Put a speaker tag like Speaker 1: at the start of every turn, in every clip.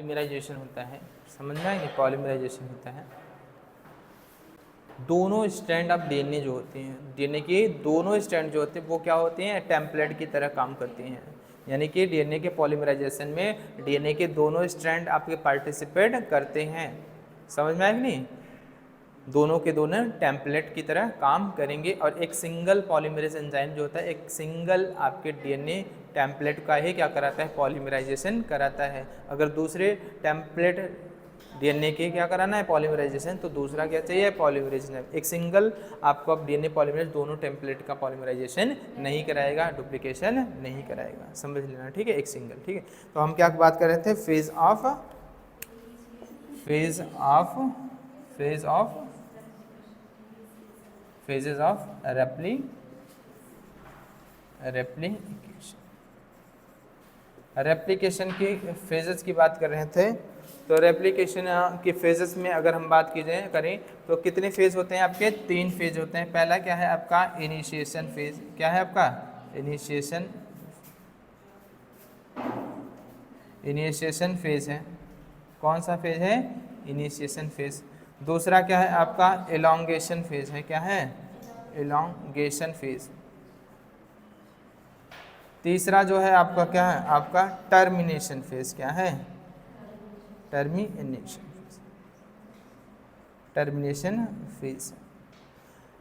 Speaker 1: Polymerisation होता है, समझ में आएगी, पॉलीमराइजेशन होता है। दोनों स्ट्रैंड ऑफ डीएनए जो होते हैं, डीएनए के दोनों स्ट्रैंड जो होते हैं वो क्या होते हैं, टेम्पलेट की तरह काम करते हैं। यानी कि डीएनए के पॉलीमराइजेशन में डीएनए के दोनों स्ट्रैंड आपके पार्टिसिपेट करते हैं, समझ में आएगी नहीं, दोनों के दोनों टेम्पलेट की तरह काम करेंगे। और एक सिंगल पॉलीमरेज एंजाइम जो होता है, एक सिंगल आपके डीएनए टेम्पलेट का ही क्या कराता है, पॉलीमराइजेशन कराता है। अगर दूसरे टेम्पलेट डीएनए के क्या कराना है, पॉलीमराइजेशन, तो दूसरा क्या चाहिए, पॉलीमराइजेशन। एक सिंगल आपको अब डीएनए पॉलीमरेज दोनों टेम्पलेट का पॉलीमराइजेशन नहीं कराएगा, डुप्लीकेशन नहीं कराएगा, समझ लेना, ठीक है, एक सिंगल, ठीक है। तो हम क्या बात कर रहे थे, phase of phases of replication की फेजेस की बात कर रहे थे। तो रेप्लिकेशन की फेजेस में अगर हम बात करें तो कितने फेज होते हैं आपके, 3 फेज होते हैं। पहला क्या है आपका, इनिशिएशन फेज। क्या है आपका, इनिशिएशन फेज है। कौन सा फेज है, इनिशिएशन फेज। दूसरा क्या है आपका, एलोंगेशन फेज है। क्या है, एलोंगेशन फेज। तीसरा जो है आपका क्या है, आपका टर्मिनेशन फेज। क्या है, टर्मिनेशन फेज।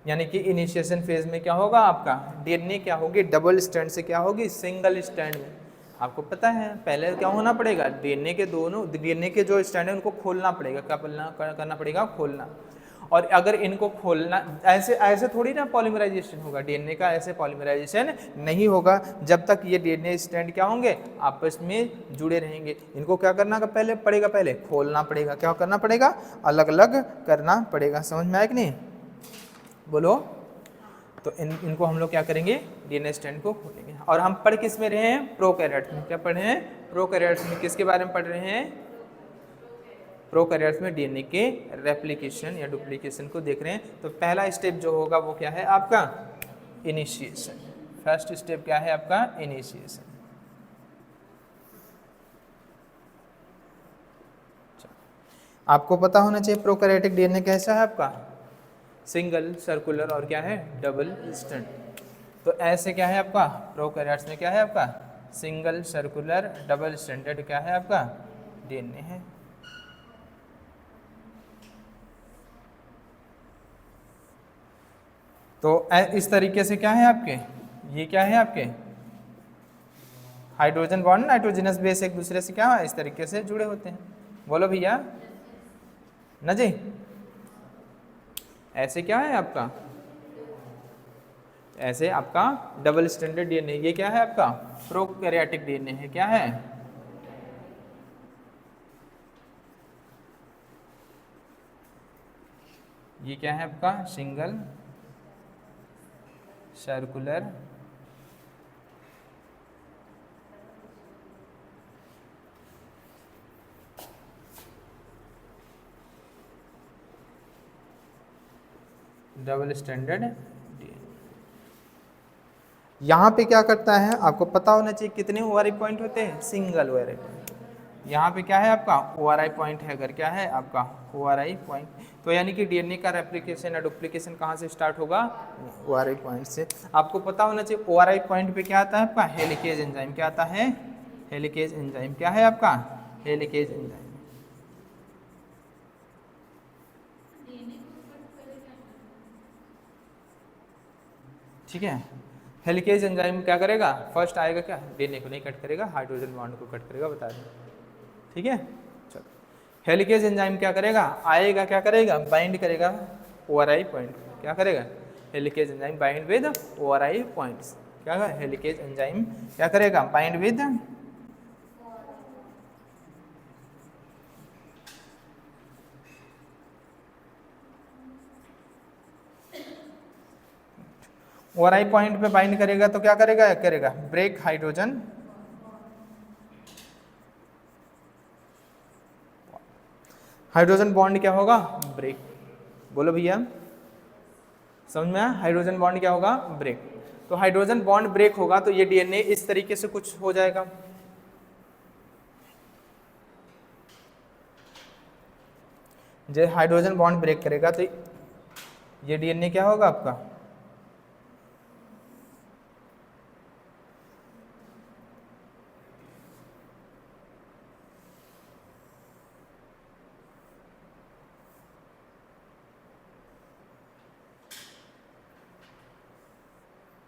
Speaker 1: यानी कि इनिशिएशन फेज में क्या होगा आपका, डीएनए क्या होगी, डबल स्ट्रैंड से क्या होगी, सिंगल स्ट्रैंड में। आपको पता है पहले क्या होना पड़ेगा, डीएनए के जो स्ट्रैंड है उनको खोलना पड़ेगा। क्या करना पड़ेगा, खोलना। और अगर इनको खोलना, ऐसे थोड़ी ना पॉलीमराइजेशन होगा डीएनए का, ऐसे पॉलीमराइजेशन नहीं होगा जब तक ये डीएनए स्ट्रैंड क्या होंगे, आपस में जुड़े रहेंगे। इनको क्या करना पहले खोलना पड़ेगा। क्या करना पड़ेगा, अलग अलग करना पड़ेगा। समझ में आया कि नहीं, बोलो। तो इनको हम लोग क्या करेंगे, डीएनए स्ट्रैंड को खोलेंगे। और हम पढ़ किस में रहे हैं, प्रोकैरियोट्स में। क्या पढ़े हैं, प्रोकैरियोट्स में। किसके बारे में पढ़ रहे हैं, प्रोकैरियोट्स में डीएनए के रेप्लिकेशन या डुप्लीकेशन को देख रहे हैं। तो पहला स्टेप जो होगा वो क्या है आपका, इनिशिएशन। फर्स्ट स्टेप क्या है आपका, इनिशिएशन। आपको पता होना चाहिए प्रोकैरियोटिक डीएनए कैसा है आपका, सिंगल, सर्कुलर और क्या है, डबल स्ट्रैंड। तो ऐसे क्या है आपका, प्रोकैरियोट्स में क्या है आपका, सिंगल, सर्कुलर, डबल स्ट्रैंडेड क्या है आपका, डीएनए है। तो इस तरीके से क्या है आपके, ये क्या है आपके हाइड्रोजन बॉन्ड, नाइट्रोजनस बेस एक दूसरे से क्या है, इस तरीके से जुड़े होते हैं। बोलो भैया, ना जी। ऐसे क्या है आपका, ऐसे आपका डबल स्ट्रैंडेड डीएनए। ये क्या है आपका, प्रोकैरियोटिक डीएनए है। क्या है, ये क्या है आपका, single, circular, double standard DNA. यहाँ पे क्या करता है आपको पता होना चाहिए, कितने ओआरआई पॉइंट होते हैं, सिंगल ओआरआई पॉइंट। यहाँ पे क्या है आपका, ओआरआई पॉइंट है। अगर क्या है आपका ओआरआई पॉइंट, तो यानी कि डीएनए का रेप्लिकेशन या डुप्लीकेशन कहाँ से स्टार्ट होगा, ओआरआई पॉइंट से। आपको पता होना चाहिए ओआरआई पॉइंट पे क्या आता है आपका, हेलिकेज एंजाइम। क्या आता है, हेलिकेज एंजाइम। क्या है आपका, हेलिकेज एंजाइम। ठीक है, हेलिकेज एंजाइम क्या करेगा, फर्स्ट आएगा क्या, डीएनए को नहीं कट करेगा, हाइड्रोजन बॉन्ड को कट करेगा, बता दें। ठीक है, चलो। हेलिकेज एंजाइम क्या करेगा, आएगा, क्या करेगा, बाइंड करेगा ओआरआई पॉइंट। क्या करेगा, helicase enzyme bind with ORI points. क्या हेलिकेज एंजाइम क्या करेगा, बाइंड विद ओआरआई पॉइंट पे बाइंड करेगा तो क्या करेगा, ब्रेक हाइड्रोजन बॉन्ड क्या होगा, ब्रेक। बोलो भैया, समझ में आया, हाइड्रोजन बॉन्ड क्या होगा, ब्रेक। तो हाइड्रोजन बॉन्ड ब्रेक होगा तो ये डीएनए इस तरीके से कुछ हो जाएगा। जो हाइड्रोजन बॉन्ड ब्रेक करेगा तो ये डीएनए क्या होगा आपका,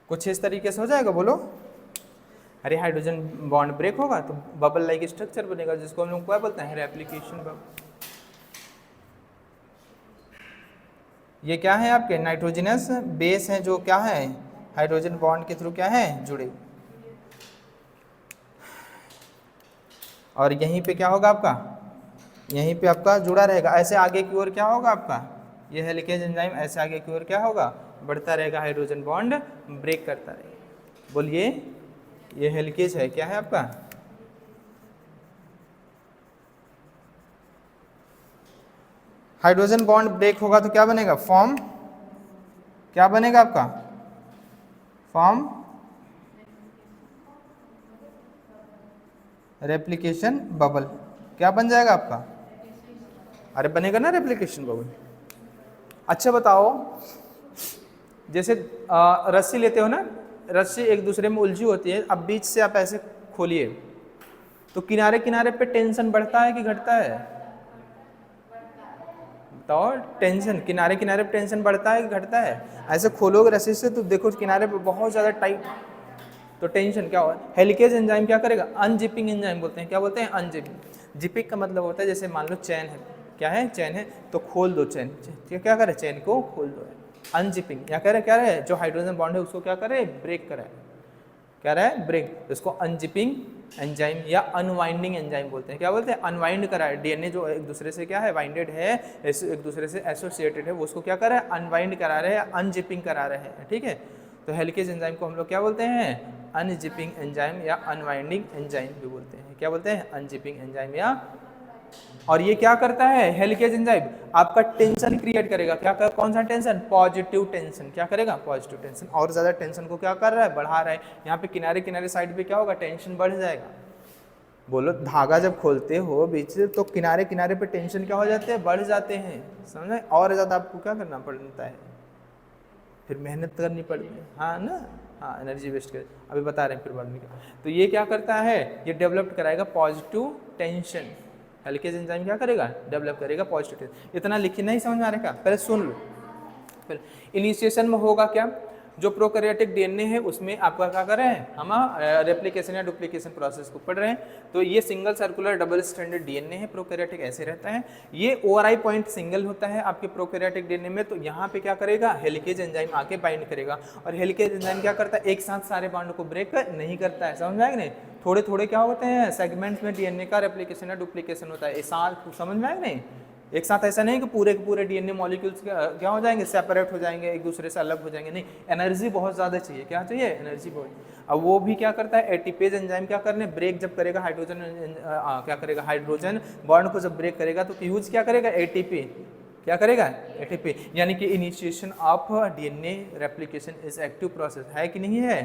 Speaker 1: कुछ इस तरीके से हो जाएगा, बोलो। अरे हाइड्रोजन बॉन्ड ब्रेक होगा तो बबल लाइक स्ट्रक्चर बनेगा, जिसको हम लोग क्या बोलते हैं, रेप्लिकेशन बबल। ये क्या है आपके नाइट्रोजनस बेस हैं जो क्या है हाइड्रोजन बॉन्ड के थ्रू क्या है जुड़े, और यहीं पे क्या होगा आपका, यहीं पे आपका जुड़ा रहेगा। ऐसे आगे की ओर क्या होगा आपका, ये हेलिकेज एंजाइम ऐसे आगे की ओर क्या होगा, बढ़ता रहेगा, हाइड्रोजन बॉन्ड ब्रेक करता रहेगा। बोलिए, ये हेलिकेज है, क्या है आपका, हाइड्रोजन बॉन्ड ब्रेक होगा तो क्या बनेगा, फॉर्म, क्या बनेगा आपका, फॉर्म रेप्लिकेशन बबल, क्या बन जाएगा आपका, अरे बनेगा ना रेप्लिकेशन बबल। अच्छा बताओ, जैसे रस्सी लेते हो ना, रस्सी एक दूसरे में उलझी होती है, अब बीच से आप ऐसे खोलिए तो किनारे किनारे पे टेंशन बढ़ता है कि घटता है, बताओ, टेंशन किनारे किनारे पे टेंशन बढ़ता है कि घटता है, ऐसे खोलोगे रस्सी से तो देखो किनारे पे बहुत ज़्यादा टाइट, तो टेंशन क्या होगा, हेलिकेज एंजाइम क्या करेगा, अनजिपिंग एंजाइम बोलते हैं, क्या बोलते हैं, अनजिपिंग। जिपिंग का मतलब होता है जैसे मान लो चैन है, क्या है, चैन है तो खोल दो चैन, क्या करे, चैन को खोल दो। अनजिपिंग या कह रहे क्या रहे, जो हाइड्रोजन बॉन्ड है उसको क्या करे, ब्रेक करे, क्या रहा है, ब्रेक, इसको अनजिपिंग एंजाइम या अनवाइंडिंग एंजाइम बोलते हैं, क्या बोलते हैं, अनवाइंड करा है, डीएनए जो एक दूसरे से क्या है बाइंडेड है, एक दूसरे से एसोसिएटेड है, वो उसको क्या कर रहा है, अनवाइंड करा रहे हैं, अनजिपिंग करा रहे हैं, ठीक है। तो हेलिकेज एंजाइम को हम लोग क्या बोलते हैं, अनजिपिंग एंजाइम या अनवाइंडिंग एंजाइम भी बोलते हैं, क्या बोलते हैं, अनजिपिंग एंजाइम या। और ये क्या करता है, हेलिकेज एंजाइम आपका टेंशन क्रिएट करेगा, क्या कर, कौन सा टेंशन, पॉजिटिव टेंशन, क्या करेगा, पॉजिटिव टेंशन, और ज्यादा टेंशन को क्या कर रहा है, बढ़ा रहा है। यहाँ पे किनारे किनारे साइड पे क्या होगा, टेंशन बढ़ जाएगा। बोलो, धागा जब खोलते हो बीच से तो किनारे किनारे पे टेंशन क्या हो जाते हैं, बढ़ जाते हैं, समझे, और ज्यादा आपको क्या करना पड़ता है, फिर मेहनत करनी पड़ती है, हाँ ना, हाँ, एनर्जी वेस्ट कर, अभी बता रहे हैं फिर बाद में क्या। तो ये क्या करता है, ये डेवलप कराएगा पॉजिटिव टेंशन, हेलिकेज एंजाइम क्या करेगा, डेवलप करेगा पॉजिटिव टेंशन। इतना लिखी नहीं समझ में आ रहा, पहले सुन लो। फिर इनिशिएशन में होगा क्या, जो प्रोकैरियोटिक डीएनए है उसमें आपका क्या कर रहे हैं, हम रेप्लिकेशन या डुप्लीकेशन प्रोसेस को पढ़ रहे हैं। तो ये single circular double stranded DNA है, प्रोकैरियोटिक ऐसे रहता है। ये ओआरआई पॉइंट सिंगल होता है आपके प्रोकैरियोटिक डीएनए में, तो यहाँ पे क्या करेगा, हेलिकेज एंजाइम आके बाइंड करेगा, और हेलिकेज एंजाइम क्या करता है, एक साथ सारे बॉन्ड को ब्रेक नहीं करता है, समझ आएगा नहीं, थोड़े थोड़े क्या होते हैं सेगमेंट्स में डीएनए का रेप्लिकेशन या डुप्लीकेशन होता है, साथ समझ में आएगा नहीं, एक साथ ऐसा नहीं कि पूरे के पूरे डीएनए मॉलिक्यूल्स क्या हो जाएंगे, सेपरेट हो जाएंगे, एक दूसरे से अलग हो जाएंगे, नहीं, एनर्जी बहुत ज़्यादा चाहिए, क्या चाहिए, एनर्जी बहुत। अब वो भी क्या करता है, एटीपेज एंजाइम क्या करने, ब्रेक जब करेगा हाइड्रोजन क्या करेगा, हाइड्रोजन बॉन्ड को जब ब्रेक करेगा तो यूज क्या करेगा, एटीपी, क्या करेगा, एटीपी, यानी कि initiation of DNA replication is active process, है कि नहीं है,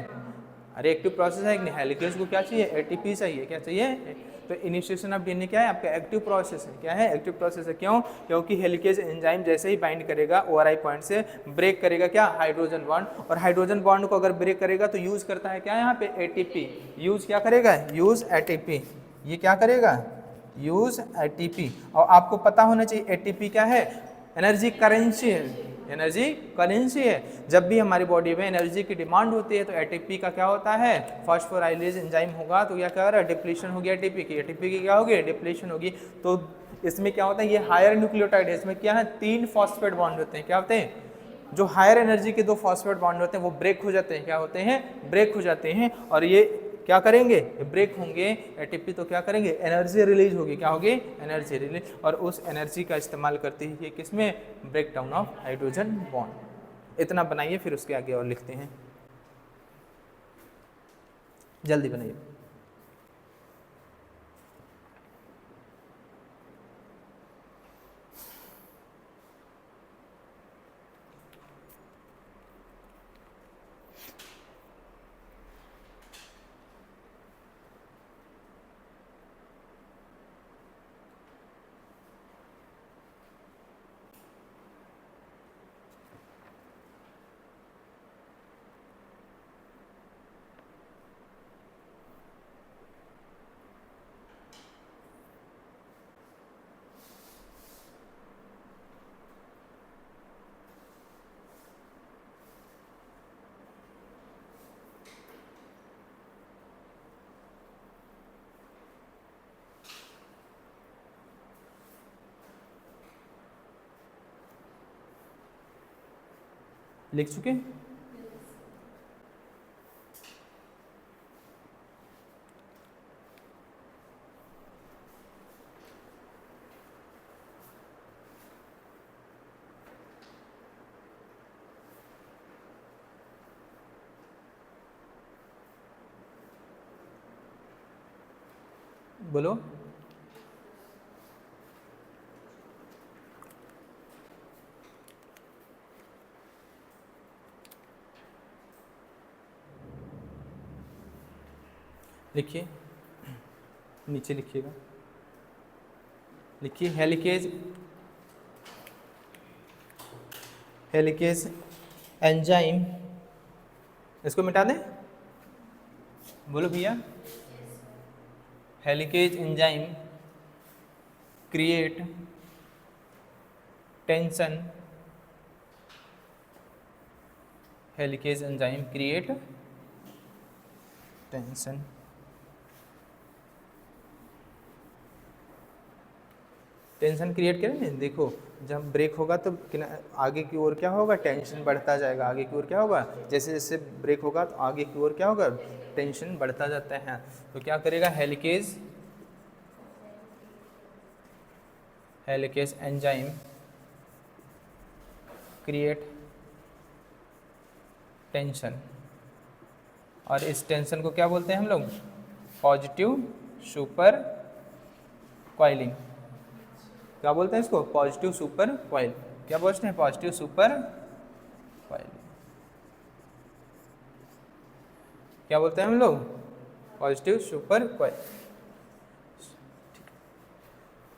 Speaker 1: अरे एक्टिव प्रोसेस है कि नहीं, हेलिकेज को क्या चाहिए, एटीपी चाहिए, क्या चाहिए, तो इनिशिएशन ऑफ डीएनए क्या है आपका, एक्टिव प्रोसेस है, क्या है, एक्टिव प्रोसेस है, क्यों, क्योंकि हेलिकेज एंजाइम जैसे ही बाइंड करेगा ओआरआई पॉइंट से ब्रेक करेगा क्या, हाइड्रोजन बॉन्ड, और हाइड्रोजन बॉन्ड को अगर ब्रेक करेगा तो यूज करता है क्या, यहाँ पे एटीपी, यूज क्या करेगा, यूज एटीपी, ये क्या करेगा, यूज एटीपी। और आपको पता होना चाहिए एटीपी क्या है, एनर्जी करेंसी है, एनर्जी करेंसी है। जब भी हमारी बॉडी में एनर्जी की डिमांड होती है तो एटीपी का क्या होता है, फॉस्फोराइलेज एंजाइम होगा तो क्या कह रहा है, डिप्लीशन होगी एटीपी की, एटीपी की क्या होगी, डिप्लीशन होगी। तो इसमें क्या होता है, ये हायर न्यूक्लियोटाइड है, इसमें क्या है, 3 फॉस्फेट बॉन्ड होते हैं, क्या होते हैं, जो हायर एनर्जी के 2 फॉस्फेट बॉन्ड होते हैं वो ब्रेक हो जाते हैं, क्या होते हैं, ब्रेक हो जाते हैं, और ये क्या करेंगे, ब्रेक होंगे एटीपी तो क्या करेंगे, एनर्जी रिलीज होगी, क्या होगी, एनर्जी रिलीज, और उस एनर्जी का इस्तेमाल करते ही किसमें, break down of hydrogen bond. इतना बनाइए, फिर उसके आगे और लिखते हैं, जल्दी बनाइए। लिख चुके? बोलो। लिखिए, नीचे लिखिएगा। लिखिए हेलिकेज, हेलिकेज एंजाइम, इसको मिटा दें? बोलो भैया। Helicase enzyme create tension, helicase enzyme create tension. Tension create करें ना, देखो जब ब्रेक होगा तो आगे की ओर क्या होगा, टेंशन बढ़ता जाएगा। आगे की ओर क्या होगा, जैसे जैसे ब्रेक होगा तो आगे की ओर क्या होगा, टेंशन बढ़ता जाता है। तो क्या करेगा, helicase, helicase enzyme create tension, और इस टेंशन को क्या बोलते हैं हम लोग, पॉजिटिव सुपर कॉइलिंग। क्या बोलते हैं इसको, पॉजिटिव सुपर कॉइल। क्या बोलते हैं, पॉजिटिव सुपर कॉइल। क्या बोलते हैं हम लोग, positive super coil.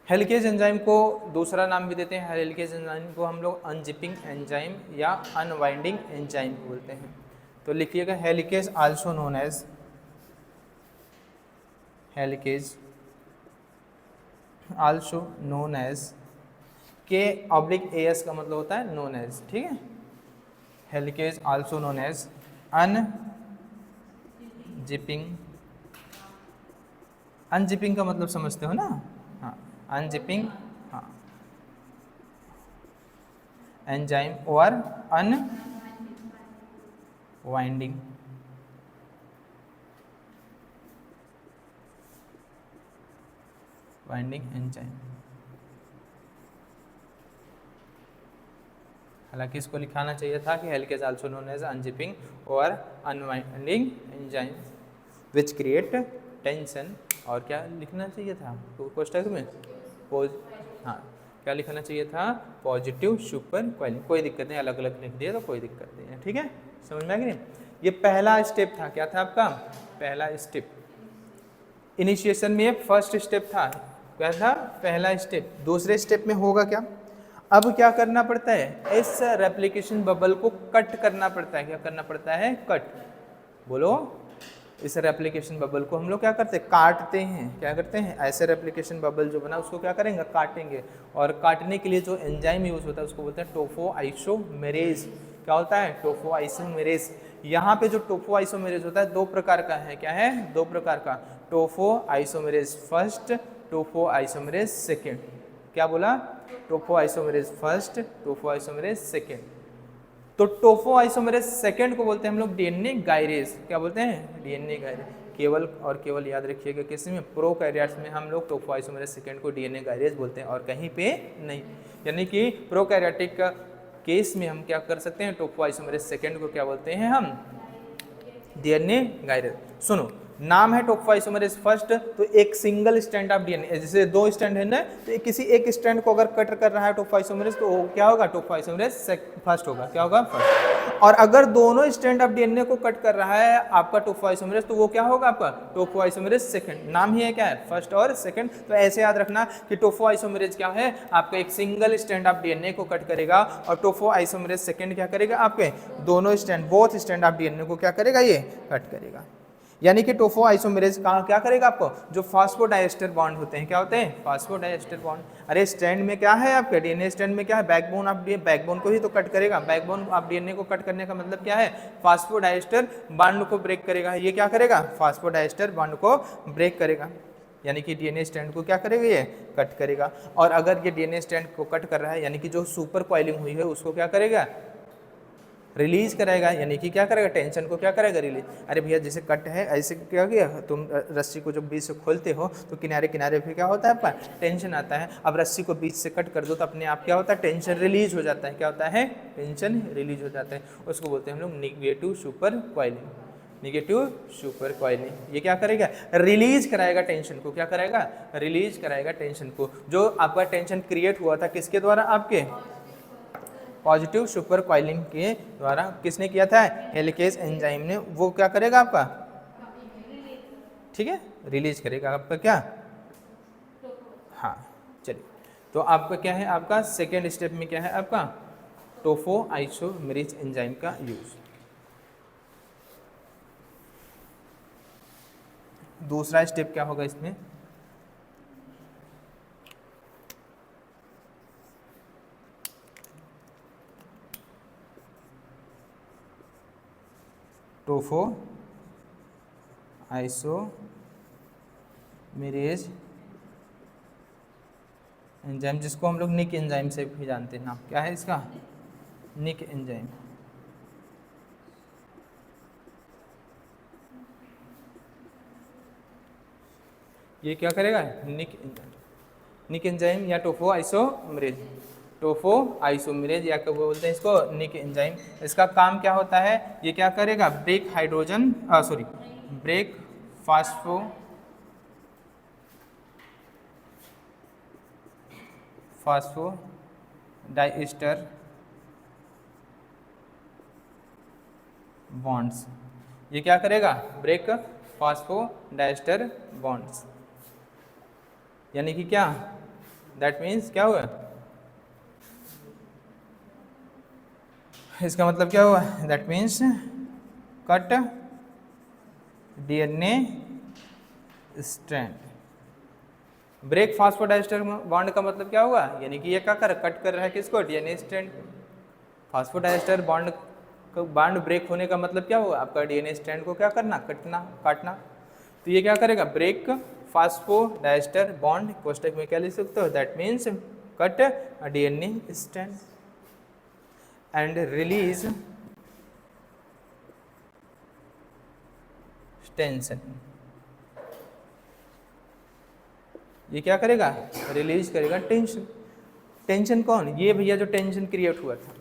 Speaker 1: Helicase enzyme को दूसरा नाम भी देते हैं, हेलिकेज एंजाइम को हम लोग अनजिपिंग एंजाइम या अनवाइंडिंग एंजाइम बोलते हैं। तो लिखिएगा, helicase also known as, helicase also known as, K oblique S का मतलब होता है नोन एज, ठीक है। Helicase also known as unzipping, unzipping का मतलब समझते हो ना, हाँ, अनजिपिंग, हाँ, एंजाइम और अनवाइंडिंग, वाइंडिंग एंजाइम। हालांकि इसको लिखाना चाहिए था कि helicase also known as unzipping और unwinding enzyme which create tension, और क्या लिखना चाहिए था कोष्टक में, हाँ, क्या लिखना चाहिए था, पॉजिटिव सुपर कॉइलिंग। कोई दिक्कत नहीं, अलग अलग लिख दिए तो कोई दिक्कत नहीं है, ठीक है, समझ में आ गई। ये पहला स्टेप था, क्या था आपका पहला स्टेप, इनिशिएशन में फर्स्ट स्टेप था, क्या था पहला स्टेप। दूसरे स्टेप में होगा क्या, अब क्या करना पड़ता है, इस रेप्लिकेशन बबल को कट करना पड़ता है। क्या करना पड़ता है, कट, बोलो। इस रेप्लिकेशन बबल को हम लोग क्या करते हैं, काटते हैं। क्या करते हैं, ऐसे रेप्लिकेशन बबल जो बना उसको क्या करेंगे, काटेंगे। और काटने के लिए जो एंजाइम यूज होता है उसको बोलते हैं टोफो आइसोमेरेज। क्या होता है, टोफो आइसोमेरेज। यहाँ पे जो टोफो आइसोमेरेज होता है दो प्रकार का है, क्या है, दो प्रकार का, टोफो आइसोमेरेज फर्स्ट, टोफो आइसोमेरेज सेकेंड। क्या बोला, टोफो आइसोमेरेज फर्स्ट, टोफो आइसोमेरेज सेकेंड। तो टोफो आइसोमेरेज सेकेंड को बोलते हैं हम लोग डीएनए गायरेज। क्या बोलते हैं, डीएनए गायरेज। केवल और केवल याद रखिएगा किसी में, प्रोकैरियोट्स में हम लोग टोफो आइसोमेरेज सेकेंड को डीएनए गायरेज बोलते हैं और कहीं पे नहीं। यानी कि प्रोकैरियोटिक का केस में हम क्या कर सकते हैं, टोफो आइसोमेरेज सेकेंड को क्या बोलते हैं हम, डीएनए गायरेज। सुनो, नाम है टोफो आइसोमेरेज फर्स्ट, तो एक सिंगल स्ट्रैंड ऑफ डीएनए, जैसे दो स्ट्रैंड है ना, तो किसी एक स्ट्रैंड को अगर कट कर रहा है टोफो आइसोमेरेज तो क्या होगा, टोफो आइसोमेरेज फर्स्ट होगा। क्या होगा, फर्स्ट। और अगर दोनों स्ट्रैंड ऑफ डीएनए को कट कर रहा है आपका टोफो आइसोमेरेज, तो वो क्या होगा आपका, टोफो आइसोमेरेज सेकंड। नाम ही है क्या है, फर्स्ट और सेकंड। तो ऐसे याद रखना कि टोफो आइसोमेरेज क्या है, आपका एक सिंगल स्ट्रैंड ऑफ डीएनए को कट करेगा, और टोफो आइसोमेरेज सेकंड क्या करेगा, आपके दोनों strand, both strand of DNA को क्या करेगा, ये कट करेगा। यानी कि टोफो आइसोमेरेज का क्या करेगा, आपको जो फास्फोडाइएस्टर बॉन्ड होते हैं, क्या होते हैं, फास्फोडाइएस्टर बॉन्ड। अरे स्ट्रैंड में क्या है आपके, डीएनए स्ट्रैंड में क्या है, बैकबोन ऑफ डीएनए, बैकबोन को ही तो कट करेगा। बैकबोन ऑफ डीएनए को कट करने का मतलब क्या है, फास्फोडाइएस्टर बॉन्ड को ब्रेक करेगा। ये क्या करेगा, फास्फोडाइएस्टर बॉन्ड को ब्रेक करेगा, यानी कि डीएनए स्ट्रैंड को क्या करेगा, ये कट करेगा। और अगर ये डीएनए स्ट्रैंड को कट कर रहा है, यानी कि जो सुपर कॉइलिंग हुई है उसको क्या करेगा, रिलीज कराएगा, यानी कि क्या करेगा, टेंशन को क्या करेगा, रिलीज। अरे भैया जैसे कट है, ऐसे क्या किया तुम, रस्सी को जब बीच से खोलते हो तो किनारे किनारे पे क्या होता है आपका, टेंशन आता है। अब रस्सी को बीच से कट कर दो तो अपने आप क्या होता है, टेंशन रिलीज हो जाता है। क्या होता है, टेंशन रिलीज हो जाता है। उसको बोलते हैं हम लोग negative super coiling. Negative super coiling ये क्या करेगा, रिलीज कराएगा टेंशन को। क्या कराएगा, रिलीज कराएगा टेंशन को। जो आपका टेंशन क्रिएट हुआ था किसके द्वारा, आपके पॉजिटिव सुपर कॉइलिंग के द्वारा। किसने किया था, हेलिकेज एंजाइम ने। वो क्या करेगा आपका, ठीक है, रिलीज करेगा आपका क्या, हाँ। चलिए, तो आपका क्या है, आपका सेकेंड स्टेप में क्या है आपका, टोफो आइसोमेरेज एंजाइम का यूज। दूसरा स्टेप क्या होगा इसमें, टोफो आइसोमेरेज एंजाइम, जिसको हम लोग निक एंजाइम से भी जानते हैं। नाम क्या है इसका, निक एंजाइम। ये क्या करेगा, निक एंजाइम या टोफो आइसोमेरेज। टोफो आइसोमेरेज या क्या बोलते हैं इसको, निक एंजाइम। इसका काम क्या होता है, ये क्या करेगा, break hydrogen sorry break phosphodiester bonds. ये क्या करेगा, ब्रेक फास्फो डाइस्टर बॉन्ड्स, यानी कि क्या, दैट मीन्स क्या हुआ, इसका मतलब क्या हुआ, that means cut DNA strand. Break phosphodiester bond का मतलब क्या हुआ, यानी कि ये क्या कर, कट कर रहा है किसको, DNA strand. Phosphodiester bond break होने का मतलब क्या हुआ, आपका डीएनए स्ट्रैंड को क्या करना, काटना। तो ये क्या करेगा, ब्रेक फास्फोडाइस्टर बॉन्ड, कोष्टक में क्या लिख सकते हो, that means cut DNA strand and release tension. ये क्या करेगा, रिलीज करेगा टेंशन। टेंशन कौन, ये भैया जो टेंशन क्रिएट हुआ था।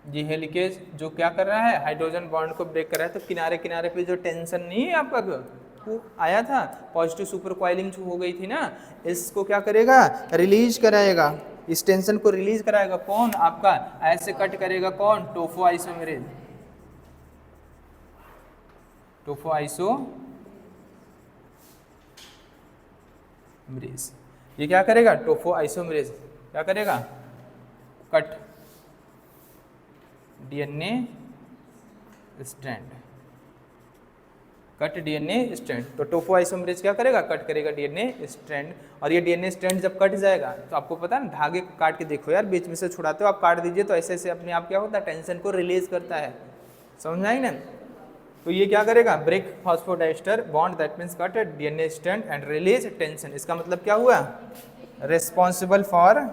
Speaker 1: ये हेलिकेज जो क्या कर रहा है, हाइड्रोजन बॉन्ड को ब्रेक कर रहा है। तो किनारे किनारे पे जो टेंशन नहीं है आपका, वो आया था, पॉजिटिव सुपर कॉइलिंग जो हो गई थी ना, इसको क्या करेगा, रिलीज कराएगा। इस टेंशन को रिलीज कराएगा कौन, आपका ऐसे कट करेगा कौन, टोफो आइसोमेरेज। टोफो आइसोमेरेज ये क्या करेगा, टोफो आइसोमेरेज क्या करेगा, cut DNA strand, cut DNA strand. तो टोफो आइसोमेरेज क्या करेगा, कट करेगा डीएनए स्ट्रैंड। और ये डीएनए स्ट्रैंड जब कट जाएगा तो आपको पता है ना, धागे को काट के देखो यार, बीच में से छुड़ाते हो आप, काट दीजिए तो ऐसे ऐसे अपने आप क्या होता है, टेंशन को रिलीज करता है। समझ आई ना। तो ये क्या करेगा, break phosphodiester bond, that means cut DNA strand and release tension. इसका मतलब क्या हुआ, responsible for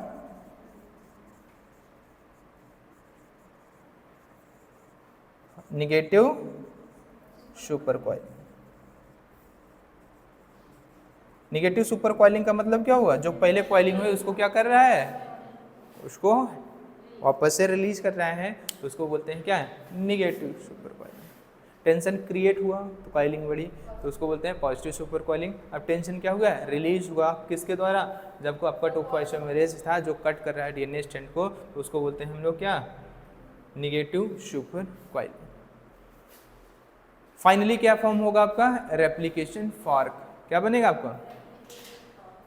Speaker 1: negative super coiling. Negative super coiling का मतलब क्या हुआ, जो पहले कॉइलिंग हुई उसको क्या कर रहा है, उसको वापस से रिलीज कर रहा है, तो उसको बोलते हैं क्या है, negative super coiling. Tension create हुआ तो कॉइलिंग बढ़ी, तो उसको बोलते हैं पॉजिटिव सुपर कॉइलिंग। अब टेंशन क्या हुआ, रिलीज हुआ किसके द्वारा, जब को आपका टोफो आइसोमेरेज था जो कट कर रहा है डीएनए स्ट्रैंड को, तो उसको बोलते हैं हम लोग क्या, निगेटिव सुपर कॉइलिंग। फाइनली क्या फॉर्म होगा आपका, रेप्लिकेशन फॉर्क। क्या बनेगा आपका,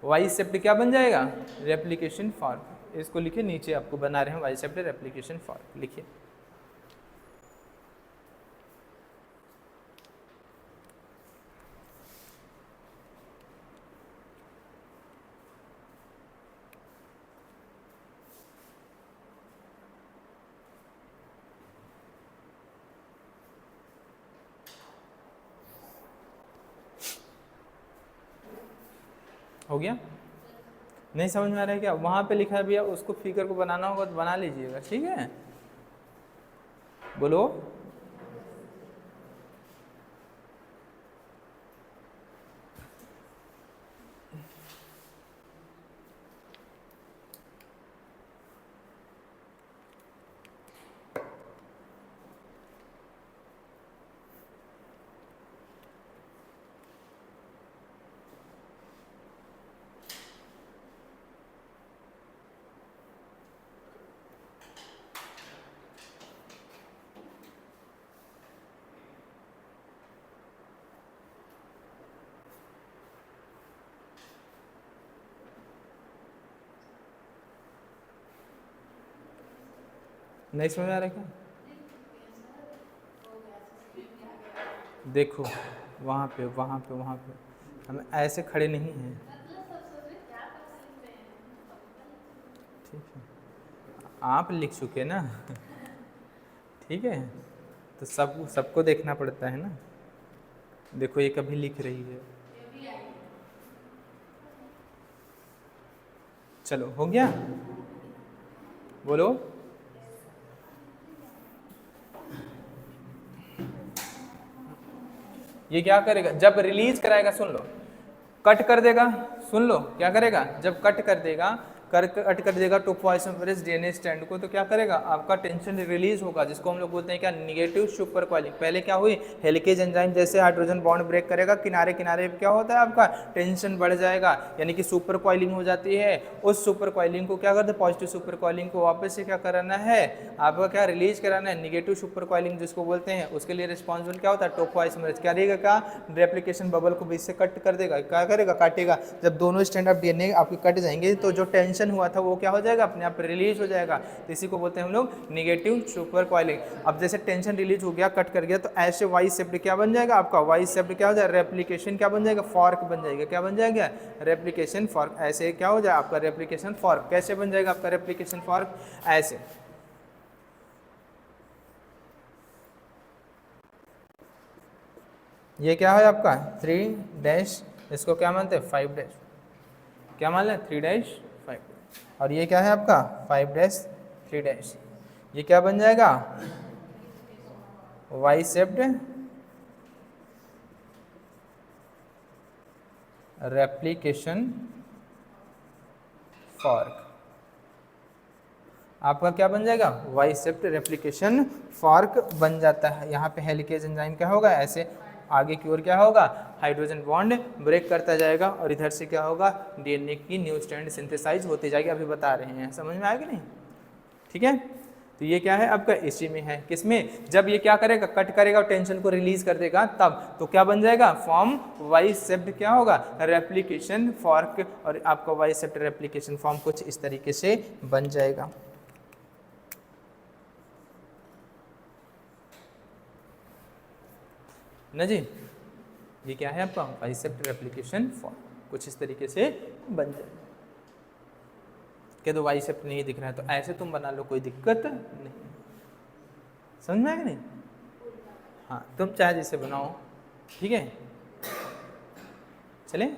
Speaker 1: वाई सेप्ट क्या बन जाएगा, रेप्लिकेशन फॉर्क। इसको लिखिए, नीचे आपको बना रहे हैं वाई सेप्ट रेप्लिकेशन फॉर्क, लिखिए। हो गया? नहीं समझ में आ रहा है क्या? वहाँ पे लिखा है भैया, उसको फिगर को बनाना होगा तो बना लीजिएगा, ठीक है? बोलो। नहीं समझ में आ रहा है क्या? देखो वहाँ पे हम ऐसे खड़े नहीं हैं, ठीक है? आप लिख चुके ना, ठीक है? तो सबको देखना पड़ता है ना। देखो ये कभी लिख रही है। चलो हो गया? बोलो। ये क्या करेगा जब रिलीज कराएगा? सुन लो, कट कर देगा। सुन लो क्या करेगा, जब कट कर देगा, कट कर देगा टोपोइसोमेरेज डीएनए स्ट्रैंड को, तो क्या करेगा, आपका टेंशन रिलीज होगा, जिसको हम लोग बोलते हैं क्या, निगेटिव सुपर कॉइलिंग। पहले क्या हुई, हेलिकेज एंजाइम जैसे हाइड्रोजन बॉन्ड ब्रेक करेगा, किनारे किनारे पे क्या होता है, आपका टेंशन बढ़ जाएगा, यानी कि सुपर कॉइलिंग हो जाती है। उस सुपर कॉइलिंग को क्या करते हैं, पॉजिटिव सुपर कॉइलिंग को वापस से क्या कराना है, आपका क्या रिलीज कराना है, निगेटिव सुपर कॉइलिंग जिसको बोलते हैं। उसके लिए रिस्पॉन्सिबल क्या होता है, टोपोइसोमेरेज। क्या देगा, क्या रेप्लिकेशन बबल को बीच से कट कर देगा, क्या करेगा, काटेगा। जब दोनों स्ट्रैंड ऑफ डीएनए आपके कट जाएंगे तो जो टेंशन हुआ था वो क्या हो जाएगा, अपने आप रिलीज हो जाएगा। तो इसी को बोलते हैं हम लोग निगेटिव सुपर कॉइलिंग। अब जैसे टेंशन रिलीज हो गया, कट कर गया, तो ऐसे वाई शेप्ड क्या बन जाएगा आपका, वाई शेप्ड क्या हो जाएगा, रेप्लिकेशन क्या बन जाएगा, फॉर्क बन जाएगा। क्या बन जाएगा, रेप्लिकेशन फॉर्क। ऐसे क्या हो जाए आपका रेप्लिकेशन फॉर्क। कैसे बन जाएगा आपका रेप्लिकेशन फॉर्क, ऐसे। ये क्या है आपका 3 इसको क्या मानते हैं 5 क्या मान लें 3-5। और ये क्या है आपका 5-3 ये क्या बन जाएगा, वाई शेप्ड रेप्लिकेशन फॉर्क। आपका क्या बन जाएगा, वाई शेप्ड रेप्लिकेशन फॉर्क बन जाता है। यहाँ पे हेलिकेज एंजाइम क्या होगा, ऐसे आगे की ओर क्या होगा, हाइड्रोजन बॉन्ड ब्रेक करता जाएगा, और इधर से क्या होगा, डीएनए की न्यू स्ट्रैंड सिंथेसाइज होती जाएगी। अभी बता रहे हैं, समझ में आएगा नहीं, ठीक है? तो ये क्या है आपका, इसी में है। किसमें, जब ये क्या करेगा, कट करेगा और टेंशन को रिलीज कर देगा, तब तो क्या बन जाएगा, फॉर्म वाई शेप्ड क्या होगा, रेप्लिकेशन फॉर्क। और आपका वाई शेप्ड रेप्लिकेशन फॉर्म कुछ इस तरीके से बन जाएगा। ना जी, ये क्या है आपका वाई शेप्ड रेप्लिकेशन फॉर्म, कुछ इस तरीके से बन जाएगा। क्या तो वाई शेप्ड नहीं दिख रहा है, तो ऐसे तुम बना लो, कोई दिक्कत नहीं। समझ में आएगा नहीं? हाँ, तुम चाहे जैसे बनाओ, ठीक है? चलें,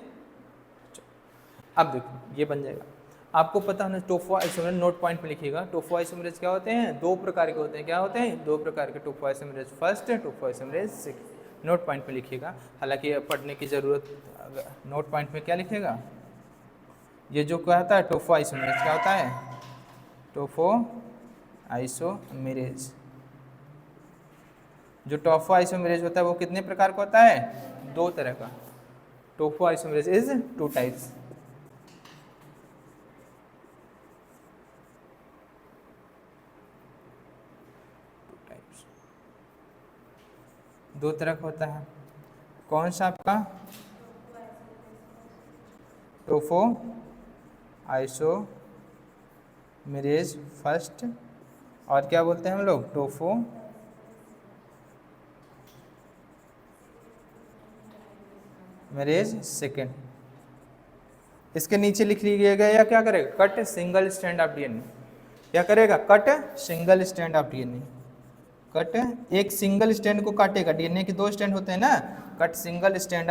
Speaker 1: अब देखो ये बन जाएगा। आपको पता है टोफो आइसोमेरेज, नोट पॉइंट में लिखिएगा। टोफो आइसोमेरेज क्या होते हैं, 2 प्रकार के होते हैं। क्या होते हैं, 2 प्रकार के। Topoisomerase first, topoisomerase second. Note point में लिखिएगा, हालांकि पढ़ने की जरूरत। नोट पॉइंट में क्या लिखेगा, ये जो कहता है टोफो आइसोमेरेज क्या होता है, टोफो आइसोमेरेज। जो टोफो आइसोमेरेज होता है वो कितने प्रकार का होता है, 2 तरह का। टोफो आइसोमेरेज इज 2 टाइप्स। दो तरह का होता है। कौन सा आपका, टोफो आइसोमेरेज फर्स्ट, और क्या बोलते हैं हम लोग, टोफो मेरेज सेकेंड। इसके नीचे लिख लीजिएगा, या क्या करेगा, cut single strand of DNA. क्या करेगा, cut single strand of DNA. Cut एक सिंगल स्ट्रैंड को काटेगा, डीएनए के 2 स्ट्रैंड होते हैं ना, cut single strand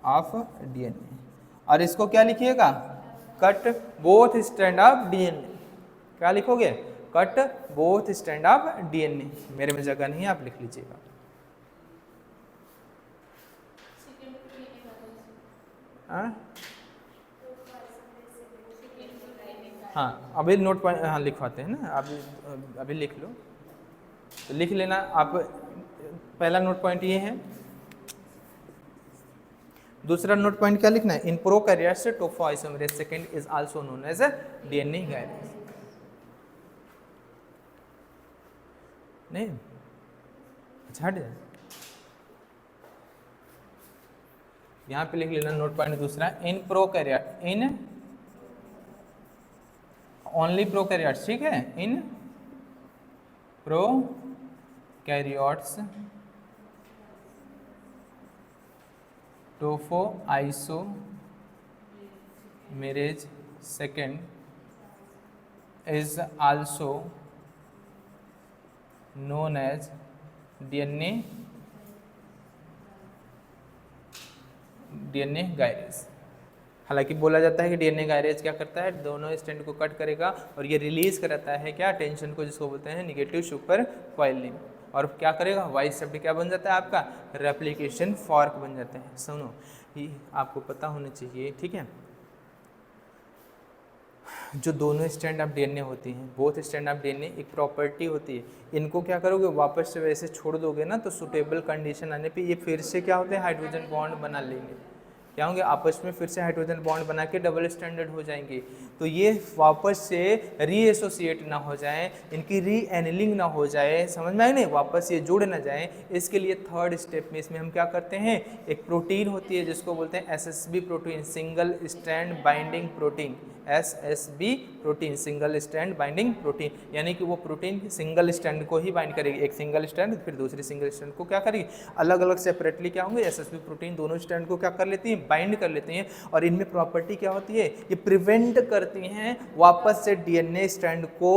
Speaker 1: of DNA. और इसको क्या लिखिएगा, cut both strand of DNA. क्या लिखोगे, cut both strand of DNA. मेरे में जगह नहीं है, आप लिख लीजिएगा। हाँ अभी नोट पॉइंट हाँ लिखवाते हैं ना, अभी लिख लो, तो लिख लेना आप। पहला नोट पॉइंट ये है। दूसरा नोट पॉइंट क्या लिखना है, in prokaryotes topoisomerase second is also known as DNA gyrase. नहीं अच्छा हट जाए, यहाँ पे लिख लेना नोट पॉइंट दूसरा, in prokaryote, in only prokaryotes, ठीक है, in prokaryotes topoisomerase second is also known as DNA gyrase. हालांकि बोला जाता है कि डीएनए गायरेज क्या करता है, दोनों स्ट्रैंड को कट करेगा और ये रिलीज कराता है क्या, टेंशन को, जिसको बोलते हैं निगेटिव सुपर कॉइलिंग। और क्या करेगा, वाई शब्द क्या बन जाता है आपका, रेप्लिकेशन फॉर्क बन जाता है। सुनो ये आपको पता होना चाहिए, ठीक है। जो दोनों स्ट्रैंड ऑफ डीएनए होती हैं, बोथ स्ट्रैंड ऑफ डीएनए एक प्रॉपर्टी होती है, इनको क्या करोगे, वापस से वैसे छोड़ दोगे ना, तो सुटेबल कंडीशन आने पे ये फिर से क्या होते हैं, हाइड्रोजन बॉन्ड बना लेंगे, क्या होंगे, आपस में फिर से हाइड्रोजन बॉन्ड बना के डबल स्टैंडर्ड हो जाएंगे। तो ये वापस से रीएसोसिएट ना हो जाए, इनकी री एनिलिंग ना हो जाए, समझ में आए नहीं, वापस ये जुड़ ना जाए, इसके लिए थर्ड स्टेप में इसमें हम क्या करते हैं, एक प्रोटीन होती है जिसको बोलते हैं SSB protein, single strand binding protein, SSB protein, single strand binding protein. यानी कि वो प्रोटीन सिंगल स्ट्रैंड को ही बाइंड करेगी, एक सिंगल स्ट्रैंड फिर दूसरी सिंगल स्ट्रैंड को क्या करेगी, अलग अलग सेपरेटली क्या होंगे, एसएसबी प्रोटीन दोनों स्ट्रैंड को क्या कर लेती हैं, बाइंड कर लेती हैं। और इनमें प्रॉपर्टी क्या होती है, ये प्रिवेंट करती हैं वापस से डीएनए स्ट्रैंड को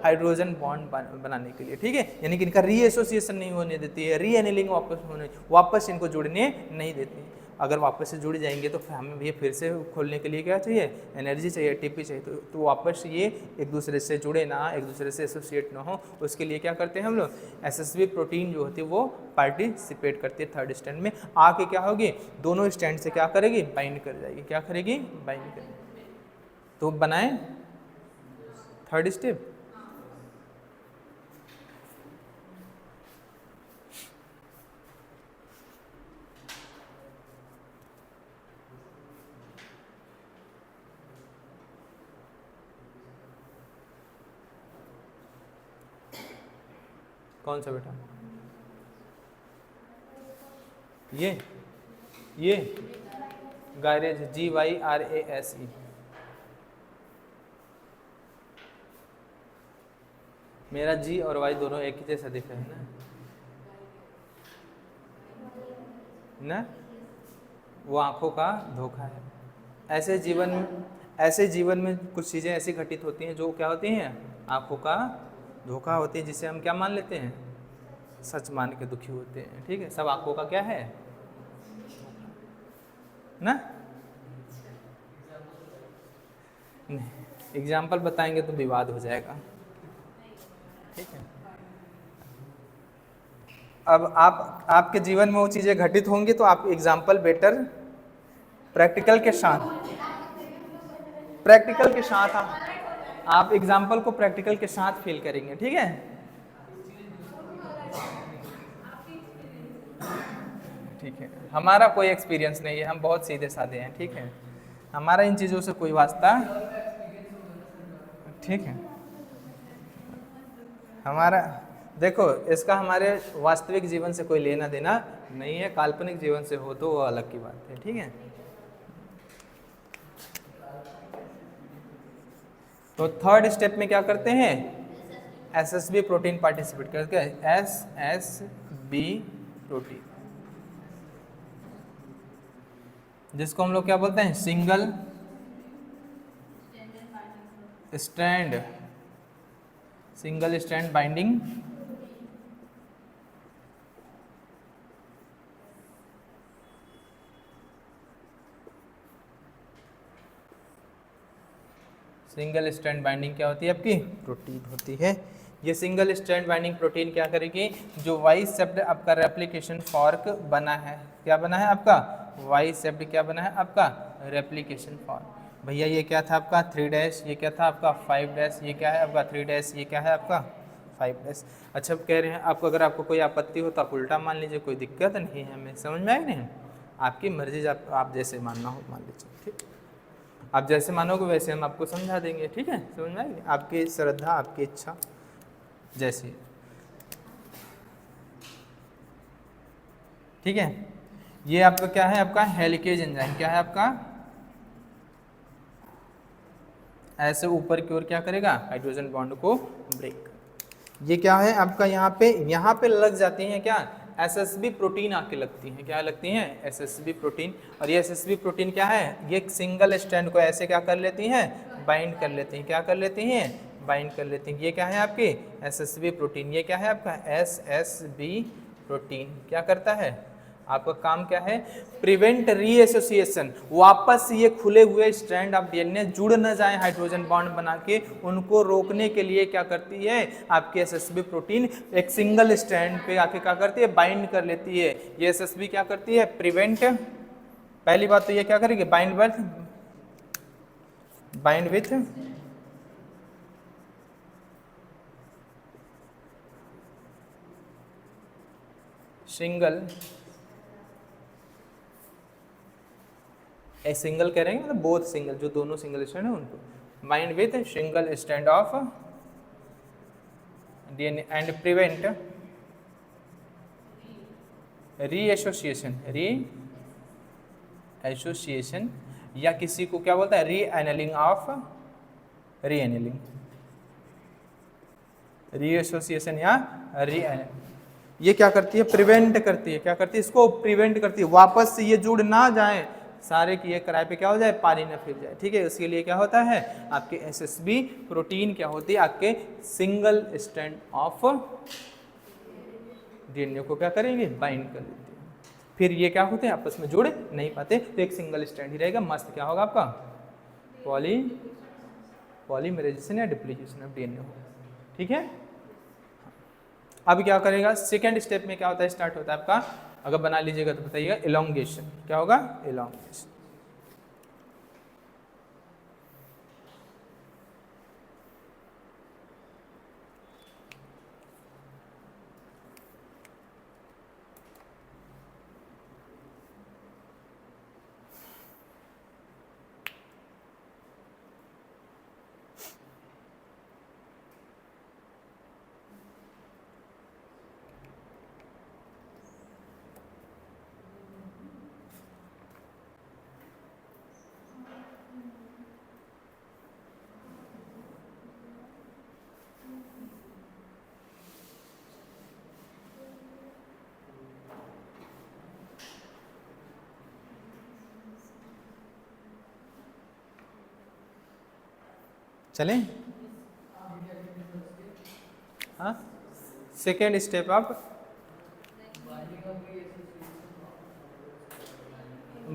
Speaker 1: हाइड्रोजन बॉन्ड बनाने के लिए, ठीक है। यानी कि इनका रीएसोसिएशन नहीं होने देती है, री एनिलिंग वापस इनको जुड़ने नहीं देती। अगर वापस से जुड़ जाएंगे तो हमें भैया फिर से खोलने के लिए क्या चाहिए, एनर्जी चाहिए, एटीपी चाहिए। तो वापस ये एक दूसरे से जुड़े ना, एक दूसरे से एसोसिएट ना हो, उसके लिए क्या करते हैं हम लोग, एसएसबी प्रोटीन जो होती है वो पार्टिसिपेट करती है थर्ड स्टैंड में, आके क्या होगी, दोनों स्टैंड से क्या करेगी, बाइंड कर जाएगी, क्या करेगी, बाइंड करेगी। तो बनाए थर्ड स्टेप। कौन सा बेटा, ये गायरेज, GYRASE। मेरा जी और वाई दोनों एक ही जैसा दिख रहा है ना, वो आंखों का धोखा है। ऐसे जीवन में कुछ चीज़ें ऐसी घटित होती हैं जो क्या होती हैं, आंखों का धोखा होती है, जिसे हम क्या मान लेते हैं, सच मान के दुखी होते हैं, ठीक है। सब आंखों का क्या है ना, एग्जाम्पल बताएंगे तो विवाद हो जाएगा, ठीक है। अब आपके जीवन में वो चीज़ें घटित होंगी तो आप एग्जाम्पल बेटर प्रैक्टिकल के साथ आप एग्जाम्पल को प्रैक्टिकल के साथ फील करेंगे, ठीक है। ठीक है, हमारा कोई एक्सपीरियंस नहीं है, हम बहुत सीधे साधे हैं, ठीक है, हमारा इन चीज़ों से कोई वास्ता, ठीक है। हमारा देखो, इसका हमारे वास्तविक जीवन से कोई लेना देना नहीं है, काल्पनिक जीवन से हो तो वो अलग की बात है, ठीक है। तो थर्ड स्टेप में क्या करते हैं, एसएसबी प्रोटीन पार्टिसिपेट करके, एसएसबी प्रोटीन, जिसको हम लोग क्या बोलते हैं, single strand binding single strand binding क्या होती है आपकी? प्रोटीन होती है। ये सिंगल स्ट्रैंड बाइंडिंग प्रोटीन क्या करेगी? जो वाई शेप्ड आपका रेप्लिकेशन फॉर्क बना है, क्या बना है आपका? वाई शेप्ड क्या बना है आपका? Replication fork. भैया ये क्या था आपका? 3 डैश, ये क्या था आपका? 5 डैश, ये क्या है आपका? 3 डैश, ये क्या है आपका? 5 डैश। अच्छा कह रहे हैं आपको, अगर आपको कोई आपत्ति हो तो आप उल्टा मान लीजिए, कोई दिक्कत नहीं है, हमें समझ में आई नहीं? आपकी मर्जी, आप जैसे मानना हो मान लीजिए, ठीक। आप जैसे मानोगे वैसे हम आपको समझा देंगे, ठीक है? समझ में आएगी? आपकी श्रद्धा, आपकी इच्छा जैसी, ठीक है। ये आपका क्या है? आपका हेलिकेज एंजाइम क्या है आपका? ऐसे ऊपर की ओर क्या करेगा? हाइड्रोजन बॉन्ड को ब्रेक। ये क्या है आपका? यहाँ पे लग जाती हैं क्या? एसएसबी प्रोटीन आके लगती हैं। क्या लगती हैं? SSB protein. और ये एसएसबी प्रोटीन क्या है? ये सिंगल स्ट्रैंड को ऐसे क्या कर लेती हैं? बाइंड कर लेती हैं। क्या कर लेती हैं? बाइंड कर लेती हैं। ये क्या है आपकी? SSB protein. ये क्या है आपका? एसएसबी प्रोटीन क्या करता है? आपका काम क्या है? प्रिवेंट रीएसोसिएशन। वापस ये खुले हुए स्ट्रैंड ऑफ डीएनए जुड़ न जाए हाइड्रोजन बॉन्ड बना के, उनको रोकने के लिए क्या करती है आपकी एसएसबी प्रोटीन? एक सिंगल स्ट्रैंड पे आके क्या करती है? बाइंड कर लेती है। ये एसएसबी क्या करती है? प्रिवेंट। पहली बात तो ये क्या करेगी? Bind with single, a single कह रहे हैं मतलब बोथ सिंगल, जो दोनों सिंगल स्ट्रैंड है उनको bind with single strand of DNA and prevent reassociation, या किसी को क्या बोलता है? रीएसोसिएशन या रीएनेलिंग। ये क्या करती है? प्रिवेंट करती है। क्या करती है? इसको प्रिवेंट करती है, वापस से ये जुड़ ना जाए, सारे की ये किराए पे क्या हो जाए? पानी न फिर जाए, ठीक है? उसके लिए क्या होता है? आपके एसएसबी प्रोटीन क्या होती है? आपके सिंगल स्ट्रैंड ऑफ डीएनए को क्या करेंगे? बाइंड कर देती है। फिर ये क्या होते हैं? आपस में जुड़ नहीं पाते, तो एक सिंगल स्ट्रैंड ही रहेगा। मस्त क्या होगा आपका? पॉलीमराइजेशन या डिप्लीशन ऑफ डीएनए होगा, ठीक है? अब क्या करेगा? सेकेंड स्टेप में क्या होता है? स्टार्ट होता है आपका, अगर बना लीजिएगा तो बताइएगा, एलोंगेशन। क्या होगा? एलोंगेशन। चलें? हाँ, सेकेंड स्टेप आप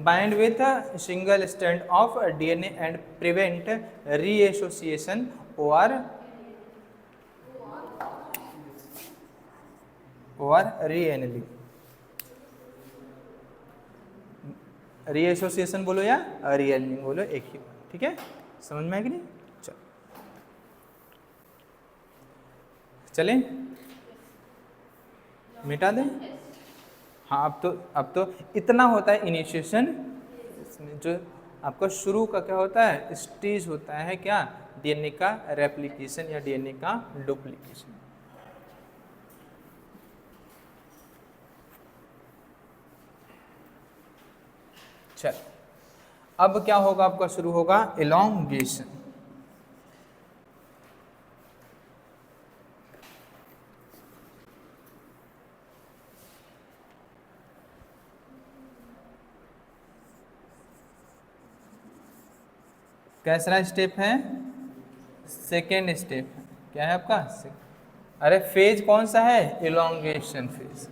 Speaker 1: bind with single strand of DNA and prevent reassociation और रीएनेलिंग। रीएसोसिएशन बोलो या रीएनेलिंग बोलो, एक ही, ठीक है? समझ में आएगी नहीं? चलें? मिटा दें? हाँ, अब तो इतना होता है इनिशिएशन। इसमें जो आपका शुरू का क्या होता है? स्टेज होता है क्या? डीएनए का रेप्लिकेशन या डीएनए का डुप्लीकेशन। चल, अब क्या होगा आपका? शुरू होगा एलोंगेशन। कैसा स्टेप है? Second step. क्या है आपका? अरे फेज कौन सा है? Elongation phase.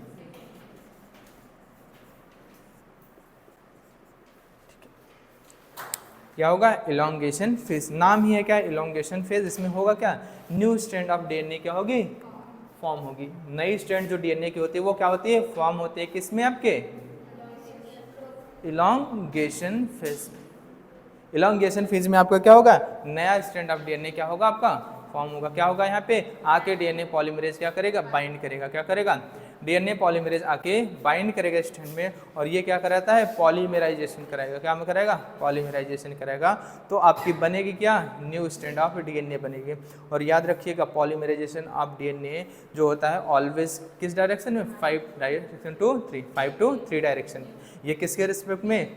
Speaker 1: क्या होगा, इलोंगेशन फेज। नाम ही है क्या, इलोंगेशन फेज। इसमें होगा क्या, न्यू स्ट्रैंड ऑफ डीएनए क्या होगी, फॉर्म होगी। नई स्ट्रैंड जो डीएनए की होती है वो क्या होती है, फॉर्म होती है किसमें, आपके इलोंगेशन फेज। इलोंगेशन फेज में आपका क्या होगा, नया स्ट्रैंड ऑफ डीएनए क्या होगा, आपका फॉर्म होगा। क्या होगा यहाँ पे, आके डीएनए पॉलीमरेज क्या करेगा, बाइंड करेगा। क्या करेगा, डीएनए पॉलीमरेज आके बाइंड करेगा स्ट्रैंड में, और ये क्या कराता है, पॉलीमराइजेशन कराएगा। क्या कराएगा, पॉलीमराइजेशन कराएगा। तो आपकी बनेगी क्या, न्यू स्ट्रैंड ऑफ डीएनए बनेगी। और याद रखिएगा पॉलीमराइजेशन ऑफ डीएनए जो होता है ऑलवेज किस डायरेक्शन में, 5 डायरेक्शन टू 3, 5 to 3 डायरेक्शन। ये किसके रिस्पेक्ट में,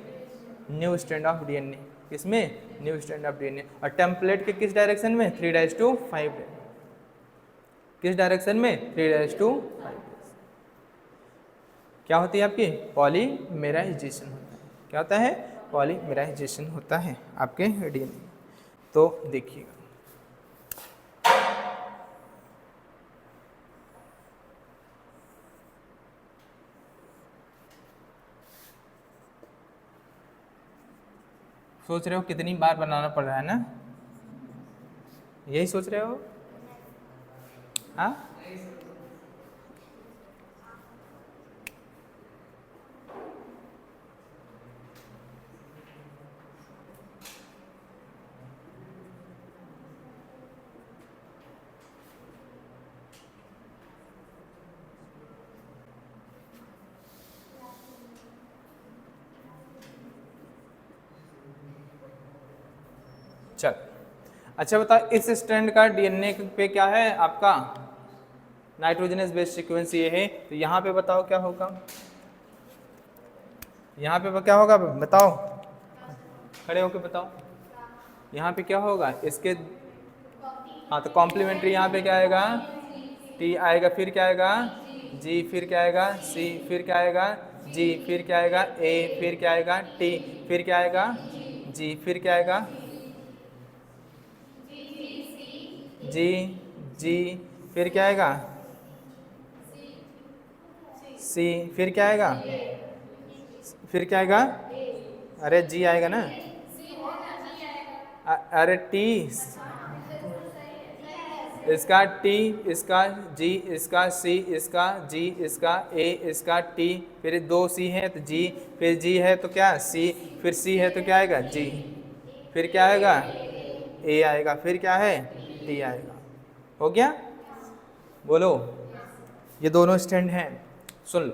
Speaker 1: न्यू स्ट्रैंड ऑफ डीएनए, किसमें, न्यू स्ट्रैंड ऑफ डीएनए। और टेम्पलेट के किस डायरेक्शन में, 3-5, किस डायरेक्शन में, 3-5। क्या होती है आपकी, पॉलीमेराइजेशन होता है। क्या होता है, पॉलीमेराइजेशन होता है आपके डीएनए। तो देखिएगा, सोच रहे हो कितनी बार बनाना पड़ रहा है ना, यही सोच रहे हो, हाँ। चल, अच्छा बताओ, इस स्ट्रैंड का डीएनए पे क्या है आपका, नाइट्रोजनस बेस सीक्वेंस ये है। तो यहाँ पे बताओ क्या होगा, यहाँ पे क्या होगा, बताओ, खड़े होके बताओ, यहाँ पे क्या होगा इसके, हाँ तो कॉम्प्लीमेंट्री यहाँ पे क्या आएगा, टी आएगा, फिर क्या आएगा, जी, फिर क्या आएगा, सी, फिर क्या आएगा, जी, फिर क्या आएगा, ए, फिर क्या आएगा, टी, फिर क्या आएगा, जी, फिर क्या आएगा, जी, जी, फिर क्या आएगा, सी, फिर क्या आएगा, फिर क्या आएगा, अरे जी आएगा ना, अरे टी, इसका टी, इसका जी, इसका सी, इसका जी, इसका ए, इसका टी, फिर 2 सी है तो जी, फिर जी है तो क्या, सी, फिर सी है तो क्या आएगा, जी, फिर क्या आएगा, ए आएगा, फिर क्या है, टी आएगा। हो गया, बोलो, ये दोनों स्टैंड हैं, सुन लो,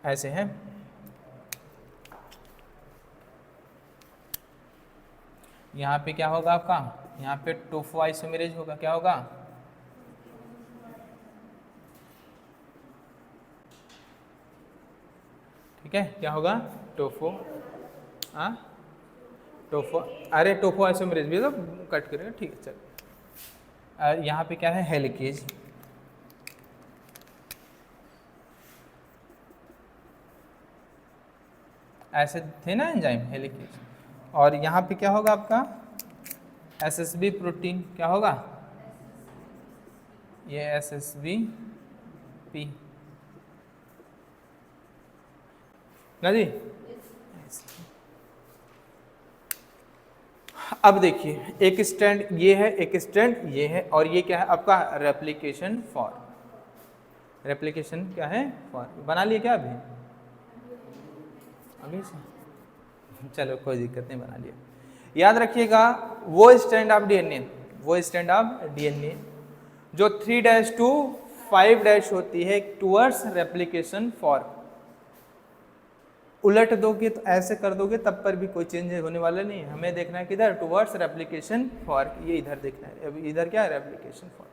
Speaker 1: ऐसे हैं। यहाँ पे क्या होगा आपका, यहाँ पे टोफो आइसोमेरेज होगा। क्या होगा, ठीक है, क्या होगा, टोफो, हाँ टोफो, अरे टोफो आइसोमेरेज भी तो कट करेगा, ठीक है चल। यहाँ पे क्या है, हेलिकेज, ऐसे थे ना एंजाइम, हेलिकेज। और यहाँ पे क्या होगा आपका, एसएसबी प्रोटीन। क्या होगा, ये एसएसबी पी ना जी। अब देखिए, एक स्टैंड ये है, एक स्टैंड ये है, और ये क्या है आपका, रेप्लिकेशन फॉर्म। रेप्लिकेशन क्या है, फॉर्म। बना लिए क्या अभी, अभी से, चलो कोई दिक्कत नहीं, बना लिया। याद रखिएगा, वो स्टैंड ऑफ डीएनए, वो स्टैंड ऑफ डीएनए जो 3' to 5' होती है टुवर्ड्स रेप्लिकेशन फॉर्म। उलट दोगे तो ऐसे कर दोगे तब पर भी कोई चेंज होने वाला नहीं है। हमें देखना है किधर, टुवर्ड्स रेप्लिकेशन फॉर्म, ये इधर देखना है। अब इधर क्या है, रेप्लिकेशन फॉर्म।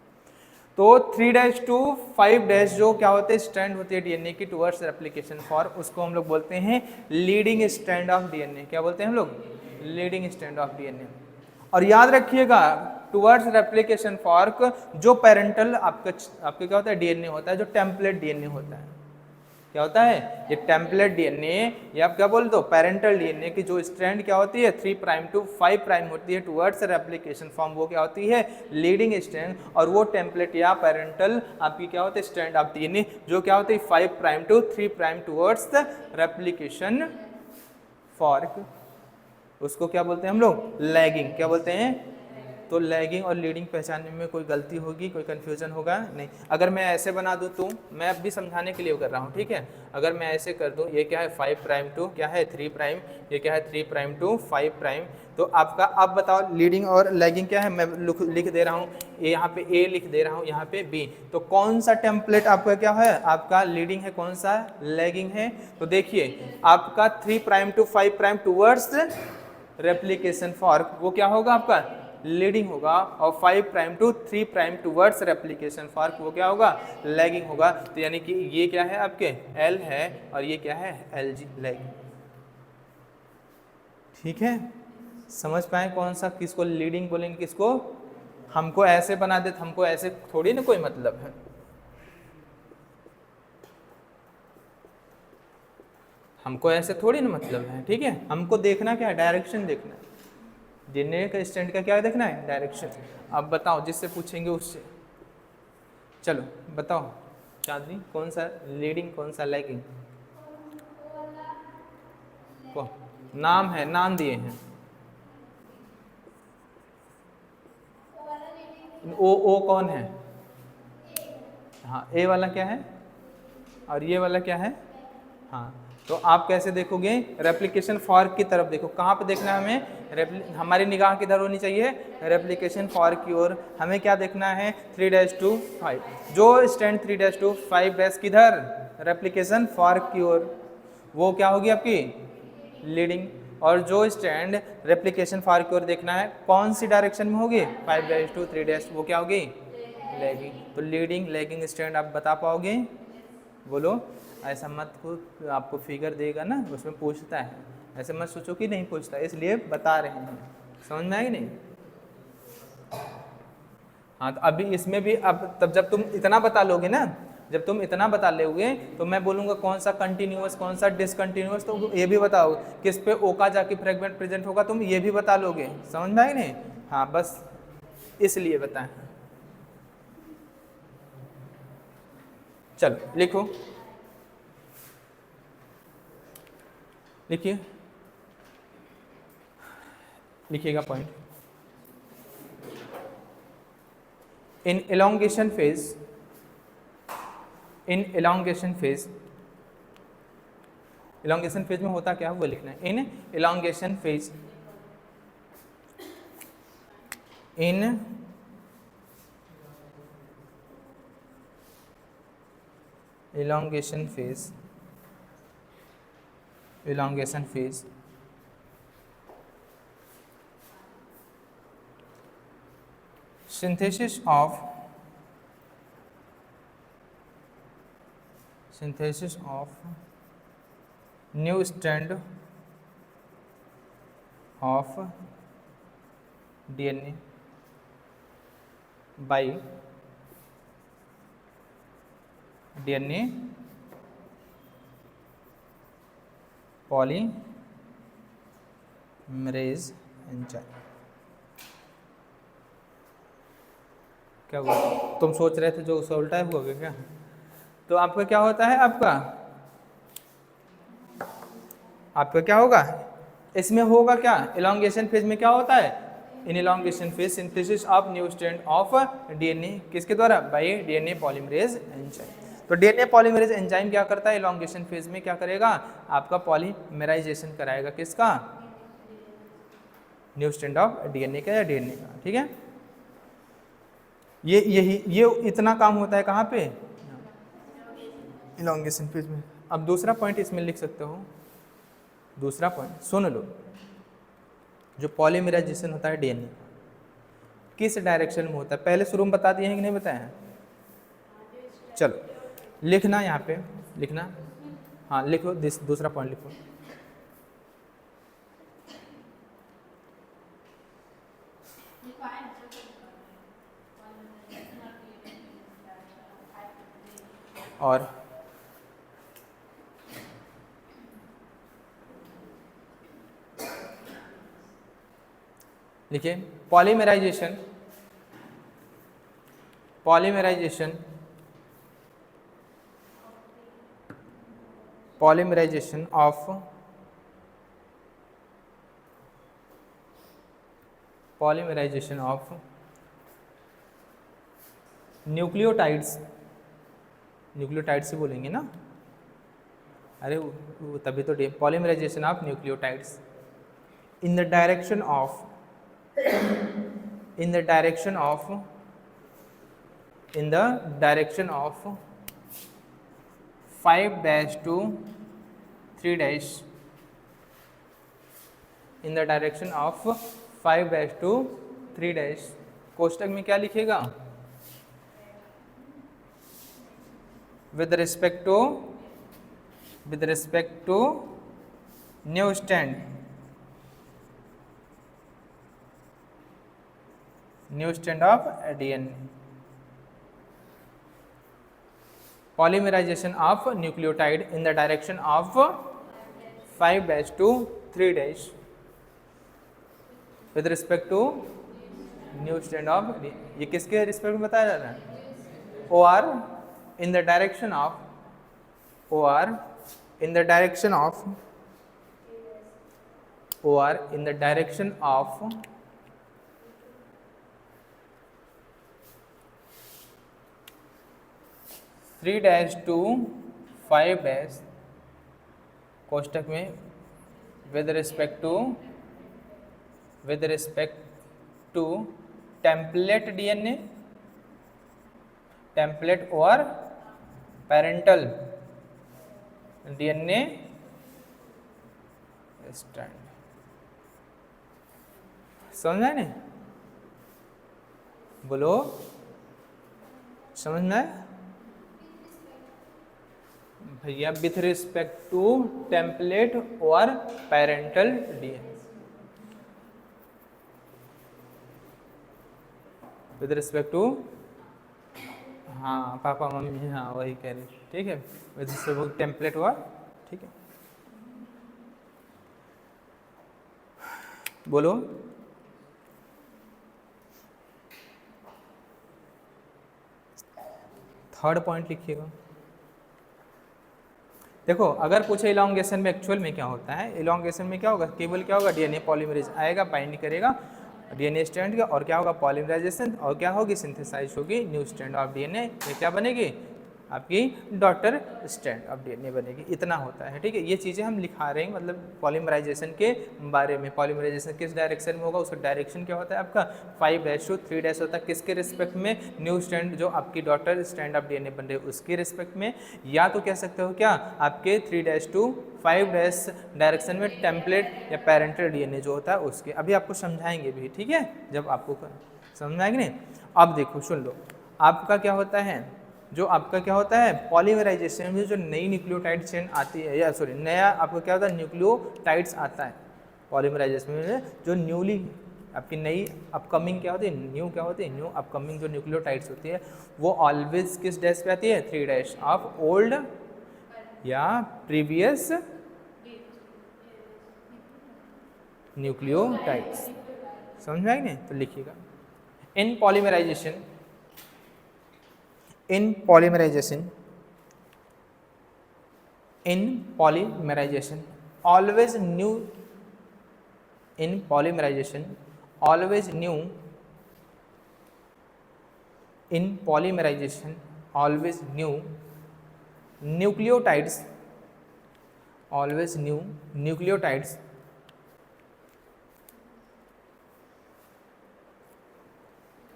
Speaker 1: तो 3' to 5' जो क्या होते हैं, स्ट्रैंड होती है डीएनए की टुवर्ड्स रेप्लिकेशन फॉर्म, उसको हम लोग बोलते हैं लीडिंग स्ट्रैंड ऑफ डीएनए। क्या बोलते हैं हम लोग, लीडिंग स्ट्रैंड ऑफ डीएनए। और याद रखिएगा, टुवर्ड्स रेप्लिकेशन फॉर्क जो पेरेंटल आपका क्या होता है, डीएनए होता है, जो टेम्पलेट डीएनए होता है। क्या होता है, ये टेम्पलेट डीएनए, या आप क्या बोल दो, पेरेंटल डीएनए की जो स्ट्रैंड क्या होती है, 3' to 5' होती है टुवर्ड्स रेप्लिकेशन फॉर्म, वो क्या होती है, लीडिंग स्ट्रैंड। और वो टेम्पलेट या पेरेंटल आपकी क्या होती है, स्ट्रैंड ऑफ डीएनए, जो क्या होती है 5' to 3' towards the replication fork, उसको क्या बोलते हैं हम लोग? लैगिंग। क्या बोलते हैं? तो लैगिंग और लीडिंग पहचानने में कोई गलती होगी, कोई कन्फ्यूजन होगा नहीं। अगर मैं ऐसे बना दूं तो, मैं अब भी समझाने के लिए कर रहा हूं, ठीक है। अगर मैं ऐसे कर दूं, ये क्या है 5 प्राइम टू क्या है 3 प्राइम, ये क्या है 3 प्राइम टू 5 प्राइम, तो आपका अब बताओ लीडिंग और लैगिंग क्या है। मैं लिख दे रहा हूँ, यहाँ पे ए लिख दे रहा हूँ, यहाँ पे बी। तो कौन सा टेम्पलेट आपका क्या है? आपका लीडिंग है, कौन सा लैगिंग है? तो देखिए आपका 3 prime to 5 prime towards replication fork, वो क्या होगा? आपका लीडिंग होगा। और 5 prime to 3 prime towards replication fork, वो क्या होगा? लैगिंग होगा। तो यानी कि ये क्या है आपके? एल है, और ये क्या है? L G, lagging. ठीक है, समझ पाए कौन सा किसको लीडिंग बोलेंगे, किसको? हमको ऐसे बना दे, हमको ऐसे थोड़ी ना कोई मतलब है। हमको ऐसे थोड़ी ना मतलब है, ठीक है। हमको देखना क्या है? डायरेक्शन देखना है। डीएनए का स्टैंड का क्या देखना है? डायरेक्शन। अब बताओ, जिससे पूछेंगे उससे। चलो बताओ चांदनी, कौन सा लीडिंग, कौन सा लैगिंग? कौन नाम है? नाम दिए हैं। ओ कौन है? हाँ, ए वाला क्या है? और ये वाला क्या है? हाँ, तो आप कैसे देखोगे? रेप्लिकेशन फॉर्क की तरफ देखो। कहाँ पे देखना है हमें? हमारी निगाह किधर होनी चाहिए? रेप्लिकेशन फॉर्क की ओर। हमें क्या देखना है? 3-5। जो स्टैंड 3-5 किधर? रेप्लिकेशन फॉर्क की ओर, वो क्या होगी आपकी? लीडिंग। और जो स्टैंड रेप्लिकेशन फॉर्क की ओर देखना है, कौन सी डायरेक्शन में होगी? 5-3, वो क्या होगी? लैगिंग। तो लीडिंग लैगिंग स्टैंड आप बता पाओगे? बोलो। ऐसा मत को, आपको फिगर देगा ना, उसमें पूछता है, ऐसे मत सोचो कि नहीं पूछता, इसलिए बता रहे हैं। समझ में आएगी नहीं? हाँ, तो अभी इसमें भी अब तब जब तुम इतना बता लोगे ना, जब तुम इतना बता लोगे तो मैं बोलूँगा कौन सा कंटिन्यूअस, कौन सा डिसकंटिन्यूअस, तो ये भी बताओ। किस पे ओ का जाके फ्रेगमेंट प्रेजेंट होगा, तुम ये भी बता लोगे। समझ में आएगी नहीं? हाँ, बस इसलिए बताएं। चलो लिखो, लिखिए, लिखिएगा पॉइंट। इन elongation phase, इन elongation phase, elongation phase में होता क्या है वो लिखना है। इन elongation phase, in elongation phase, elongation phase synthesis of new strand of DNA by DNA polymerase enzyme. क्या हुआ? तुम सोच रहे थे जो उसका उल्टा हुआ क्या? तो आपका क्या होता है? आपका क्या होगा? इसमें होगा क्या? इलॉन्गेशन फेज में क्या होता है? In elongation phase synthesis of new strand of DNA, किसके द्वारा? By DNA polymerase enzyme. तो डीएनए पॉलीमरेज एंजाइम क्या करता है? इलॉन्गेशन फेज में क्या करेगा? आपका पॉलीमराइजेशन कराएगा। किसका? न्यू स्ट्रैंड ऑफ डीएनए का या डीएनए का। ठीक है, ये इतना काम होता है कहाँ पे? इलॉन्गेशन फेज में। अब दूसरा पॉइंट इसमें लिख सकते हो। दूसरा पॉइंट सुन लो, जो पॉलीमराइजेशन होता है डीएनए किस डायरेक्शन में होता है? पहले शुरू में बता दिए हैं कि नहीं बताए हैं? चलो लिखना, यहाँ पे लिखना। हाँ लिखो, दूसरा पॉइंट लिखो। और लिखिए polymerization, polymerization, polymerization of polymerization of nucleotides, nucleotides ही बोलेंगे ना, अरे वो तभी तो polymerization of nucleotides in the direction of, in the direction of, in the direction of 5 dash to 3 dash, in the direction of 5 dash to 3 dash, कोष्टक में क्या लिखेगा, with respect to new stand, new stand of DNA, polymerization of nucleotide in the direction of 5 dash to 3 dash with respect to new stand of, ये किसके respect में बताया जा रहा है, OR in the direction of, OR in the direction of, OR in the direction of 3 dash to 5 dash, कोष्टक में with respect to template DNA, template और parental DNA strand, समझ में नहीं, बोलो समझ में भैया, विथ रिस्पेक्ट टू टेम्पलेट और parental DNA, with respect to, हाँ पापा मम्मी, हाँ वही कह रही, ठीक है, विथ रिस्पेक्ट टू टेम्पलेट और, ठीक है, बोलो थर्ड पॉइंट लिखिएगा। देखो अगर पूछे इलॉन्गेशन में एक्चुअल में क्या होता है, इलॉन्गेशन में क्या होगा, केवल क्या होगा, DNA पॉलीमरेज आएगा, बाइंड करेगा DNA स्ट्रैंड का, और क्या होगा पॉलीमराइजेशन, और क्या होगी सिंथेसाइज होगी न्यू स्ट्रैंड ऑफ DNA, ये क्या बनेगी आपकी डॉटर स्ट्रैंड ऑफ DNA बनेगी, इतना होता है, ठीक है। ये चीज़ें हम लिखा रहे हैं मतलब पॉलीमराइजेशन के बारे में, पॉलीमराइजेशन किस डायरेक्शन में होगा, उसका डायरेक्शन क्या होता है आपका 5 dash to 3 dash होता है, किसके रिस्पेक्ट में, न्यू स्ट्रैंड जो आपकी डॉटर स्ट्रैंड ऑफ DNA बन रही है उसके रिस्पेक्ट में, या तो कह सकते हो क्या आपके 3 dash to 5 dash डायरेक्शन में टेम्पलेट या पेरेंटल DNA जो होता है उसके, अभी आपको समझाएंगे भी, ठीक है, जब आपको समझ आएंगे नहीं। अब देखो सुन लो, आपका क्या होता है, जो आपका क्या होता है पॉलीमराइजेशन में जो नई न्यूक्लियोटाइड चेन आती है, या सॉरी नया आपको क्या होता है न्यूक्लियोटाइड्स आता है, पॉलीमराइजेशन में जो न्यूली आपकी नई अपकमिंग क्या होती है, न्यू क्या होती है, न्यू अपकमिंग जो न्यूक्लियोटाइड्स होती है वो ऑलवेज किस डैश पे आती है, 3 dash ऑफ ओल्ड या प्रीवियस न्यूक्लियोटाइड्स, समझ में आएगी नहीं, तो लिखिएगा इन polymerisation, in polymerization always new, in polymerization always new, in polymerization always new nucleotides, always new nucleotides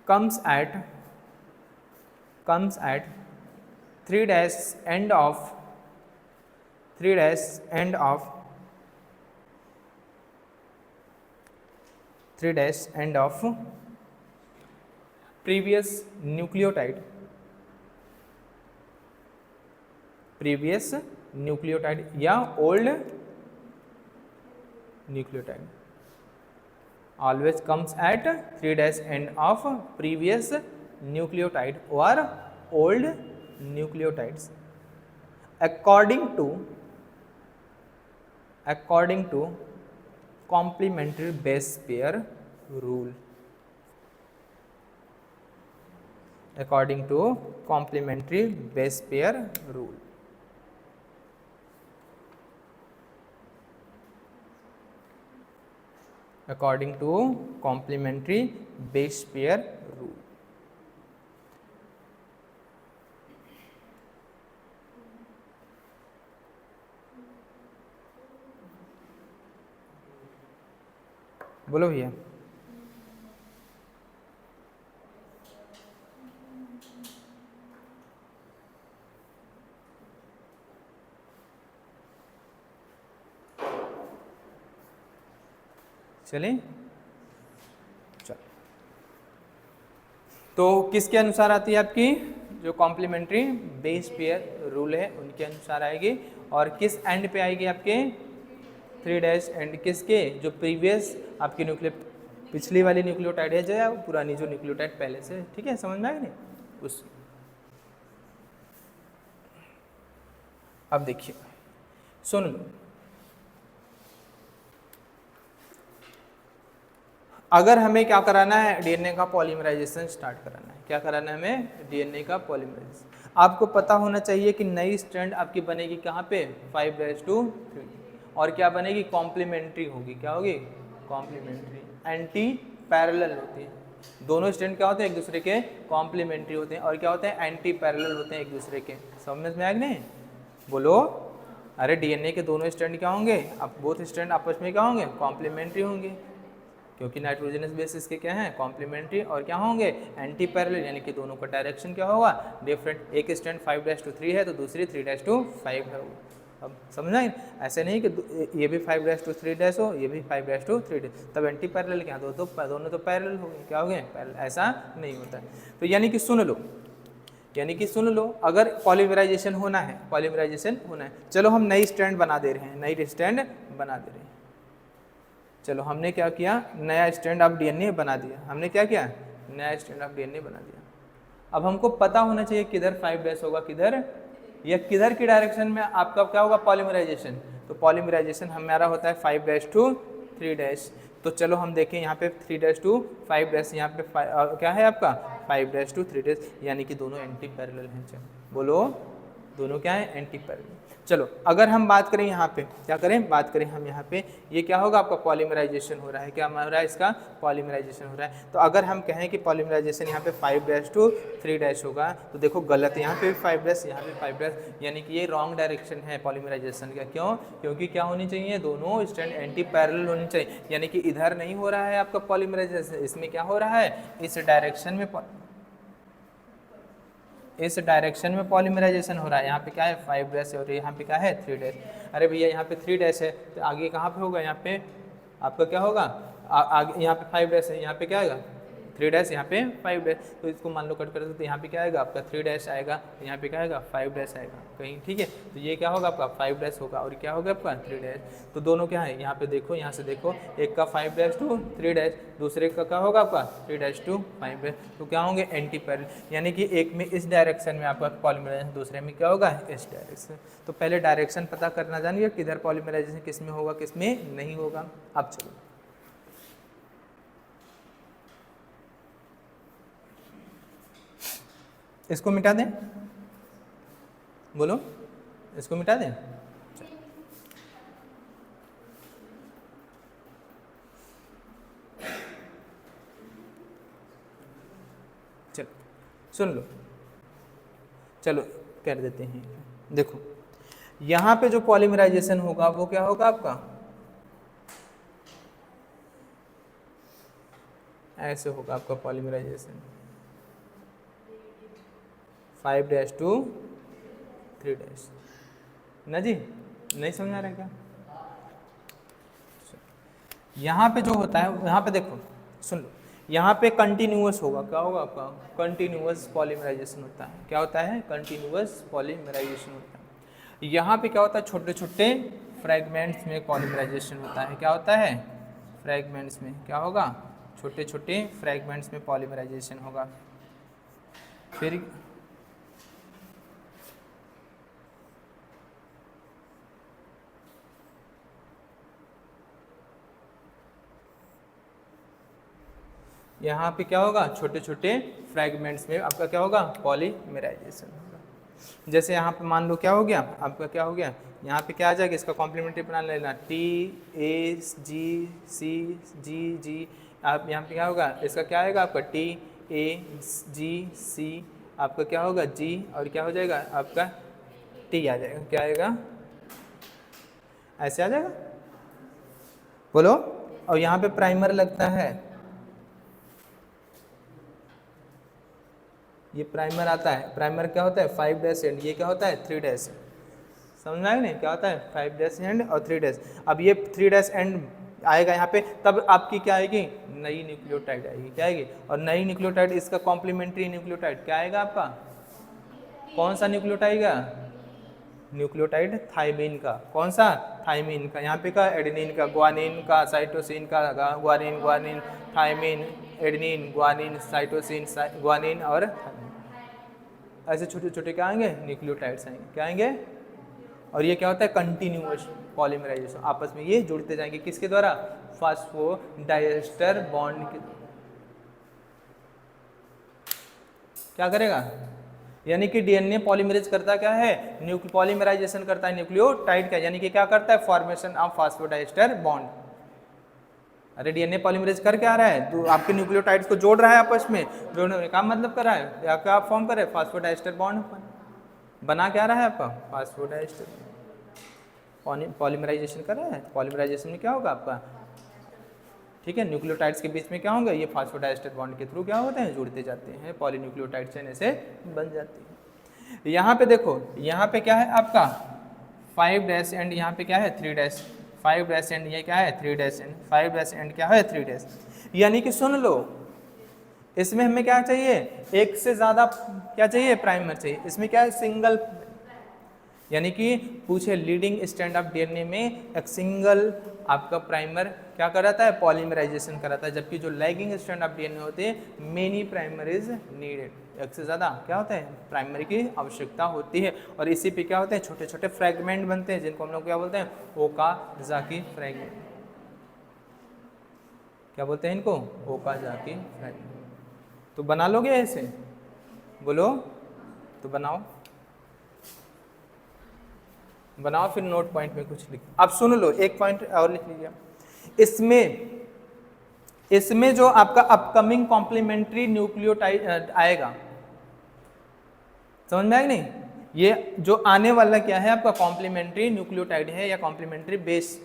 Speaker 1: comes at 3 dash end of 3 dash end of 3 dash end of previous nucleotide, previous nucleotide या old nucleotide, always comes at 3 dash end of previous nucleotide or old nucleotides according to complementary base pair rule, according to complementary base pair rule। According to complementary base pair rule. बोलो भैया। चलिए चलो, तो किसके अनुसार आती है आपकी, जो कॉम्प्लीमेंट्री बेस पेयर रूल है उनके अनुसार आएगी। और किस एंड पे आएगी आपके 3' एंड किसके, जो प्रीवियस आपकी पिछली वाली न्यूक्लियोटाइड है, जो है पुरानी जो न्यूक्लियोटाइड पहले से, ठीक है, समझ में आएगी नहीं उस। अब देखिए सुन लो, अगर हमें क्या कराना है, डीएनए का पॉलीमराइजेशन स्टार्ट कराना है। क्या कराना है हमें, डीएनए का पॉलीमराइजेशन। आपको पता होना चाहिए कि नई स्ट्रैंड आपकी बनेगी कहाँ पे, 5'3, और क्या बनेगी, कॉम्प्लीमेंट्री होगी। क्या होगी, कॉम्प्लीमेंट्री, एंटी पैरेलल होती है। दोनों स्ट्रैंड क्या होते हैं, एक दूसरे के कॉम्प्लीमेंट्री होते हैं, और क्या होते हैं, एंटी पैरेलल होते हैं एक दूसरे के। समझ में आया नहीं, बोलो। अरे डीएनए के दोनों स्ट्रैंड क्या होंगे, अब बोथ स्ट्रैंड आपस में क्या होंगे, कॉम्प्लीमेंट्री होंगे, क्योंकि नाइट्रोजनस बेसिस के क्या हैं, कॉम्प्लीमेंट्री, और क्या होंगे, एंटी पैरेलल, यानी कि दोनों का डायरेक्शन क्या होगा, डिफरेंट। एक स्ट्रैंड 5'3 है तो दूसरी 3'5 है। अब समझना है, ऐसे नहीं कि ये भी 5'3 हो, ये भी 5'3, तब एंटी पैरेलल क्या, दोनों तो पैरेलल हो गए, क्या हो गए, पैरेलल। ऐसा नहीं होता है। तो यानी कि सुन लो, अगर पॉलीमराइजेशन होना है, चलो हम नई स्ट्रैंड बना दे रहे हैं, चलो हमने क्या किया, नया स्ट्रैंड ऑफ डीएनए बना दिया। हमने क्या किया, नया स्ट्रैंड ऑफ डीएनए बना दिया। अब हमको पता होना चाहिए किधर 5' होगा, किधर, या किधर की डायरेक्शन में आपका क्या होगा, पॉलीमराइजेशन। तो पॉलीमराइजेशन हमारा होता है 5'3। तो चलो हम देखें यहाँ पे 3'5', यहाँ पे क्या है आपका 5'3, यानी कि दोनों एंटी पैरेलल हैं। चलो बोलो, दोनों क्या है, एंटी पैरेलल। चलो अगर हम बात करें यहाँ पे, क्या करें, बात करें हम यहाँ पे, ये क्या होगा आपका पॉलीमराइजेशन हो रहा है। क्या हो रहा है, इसका पॉलीमराइजेशन हो रहा है। तो अगर हम कहें कि पॉलीमराइजेशन यहाँ पे 5'3 होगा, तो देखो गलत है, यहाँ पे भी 5', यहाँ पे 5', यानी कि ये रॉन्ग डायरेक्शन है पॉलीमराइजेशन का। क्यों, क्योंकि क्या होनी चाहिए, दोनों स्ट्रैंड एंटी पैरेलल होनी चाहिए, यानी कि इधर नहीं हो रहा है आपका पॉलीमराइजेशन, इसमें क्या हो रहा है, इस डायरेक्शन में पॉलीमराइजेशन हो रहा है। यहाँ पे क्या है 5' और यहाँ पे क्या है 3'। अरे भैया यहाँ पे 3' है तो आगे कहाँ पे होगा, यहाँ पे आपका क्या होगा, आगे यहाँ पे 5' है, यहाँ पे क्या आएगा 3', यहाँ पे 5'। तो इसको मान लो कट कर दो, तो यहाँ पे क्या आएगा आपका 3' आएगा, यहाँ पे क्या आएगा 5' आएगा कहीं, ठीक है। तो ये क्या होगा आपका 5' होगा, और क्या होगा आपका 3'। तो दोनों क्या है, यहाँ पे देखो, यहाँ से देखो, एक का 5'3, दूसरे का क्या होगा आपका 3'5'। तो क्या होंगे, एंटी पैरेलल, यानी कि एक में इस डायरेक्शन में आपका पॉलीमराइजेशन, दूसरे में क्या होगा, इस डायरेक्शन। तो पहले डायरेक्शन पता करना जानिए, किधर पॉलीमराइजेशन किस में होगा, किस में नहीं होगा। अब चलो इसको मिटा दें, बोलो, इसको मिटा दें। चलो सुन लो, चलो कर देते हैं। देखो यहाँ पे जो पॉलीमराइजेशन होगा वो क्या होगा आपका, ऐसे होगा आपका पॉलीमराइजेशन 5' to 3'। ना जी, नहीं समझ आ रहा है क्या? यहाँ पे जो होता है, यहाँ पे देखो सुन लो, यहाँ पे कंटिन्यूअस होगा, क्या होगा आपका कंटिन्यूअस पॉलीमराइजेशन होता है। क्या होता है, कंटिन्यूअस पॉलीमराइजेशन होता है। यहाँ पे क्या होता है, छोटे छोटे फ्रैगमेंट्स में पॉलीमराइजेशन होता है। क्या होता है, फ्रैगमेंट्स में क्या होगा, छोटे छोटे फ्रैगमेंट्स में पॉलीमराइजेशन होगा। फिर यहाँ पे क्या होगा, छोटे छोटे फ्रैगमेंट्स में आपका क्या होगा, पॉलीमराइजेशन होगा। जैसे यहाँ पे मान लो क्या हो गया आपका, क्या हो गया, यहाँ पे क्या आ जाएगा, इसका कॉम्प्लीमेंट्री बना लेना, टी ए जी सी जी जी, आप यहाँ पे क्या होगा, इसका क्या आएगा आपका, टी ए जी सी, आपका क्या होगा जी, और क्या हो जाएगा आपका टी आ जाएगा, क्या आएगा, ऐसे आ जाएगा, बोलो। और यहाँ पे प्राइमर लगता है, ये प्राइमर आता है, प्राइमर क्या होता है 5 डैश एंड, ये क्या होता है 3 डैश, समझ आएगा नहीं, क्या होता है 5 डैश एंड और 3 डैश। अब ये 3 डैश एंड आएगा यहाँ पे, तब आपकी क्या आएगी, नई न्यूक्लियोटाइड आएगी, क्या आएगी, और नई न्यूक्लियोटाइड, इसका कॉम्प्लीमेंट्री न्यूक्लियोटाइड क्या आएगा आपका, कौन सा न्यूक्लियोटाइड आएगा, न्यूक्लियोटाइड थाइमीन का, कौन सा, थाइमीन का, यहाँ पे का एडेनिन का, ग्वानिन का, साइटोसिन का, guanine guanine thymine, adenine guanine cytosine guanine, और ऐसे छोटे छोटे क्या आएंगे न्यूक्लियोटाइड्स आएंगे, क्या आएंगे, और ये क्या होता है कंटिन्यूअस पॉलीमराइजेशन, आपस में ये जुड़ते जाएंगे, किसके द्वारा, फास्फोडाइएस्टर बॉन्ड के, क्या करेगा, यानी कि डीएनए पॉलीमरेज करता क्या है, पॉलीमराइजेशन करता है न्यूक्लियोटाइड का, यानी कि क्या करता है, फॉर्मेशन ऑफ फास्फोडाइएस्टर बॉन्ड। अरे डीएनए पॉलीमरेज कर क्या रहा है, तो आपके न्यूक्लियोटाइड्स को जोड़ रहा है आपस में, जोड़ने का मतलब कर रहा है, या क्या फॉर्म करे, फास्फोडाइएस्टर बॉन्ड बना क्या रहा है आपका, फास्फोडाइएस्टर, पॉलीमराइजेशन कर रहा है, पॉलीमराइजेशन में क्या होगा आपका, ठीक है, न्यूक्लियोटाइड्स के बीच में क्या होगा, ये फास्फोडाइएस्टर बॉन्ड के थ्रू क्या होते हैं, जुड़ते जाते हैं, पॉलीन्यूक्लियोटाइड चेन ऐसे बन जाती है। यहाँ पे देखो, यहाँ पे क्या है आपका 5 डैश एंड, यहाँ पे क्या है 3 डैश, 5 डैश एंड, ये क्या है 3 डैश एंड, 5 डैश एंड क्या है 3 डैश, यानी कि सुन लो, इसमें हमें क्या चाहिए, एक से ज्यादा क्या चाहिए, प्राइमर चाहिए, इसमें क्या है सिंगल, यानी कि पूछे लीडिंग स्टैंड ऑफ डीएनए में एक सिंगल आपका प्राइमर क्या कराता है, पॉलीमराइजेशन कराता है, जबकि जो लैगिंग स्टैंड ऑफ डीएनए होते हैं मेनी प्राइमर इज नीडेड, एक से ज़्यादा क्या होता है प्राइमरी की आवश्यकता होती है, और इसी पे क्या होते हैं छोटे छोटे फ्रैगमेंट बनते हैं, जिनको हम लोग क्या बोलते हैं, ओकाजाकी फ्रैगमेंट, क्या बोलते हैं इनको, ओकाजाकी फ्रैगमेंट। तो बना लोगे ऐसे, बोलो, तो बनाओ बनाओ, फिर नोट पॉइंट में कुछ लिख, अब सुन लो, एक पॉइंट और लिख लीजिए, इसमें जो आपका अपकमिंग कॉम्प्लीमेंट्री न्यूक्लियोटाइड आएगा, समझ में आएगा नहीं, ये जो आने वाला क्या है आपका कॉम्प्लीमेंट्री न्यूक्लियोटाइड है या कॉम्प्लीमेंट्री बेस,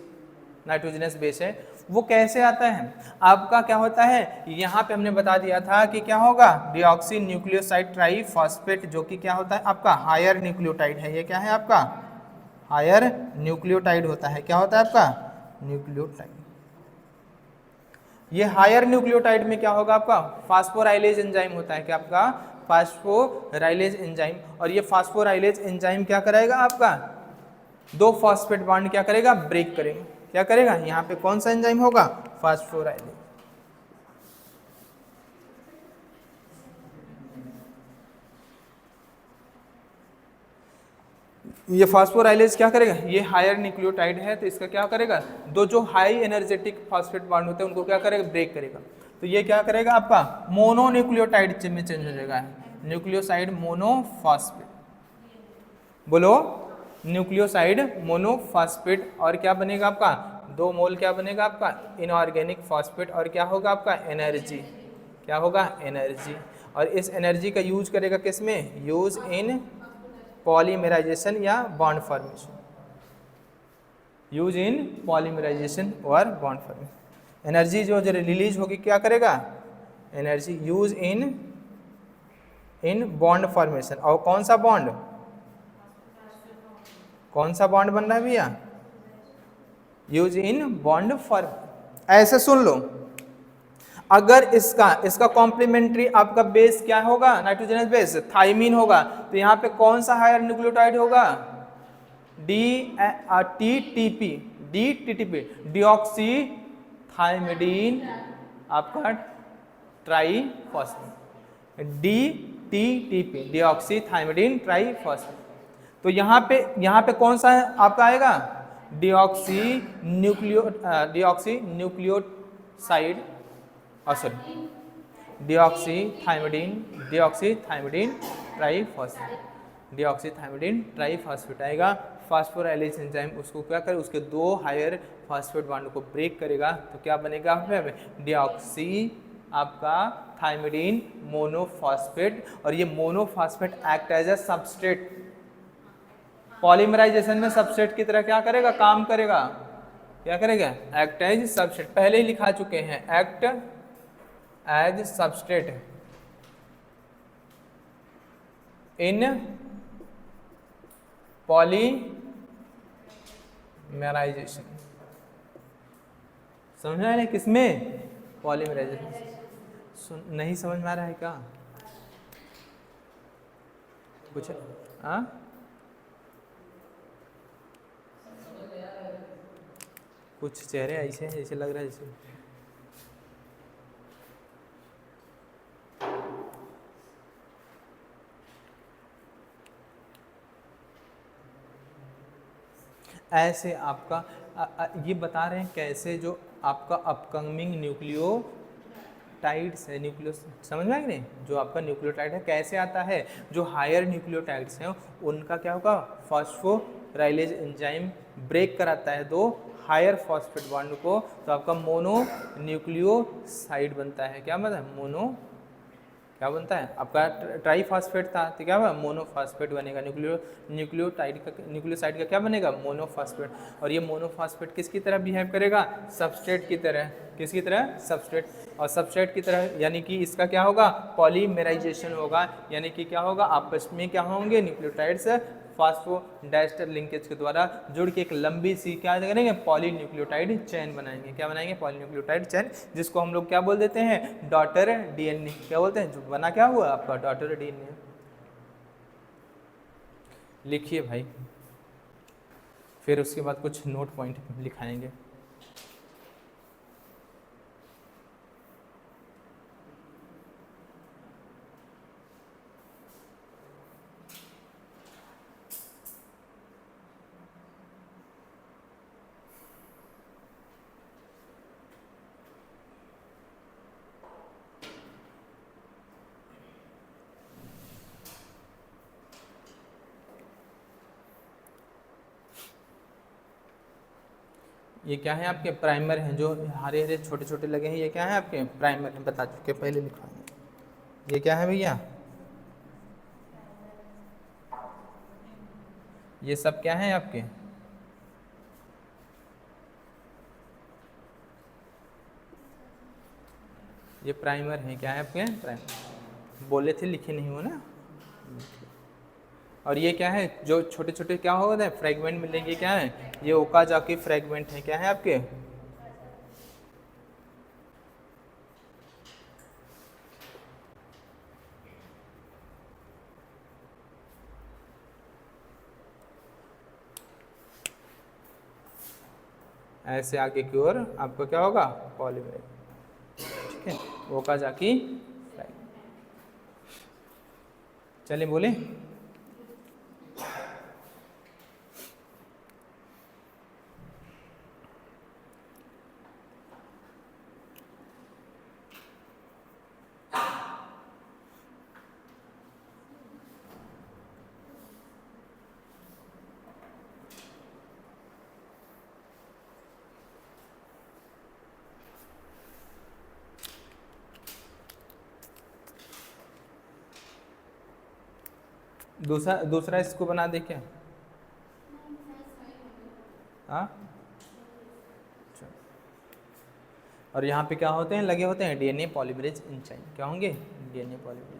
Speaker 1: नाइट्रोजनस बेस है, वो कैसे आता है आपका, क्या होता है, यहाँ पे हमने बता दिया था कि क्या होगा, डिऑक्सी न्यूक्लियोसाइड ट्राइफॉस्फेट, जो कि क्या होता है आपका हायर न्यूक्लियोटाइड है, ये क्या है आपका हायर न्यूक्लियोटाइड होता है, क्या होता है आपका न्यूक्लियोटाइड, ये हायर न्यूक्लियोटाइड में क्या होगा आपका फास्फोराइलेज एंजाइम होता है, क्या आपका फास्फोराइलेज एंजाइम, और ये फास्फोराइलेज एंजाइम क्या कराएगा आपका, दो फॉस्फेट बॉन्ड क्या करेगा, ब्रेक करेगा, क्या करेगा, यहाँ पे कौन सा एंजाइम होगा, फास्फोराइलेज, ये फास्फोराइलेज क्या करेगा, ये हायर न्यूक्लियोटाइड है तो इसका क्या करेगा, दो जो हाई एनर्जेटिक फास्फेट बॉन्ड होते हैं उनको क्या करेगा, ब्रेक करेगा, तो ये क्या करेगा आपका मोनोन्यूक्लियोटाइड में चेंज हो जाएगा, न्यूक्लियोसाइड मोनोफॉस्फेट, बोलो न्यूक्लियोसाइड मोनोफॉस्फेट, और क्या बनेगा आपका 2 मोल क्या बनेगा आपका इनऑर्गेनिक फॉस्फेट, और क्या होगा आपका एनर्जी, क्या होगा एनर्जी, और इस एनर्जी का यूज करेगा किसमें, यूज इन पॉलीमराइजेशन या bond formation, use in polymerisation और बॉन्ड फॉर्मेशन, एनर्जी जो रिलीज होगी क्या करेगा, energy use in bond formation, और कौन सा बॉन्ड, कौन सा बॉन्ड बन रहा है भैया, यूज इन बॉन्ड फॉर्म, ऐसे सुन लो, अगर इसका कॉम्प्लीमेंट्री आपका बेस क्या होगा, नाइट्रोजनस बेस थाइमीन होगा, तो यहाँ पे कौन सा हायर न्यूक्लियोटाइड होगा, DTTP, डिऑक्सी थाइमिडीन आपका triphosphate, DTTP deoxy thymidine triphosphate, तो यहाँ पे कौन सा आपका आएगा, deoxy nucleoside, sorry deoxy thymidine triphosphate, deoxythymidine triphosphate आएगा। फास्फोराइलेज एंजाइम उसको क्या करे, उसके 2 हायर फॉस्फेट बॉन्ड को ब्रेक करेगा, तो क्या बनेगा डीऑक्सी आपका थाइमिडीन मोनोफॉस्फेट। और ये monophosphate act as a substrate, polymerisation में सबस्ट्रेट की तरह क्या करेगा, काम करेगा। क्या करेगा, एक्ट एज सबस्ट्रेट, पहले ही लिखा चुके हैं, एक्ट एज सबस्ट्रेट इन पॉलीमराइजेशन। समझ में आ रहा है किसमें, पॉलीमराइजेशन। नहीं समझ में आ रहा है क्या कुछ? हाँ कुछ चेहरे ऐसे हैं जैसे लग रहा है जैसे ऐसे आपका ये बता रहे हैं कैसे जो आपका अपकमिंग न्यूक्लियोटाइड्स है, समझ में आ गया नहीं, जो आपका न्यूक्लियोटाइड है कैसे आता है, जो हायर न्यूक्लियोटाइड्स हैं उनका क्या होगा, फॉस्फोराइलेज एंजाइम ब्रेक कराता है 2 हायर फॉस्फेट बॉन्ड को, तो आपका मोनो न्यूक्लियोसाइड बनता है। क्या बनता है, मोनो क्या बनता है आपका ट्राइफॉस्फेट था, तो क्या हुआ, मोनोफॉस्फेट बनेगा। न्यूक्लियोसाइड का क्या बनेगा, मोनोफॉस्फेट। और ये मोनोफॉस्फेट किसकी तरह बिहेव करेगा, सबस्ट्रेट की तरह। किसकी तरह, सबस्ट्रेट। और सबस्ट्रेट की तरह यानी कि इसका क्या होगा, पॉलीमराइजेशन होगा, यानी कि क्या होगा, आपस में क्या होंगे, न्यूक्लियोटाइड्स फास्फोडाइस्टर लिंकेज के द्वारा जुड़ के एक लंबी सी क्या करेंगे, पॉलीन्यूक्लियोटाइड चेन बनाएंगे। क्या बनाएंगे, पॉलीन्यूक्लियोटाइड चेन, जिसको हम लोग क्या बोल देते हैं, डॉटर डीएनए। क्या बोलते हैं, जो बना क्या हुआ आपका, डॉटर डीएनए। लिखिए भाई, फिर उसके बाद कुछ नोट पॉइंट लिखाएंगे। ये क्या है आपके प्राइमर हैं, जो हरे हरे छोटे छोटे लगे हैं, ये क्या है आपके प्राइमर हैं, बता चुके पहले लिखवाएंगे। ये क्या है भैया, ये सब क्या है आपके, ये प्राइमर हैं। क्या है आपके प्राइमर, बोले थे लिखे नहीं हो ना। और ये क्या है, जो छोटे छोटे क्या होता है फ्रेगमेंट मिलेंगे, क्या है, ये ओकाजाकी फ्रेगमेंट है। क्या है आपके, ऐसे आगे की ओर आपको क्या होगा, पॉलीमरेज। ठीक है, ओकाजाकी फ्रेगमेंट। चलिए बोले, दूसरा इसको बना दे क्या, हाँ। और यहाँ पे क्या होते हैं, लगे होते हैं डीएनए पॉलीमरेज एंजाइम। क्या होंगे, डीएनए पॉलीमरेज।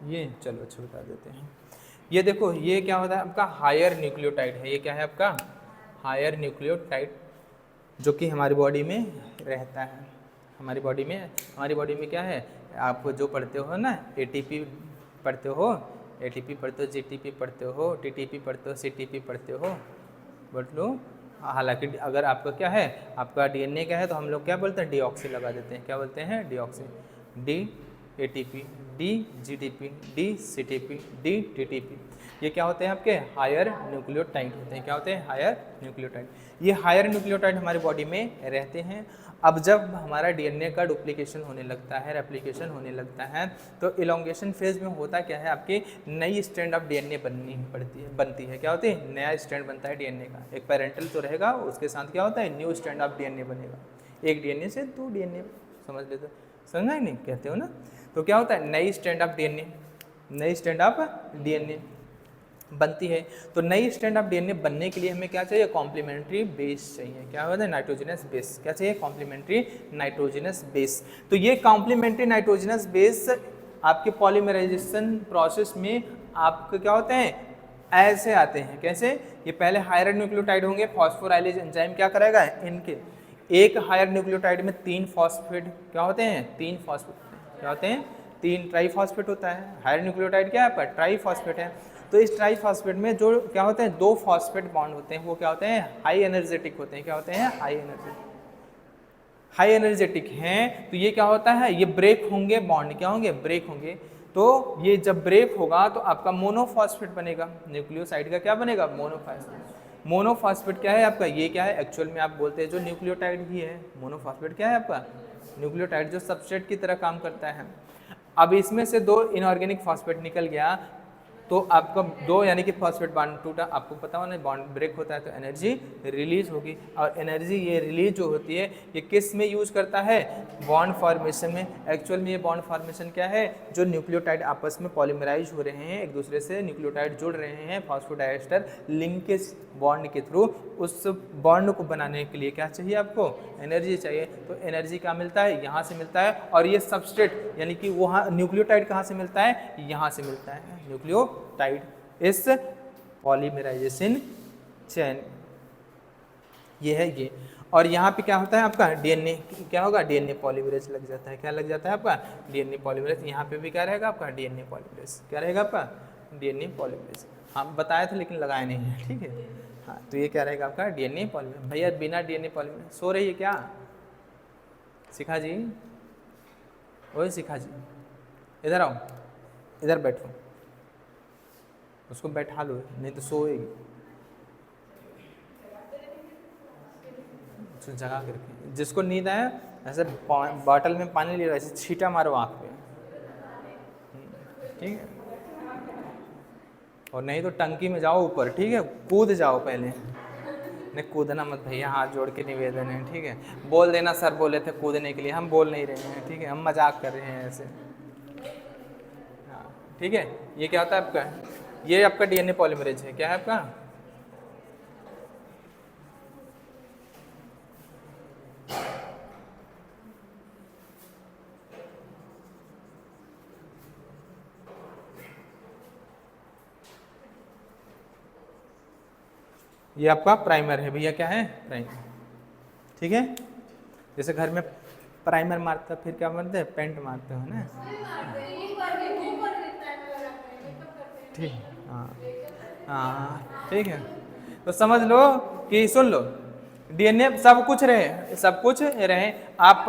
Speaker 1: ये चलो अच्छा बता देते हैं। ये देखो, ये क्या होता है आपका, हायर न्यूक्लियोटाइड है। ये क्या है आपका, हायर न्यूक्लियोटाइड, जो कि हमारी बॉडी में रहता है। हमारी बॉडी में क्या है, आप जो पढ़ते हो ना, एटीपी पढ़ते हो, जीटीपी पढ़ते हो, टीटीपी पढ़ते हो, सीटीपी पढ़ते हो, बट लो। हालांकि अगर आपका क्या है, आपका डीएनए क्या है, तो हम लोग क्या बोलते हैं, डीऑक्सी लगा देते हैं। क्या बोलते हैं, deoxy. D ATP, D GTP, D CTP, D TTP. ये क्या होते हैं आपके हायर न्यूक्लियोटाइड होते हैं। क्या होते हैं? Higher nucleotide. ये हायर न्यूक्लियोटाइड हमारी बॉडी में रहते हैं। अब जब हमारा डीएनए का डुप्लीकेशन होने लगता है, रेप्लिकेशन होने लगता है, तो इलोंगेशन फेज में होता क्या है, आपकी नई स्ट्रैंड ऑफ डीएनए बनती है। क्या होती है? नया स्ट्रैंड बनता है डीएनए का। एक पेरेंटल तो रहेगा, उसके साथ क्या होता है? न्यू स्ट्रैंड ऑफ डीएनए बनेगा। एक डीएनए से 2 डीएनए, समझ लेते हो? समझा ही नहीं, कहते हो ना? तो क्या होता है? नई स्ट्रैंड ऑफ डीएनए, नई स्ट्रैंड ऑफ डीएनए बनती है। तो नई स्ट्रैंड ऑफ डीएनए बनने के लिए हमें क्या चाहिए? कॉम्प्लीमेंट्री बेस चाहिए। क्या होता है? Nitrogenous base. क्या चाहिए? Complementary nitrogenous base. तो ये कॉम्प्लीमेंट्री नाइट्रोजनस बेस आपके पॉलीमराइजेशन प्रोसेस में आपके क्या होते हैं? ऐसे आते हैं। कैसे? ये पहले हायर न्यूक्लियोटाइड होंगे, फॉस्फोराइलेज एंजाइम क्या करेगा? इनके एक हायर न्यूक्लियोटाइड में 3 फॉस्फेट क्या होते हैं? 3 फॉस्फेट क्या होते हैं? 3 ट्राईफॉस्फेट होता है। हायर न्यूक्लियोटाइड क्या है आपका? ट्राईफॉस्फेट है। तो इस ट्राईफॉस्फेट में जो क्या होते हैं? 2 फॉस्फेट बॉन्ड होते हैं, वो क्या होते हैं? हाई एनर्जेटिक होते हैं। क्या होते हैं? हाई एनर्जेटिक हैं। तो ये क्या होता है? ये ब्रेक होंगे, बॉन्ड क्या होंगे? ब्रेक होंगे। तो ये जब ब्रेक होगा तो आपका मोनोफॉस्फेट बनेगा। न्यूक्लियोसाइड का क्या बनेगा? मोनोफॉस्फेट। मोनोफॉस्फेट क्या है आपका? ये क्या है? एक्चुअल में आप बोलते हैं जो न्यूक्लियोटाइड ही है। मोनोफॉस्फेट क्या है आपका? न्यूक्लियोटाइड, जो सबस्ट्रेट की तरह काम करता है। अब इसमें से 2 इनऑर्गेनिक फॉस्फेट निकल गया, तो आपका 2 यानी कि फॉस्फेट बॉन्ड टूटा। आपको पता होना, बॉन्ड ब्रेक होता है तो एनर्जी रिलीज होगी। और एनर्जी ये रिलीज जो होती है, ये किस में यूज करता है? बॉन्ड फॉर्मेशन में। एक्चुअल में ये बॉन्ड फॉर्मेशन क्या है? जो न्यूक्लियोटाइड आपस में पॉलीमराइज हो रहे हैं, एक दूसरे से न्यूक्लियोटाइड जुड़ रहे हैं फॉस्फोडाइएस्टर लिंकेज बॉन्ड के थ्रू, उस बॉन्ड को बनाने के लिए क्या चाहिए आपको? एनर्जी चाहिए। तो एनर्जी क्या मिलता है? यहाँ से मिलता है। और ये सबस्ट्रेट यानी कि वहाँ न्यूक्लियोटाइड कहाँ से मिलता है? यहाँ से मिलता है न्यूक्लियोटाइड, इस पॉलीमराइजेशन चेन। ये है ये। और यहाँ पे क्या होता है आपका? डीएनए क्या होगा? डीएनए पॉलीमरेज लग जाता है। क्या लग जाता है आपका? DNA polymerase. यहाँ पे भी क्या रहेगा आपका? DNA polymerase. क्या रहेगा आपका? DNA polymerase. हम बताए थे लेकिन लगाए नहीं है, ठीक है। हाँ, तो ये क्या रहेगा आपका? DNA polymerase. भैया बिना डीएनए पॉलीमरेज सो रही है क्या? शिखा जी, ओए शिखा जी, इधर आओ, इधर बैठो, उसको बैठा लो, नहीं तो सोएगी। जगा करके, जिसको नींद आए ऐसे बॉटल में पानी ले लो, ऐसे छींटा मारो आँख पे, ठीक है। और नहीं तो टंकी में जाओ ऊपर, ठीक है, कूद जाओ पहले। नहीं कूदना मत भैया, हाथ जोड़ के निवेदन है, ठीक है। बोल देना सर बोले थे कूदने के लिए, हम बोल नहीं रहे हैं, ठीक है, हम मजाक कर रहे हैं ऐसे। हाँ ठीक है। ये क्या होता है आपका? ये आपका डीएनए पॉलीमरेज है। क्या है आपका? ये आपका प्राइमर है भैया। क्या है? प्राइमर, ठीक है। जैसे घर में प्राइमर मारता फिर क्या मारते हैं? पेंट मारते हो ना, ठीक। हाँ हाँ ठीक है। तो समझ लो कि सुन लो, डीएनए सब कुछ रहे, सब कुछ रहे, आप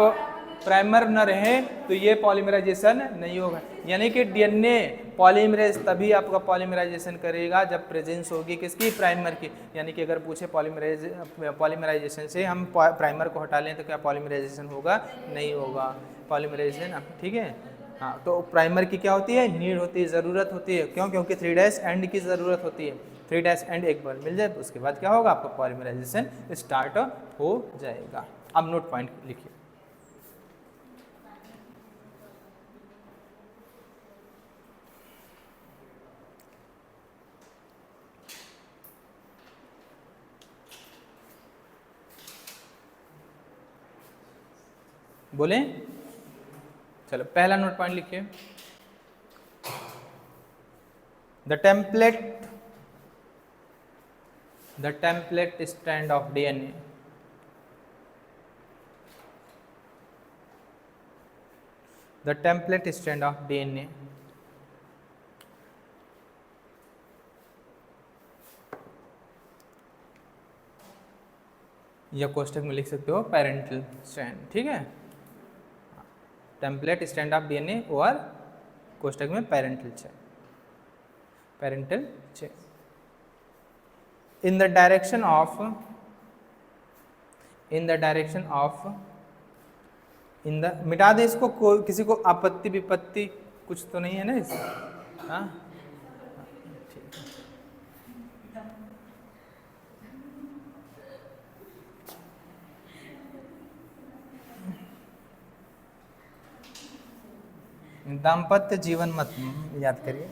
Speaker 1: प्राइमर न रहे तो ये पॉलीमराइजेशन नहीं होगा। यानी कि डीएनए पॉलीमरेज तभी आपका पॉलीमराइजेशन करेगा जब प्रेजेंस होगी किसकी? प्राइमर की। यानी कि अगर पूछे पॉलीमराइजेशन से हम प्राइमर को हटा लें तो क्या पॉलीमराइजेशन होगा? नहीं होगा पॉलीमराइजेशन, ठीक है। हाँ, तो प्राइमर की क्या होती है? नीड होती है, ज़रूरत होती है। क्यों? क्योंकि 3' एंड की ज़रूरत होती है। 3' एंड एक बार मिल जाए तो उसके बाद क्या होगा? आपका पॉलीमराइजेशन स्टार्ट हो जाएगा। अब नोट पॉइंट लिखिए। बोले? चलो पहला नोट पॉइंट लिखिए। The template strand of DNA, the template strand of DNA या कोष्टक में लिख सकते हो पेरेंटल स्ट्रैंड, ठीक है। टेम्पलेट स्ट्रैंड ऑफ डीएनए और कोष्टक में parental strand. Parental chain in the direction of in the, मिटा दे इसको, कोई किसी को आपत्ति विपत्ति कुछ तो नहीं है ना इस, हाँ ठीक है। दाम्पत्य जीवन मत याद करिए,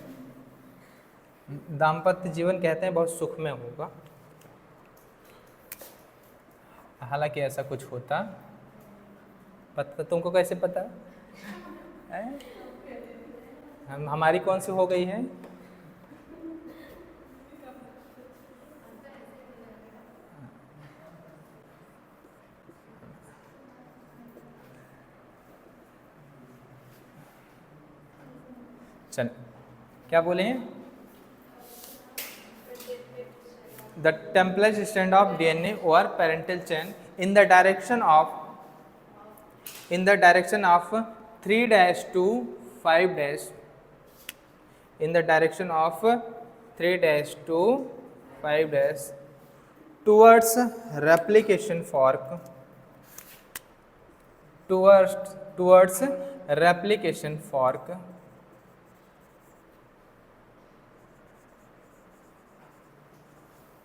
Speaker 1: दाम्पत्य जीवन कहते हैं बहुत सुख में होगा, हालांकि ऐसा कुछ होता, पता तुमको कैसे पता है? हमारी कौन सी हो गई है? चल क्या बोले हैं? The template strand of DNA और parental chain in the direction of 3 to 5 in the direction of 3 to 5 towards replication fork, towards replication fork,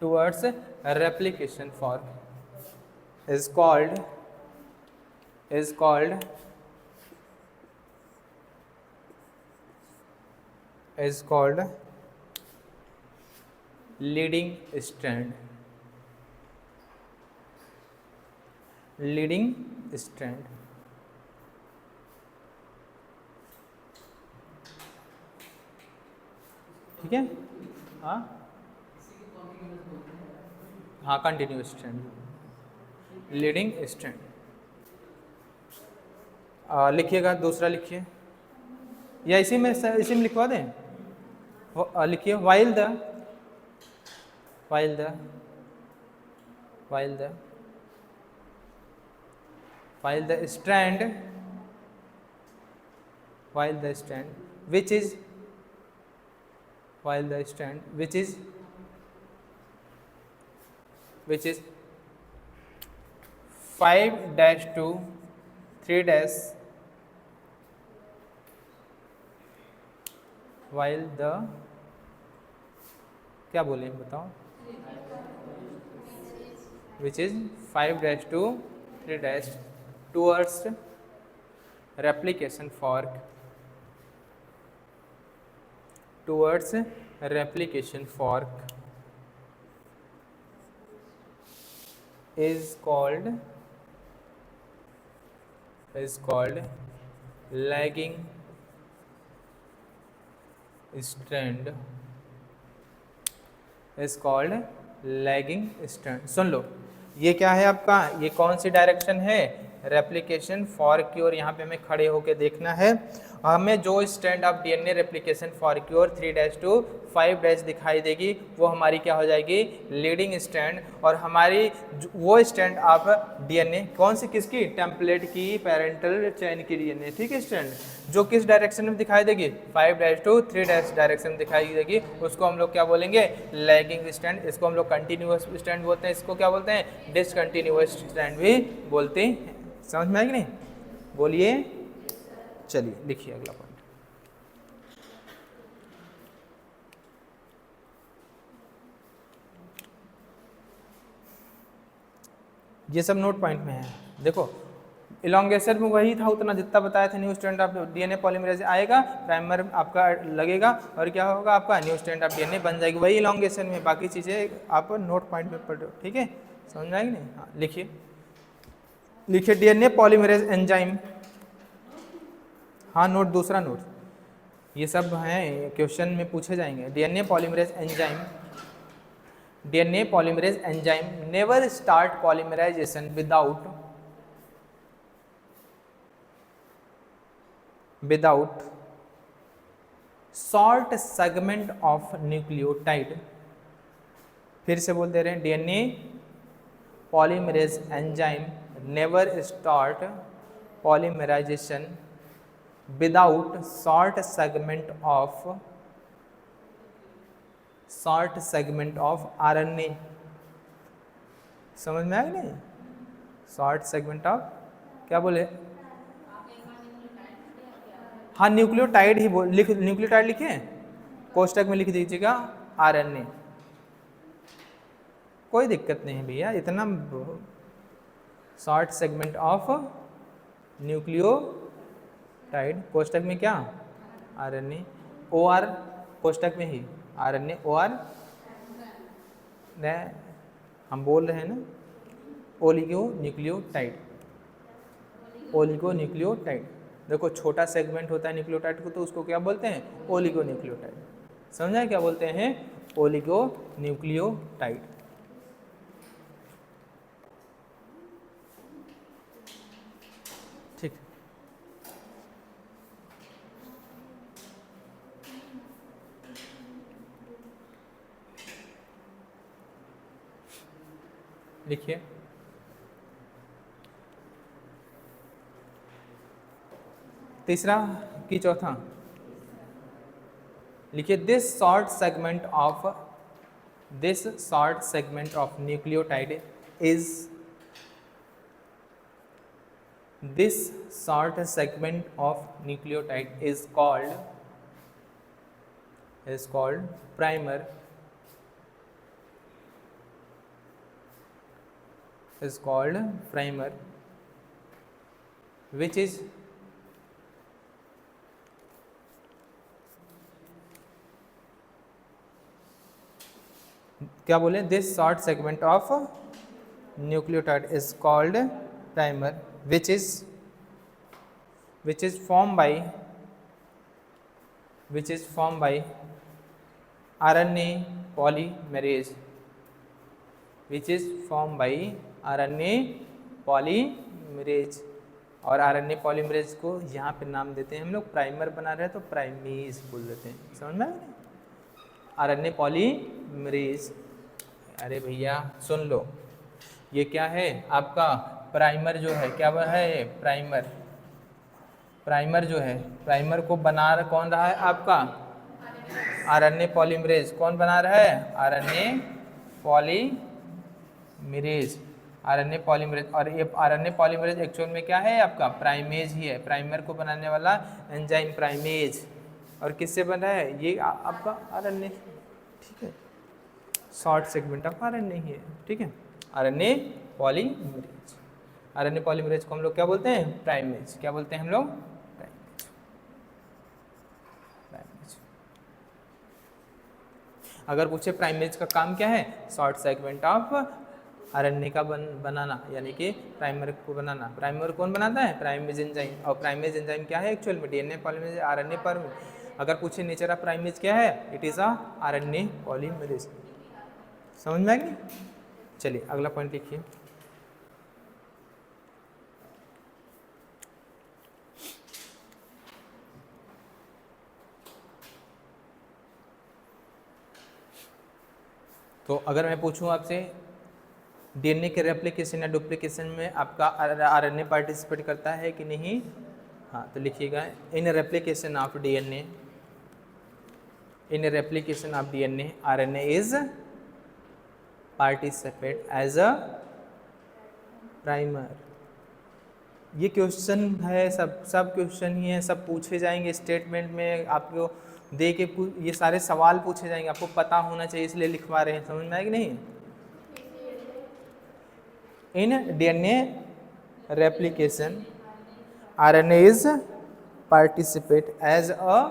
Speaker 1: towards replication fork is called leading strand, ठीक है, हाँ कंटिन्यूअस स्ट्रैंड, लीडिंग स्ट्रैंड। लिखिएगा, दूसरा लिखिए या इसी में लिखवा दें, लिखिए while the strand which is 5 to 3 while the, क्या बोले बताओ, which is 5 to 3 towards replication fork, is called lagging strand, सुन लो, ये क्या है आपका, ये कौन सी डायरेक्शन है, रेप्लिकेशन फॉर्क की ओर। यहाँ पे हमें खड़े होके देखना है, हमें जो stand of DNA replication fork की ओर 3 to 5 दिखाई देगी, वो हमारी क्या हो जाएगी, लीडिंग स्टैंड। और हमारी वो स्टैंड ऑफ डीएनए कौन सी, किसकी, टेम्पलेट की पेरेंटल चेन की डीएनए, ठीक है, स्टैंड जो किस डायरेक्शन में दिखाई देगी, 5 to 3 डायरेक्शन में दिखाई देगी, उसको हम लोग क्या बोलेंगे, लैगिंग स्टैंड। इसको हम लोग कंटिन्यूअस स्टैंड बोलते हैं, इसको क्या बोलते हैं, डिसकंटिन्यूअस स्टैंड भी बोलते हैं। समझ में आएगी नहीं, बोलिए, चलिए लिखिए अगला पॉइंट। ये सब नोट पॉइंट में है, देखो इलोंगेशन में वही था, उतना जितना बताया था, new stand of DNA polymerase आएगा, प्राइमर आपका लगेगा और क्या होगा, आपका न्यू स्टैंड ऑफ डीएनए बन जाएगी, वही इलोंगेशन में, बाकी चीज़ें आप नोट पॉइंट में पढ़ रहे हो, ठीक है, समझ में आएगी नहीं। हाँ लिखिए डीएनए पॉलीमरेज एंजाइम, हाँ नोट, दूसरा नोट, ये सब हैं क्वेश्चन में पूछे जाएंगे। DNA polymerase enzyme never start polymerisation without short segment of nucleotide. फिर से बोल दे रहे हैं, DNA polymerase enzyme never start polymerisation without short segment of short segment of RNA. समझ में आया नहीं? शॉर्ट सेगमेंट ऑफ क्या बोले? हाँ न्यूक्लियोटाइड ही बोल, लिख न्यूक्लियोटाइड लिखे, कोष्टक में लिख दीजिएगा आरएनए, कोई दिक्कत नहीं है भैया इतना। शॉर्ट सेगमेंट ऑफ न्यूक्लियोटाइड कोष्टक में क्या? आरएनए। ओआर कोष्टक में ही आरएनए ओआर, हम बोल रहे हैं ना ओलिगोन्यूक्लियोटाइड, ओलिगोन्यूक्लियोटाइड। देखो छोटा सेगमेंट होता है न्यूक्लियोटाइड को, तो उसको क्या बोलते हैं? ओलिगोन्यूक्लियोटाइड। समझा क्या बोलते हैं? ओलिगोन्यूक्लियोटाइड। ठीक, लिखिए तीसरा कि चौथा, लिखिए this short segment of nucleotide is, this short segment of nucleotide is called primer, which is क्या बोले? This short segment of nucleotide is called primer, which is formed by RNA polymerase, और RNA polymerase को यहाँ पे नाम देते हैं हम लोग, प्राइमर बना रहे हैं तो प्राइमेज बोल देते हैं। समझ में आया? RNA polymerase. अरे भैया सुन लो, ये क्या है आपका? प्राइमर जो है, क्या है? प्राइमर जो है, प्राइमर को बना कौन रहा है आपका? RNA polymerase. कौन बना रहा है? RNA polymerase. और ये आरएनए पॉलीमरेज एक्चुअल में क्या है आपका? प्राइमेज ही है। प्राइमर को बनाने वाला एंजाइम प्राइमेज। और किससे बना है? ये आपका आरएनए। ठीक है, शॉर्ट सेगमेंट ऑफ आरएनए ही है। ठीक है, आरएनए पॉलीमरेज। आरएनए पॉलीमरेज को हम लोग क्या बोलते हैं? प्राइमेज। क्या बोलते हैं हम लोग? प्राइमेज। अगर पूछे प्राइमेज का काम क्या है? शॉर्ट सेगमेंट ऑफ आरएनए का बनाना, यानी कि प्राइमर को बनाना। प्राइमर कौन बनाता है? Primase enzyme. और प्राइमेज एंजाइम क्या है एक्चुअल में? डीएनए पॉलीमरेज, आरएनए पर। अगर पूछे नेचर ऑफ प्राइमेज क्या है? It is a RNA polymerase. समझ में आएगी? चलिए अगला पॉइंट लिखिए। तो अगर मैं पूछूं आपसे डीएनए के रेप्लिकेशन या डुप्लीकेशन में आपका आरएनए पार्टिसिपेट करता है कि नहीं? हाँ, तो लिखिएगा in replication of DNA, RNA is participate as a primer. ये क्वेश्चन है, सब क्वेश्चन ही है, सब पूछे जाएंगे स्टेटमेंट में, आपको दे के ये सारे सवाल पूछे जाएंगे, आपको पता होना चाहिए, इसलिए लिखवा रहे हैं। समझ में आएगी नहीं? In DNA replication RNA is participate as a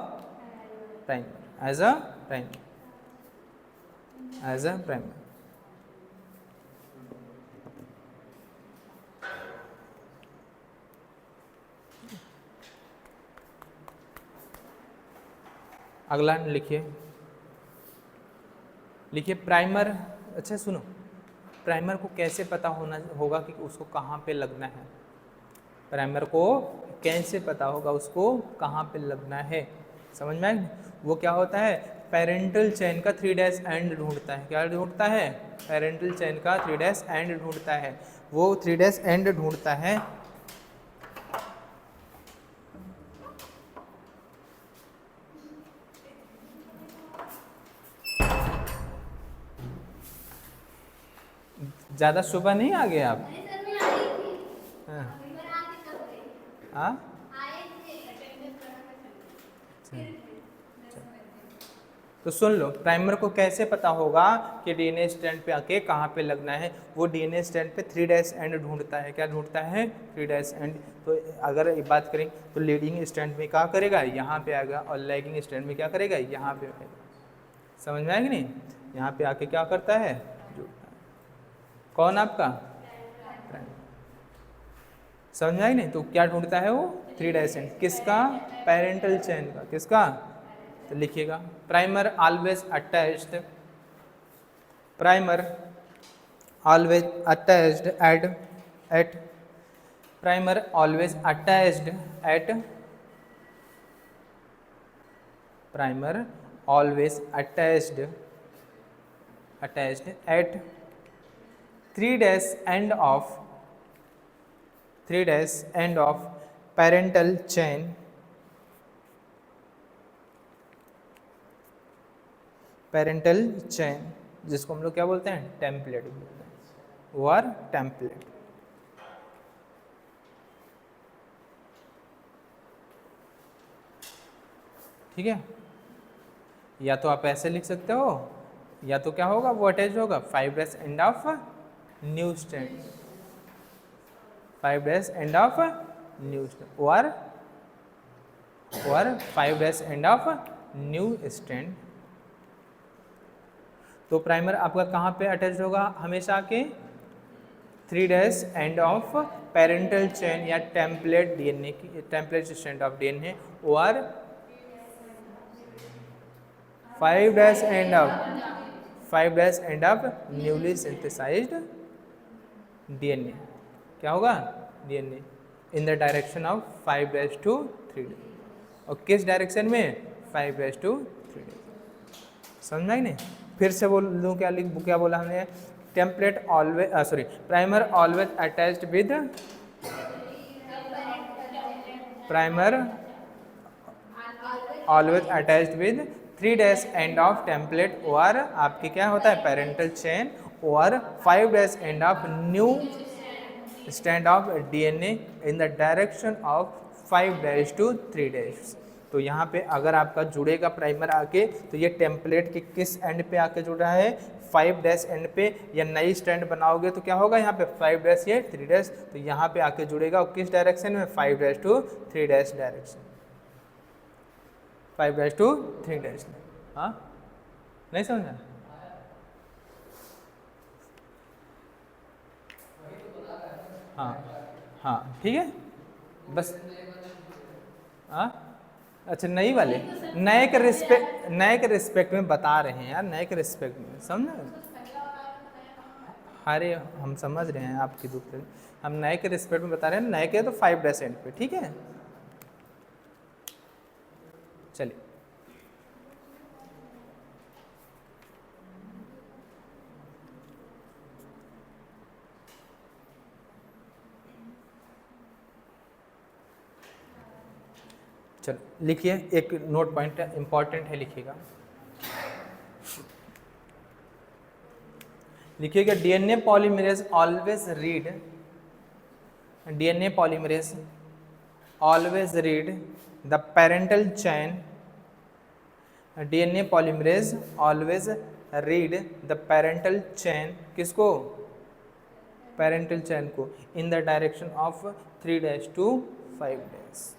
Speaker 1: primer. अगला लिखिए प्राइमर। अच्छा सुनो, प्राइमर को कैसे पता होगा कि उसको कहाँ पे लगना है? प्राइमर को कैसे पता होगा उसको कहाँ पे लगना है? समझ में आए? वो क्या होता है? पेरेंटल चेन का 3' एंड ढूंढता है। क्या ढूंढता है? पेरेंटल चेन का 3' एंड ढूंढता है। वो 3' एंड ढूंढता है ज़्यादा सुबह नहीं आ गए आप? हाँ हाँ? तो सुन लो, प्राइमर को कैसे पता होगा कि डीएनए स्ट्रैंड पे आके कहाँ पे लगना है? वो डीएनए स्ट्रैंड पे 3' एंड ढूंढता है। क्या ढूंढता है? 3' एंड। तो अगर ये बात करें तो लीडिंग स्ट्रैंड में क्या करेगा? यहाँ पे आएगा, और लैगिंग स्ट्रैंड में क्या करेगा? यहाँ पे आएगा। समझ में आएगी नहीं? यहाँ पे आके क्या करता है? जुड़ता है। कौन आपका? समझ में आएगी नहीं? तो क्या ढूंढता है वो? 3' एंड। किसका? पेरेंटल चेन का। किसका? तो लिखिएगा, primer always attached, primer always attached eight primer always attached eight primer always attached eight 3' end of parental chain, जिसको हम लोग क्या बोलते हैं? टेम्पलेट बोलते हैं, वो आर टेम्पलेट। ठीक है, या तो आप ऐसे लिख सकते हो, या तो क्या होगा? वो अटैच होगा 5' end of new strand, 5' end of new strand, और 5' end of न्यू स्ट्रैंड। तो प्राइमर आपका कहाँ पे अटैच होगा हमेशा के? 3' end of पेरेंटल चेन या टेम्पलेट डीएनए की, टेम्पलेट स्ट्रैंड ऑफ डीएनए, और 5' end of newly synthesized DNA. क्या होगा? DNA in the direction of 5' to 3'। और किस डायरेक्शन में? 5' to 3'। समझ में नहीं? फिर से बोल दूँ, क्या बोला हमने? Template always primer always attached with primer always attached with 3' end of template, और आपके क्या होता है? पेरेंटल चेन, और 5' end of new strand of DNA in the direction of 5' to 3'। तो यहाँ पे अगर आपका जुड़ेगा प्राइमर आके, तो ये टेम्पलेट के किस एंड पे आके जुड़ रहा है? 5' एंड पे। या नई स्ट्रैंड बनाओगे तो क्या होगा? यहाँ पे 5' या 3', तो यहाँ पे आके जुड़ेगा, और किस डायरेक्शन में? 5' to 3' डायरेक्शन, 5' to 3'। हाँ, नहीं समझा? हाँ हाँ, ठीक है, बस। हाँ, अच्छा, नई वाले, नए के रिस्पेक्ट में बता रहे हैं यार, नए के रिस्पेक्ट में, समझ? अरे हम समझ रहे हैं आपकी दुख, हम नए के रिस्पेक्ट में बता रहे हैं। नए के तो 5' एंड पे, ठीक है। चलिए, चलो लिखिए, एक नोट पॉइंट इंपॉर्टेंट है, लिखिएगा। लिखिएगा, DNA polymerase always read, DNA polymerase always read the parental chain, DNA polymerase always read the parental chain, किसको? पेरेंटल चैन को, in the direction of 3' to 5'।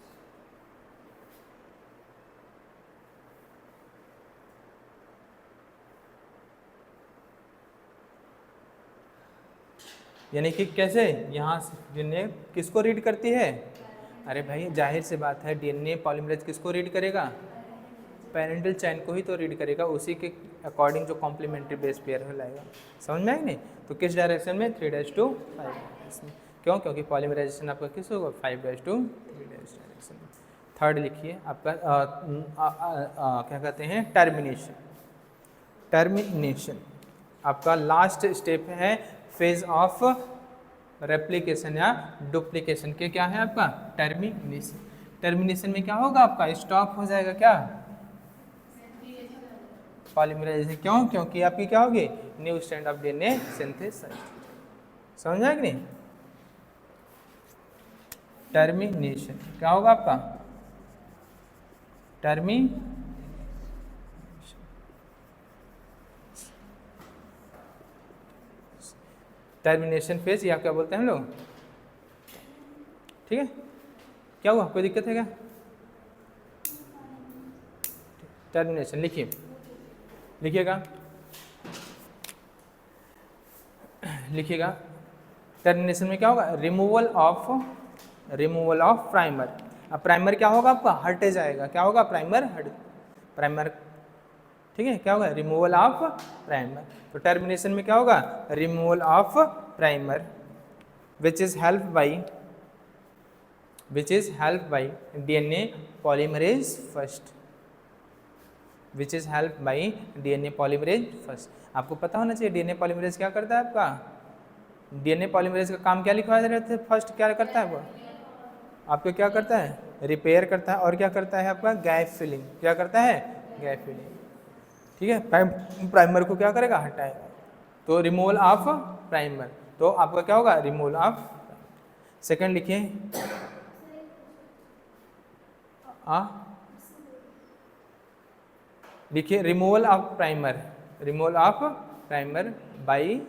Speaker 1: यानी कि कैसे? यहाँ डीएनए किसको रीड करती है? अरे भाई जाहिर सी बात है, डीएनए पॉलीमरेज किसको रीड करेगा? पेरेंटल चैन को ही तो रीड करेगा, उसी के अकॉर्डिंग जो कॉम्प्लीमेंट्री बेस पेयर हो लाएगा। समझ में आएगी नहीं? तो किस डायरेक्शन में? 3' to 5'। क्यों? क्योंकि पॉलीमराइजेशन आपका किस होगा? 5' to 3' डायरेक्शन। थर्ड लिखिए आपका क्या कहते हैं? टर्मिनेशन। टर्मिनेशन आपका लास्ट स्टेप है फेज ऑफ रेप्लिकेशन या डुप्लीकेशन के। क्या है आपका? टर्मिनेशन। टर्मिनेशन में क्या होगा? आपका स्टॉप हो जाएगा क्या? पॉलीमराइजेशन। क्यों? क्योंकि आपकी क्या होगी? New strand of DNA synthesize. समझ आया कि नहीं? टर्मिनेशन क्या होगा आपका? टर्मिनेशन फेज या क्या बोलते हैं हम लोग, ठीक है। क्या हुआ, कोई दिक्कत है क्या? टर्मिनेशन लिखिए, लिखिएगा, लिखिएगा। टर्मिनेशन में क्या होगा? Removal of primer. अब प्राइमर क्या होगा आपका? हट जाएगा। क्या होगा? प्राइमर हट, प्राइमर, ठीक है। क्या होगा? Removal of primer. तो टर्मिनेशन में क्या होगा? Removal of primer which is help by DNA polymerase first, which is help by DNA polymerase first. आपको पता होना चाहिए डीएनए पॉलीमरेज क्या करता है आपका। डीएनए पॉलीमरेज का काम क्या लिखवा रहे थे? फर्स्ट क्या करता है वो आपको? क्या करता है? रिपेयर करता है। और क्या करता है आपका? Gap filling. क्या करता है? गैप फिलिंग, ठीक है। प्राइमर को क्या करेगा? हटाएगा। तो रिमूवल ऑफ प्राइमर, तो आपका क्या होगा? Removal of. सेकंड लिखिए, लिखिए removal of primer, removal of primer bye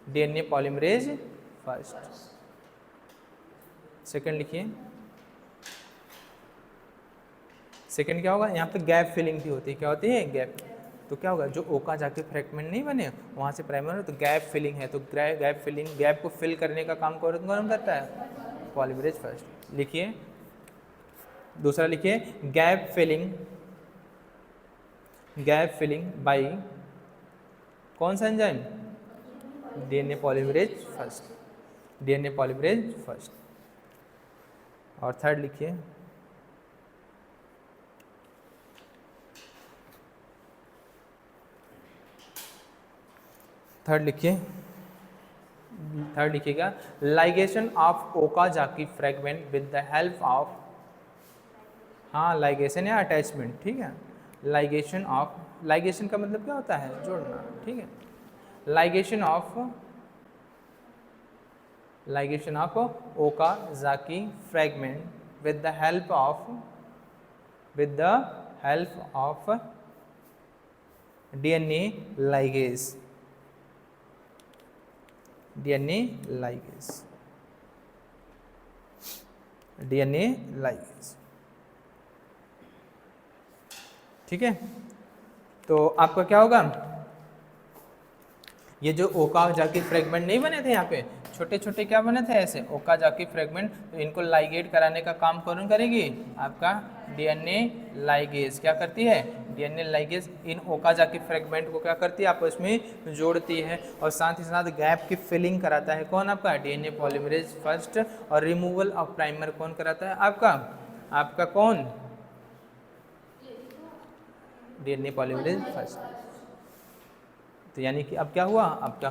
Speaker 1: DNA polymerase first. Second लिखिए, सेकंड क्या होगा? यहाँ पे गैप फिलिंग भी होती है। क्या होती है? गैप। तो क्या होगा? जो ओकाजाकी फ्रैगमेंट नहीं बने वहाँ से प्राइमर, तो गैप फिलिंग है, तो गैप फिलिंग, गैप को फिल करने का काम कौन करता है? Polymerase first. लिखिए दूसरा, लिखिए गैप फिलिंग बाय कौन सा enzyme? DNA polymerase first, DNA polymerase first. और थर्ड लिखिए, थर्ड लिखिएगा ligation of Okazaki fragment with the help of, हाँ लाइगेशन या अटैचमेंट, ठीक है। लाइगेशन ऑफ, लाइगेशन का मतलब क्या होता है? जोड़ना, ठीक है। Ligation of Okazaki fragment with the help of DNA ligase, DNA ligase, ठीक है। तो आपका क्या होगा? ये जो ओकाजाकी फ्रैगमेंट नहीं बने थे यहाँ पे, छोटे छोटे क्या बने थे ऐसे ओकाजाकी फ्रैगमेंट, तो इनको लाइगेट कराने का काम कौन करेगी? आपका डीएनए लाइगेज। क्या करती है? डीएनए लाइगेज इन ओकाजाकी फ्रैगमेंट को क्या करती है? आपस में जोड़ती है, और साथ ही साथ गैप की फिलिंग कराता है कौन? आपका डीएनए पॉलीमरेज फर्स्ट। और रिमूवल ऑफ प्राइमर कौन कराता है? आपका कौन? DNA polymerase first. तो यानी कि अब क्या हुआ? आपका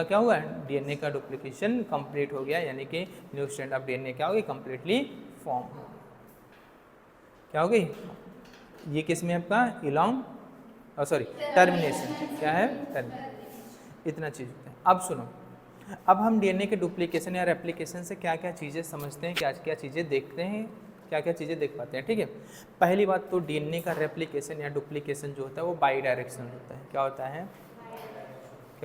Speaker 1: क्या हुआ? डीएनए का डुप्लीकेशन कंप्लीट हो गया, यानी कि न्यू स्ट्रैंड ऑफ डीएनए क्या होगी? कंप्लीटली फॉर्म हो, क्या हो गई? ये किस में आपका? टर्मिनेशन। क्या है? टर्मिनेशन। इतना चीज़ होता है। अब सुनो, अब हम डीएनए के डुप्लीकेशन या रेप्लिकेशन से क्या क्या चीज़ें समझते हैं, क्या क्या चीज़ें देखते हैं, क्या क्या चीज़ें देख पाते हैं, ठीक है। पहली बात तो डीएनए का रेप्लिकेशन या डुप्लीकेशन जो होता है वो बाई डायरेक्शनल होता है। क्या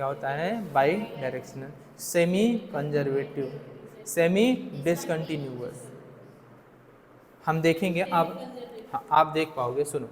Speaker 1: होता है? By directional, semi conservative, semi discontinuous. हम देखेंगे, आप देख पाओगे। सुनो,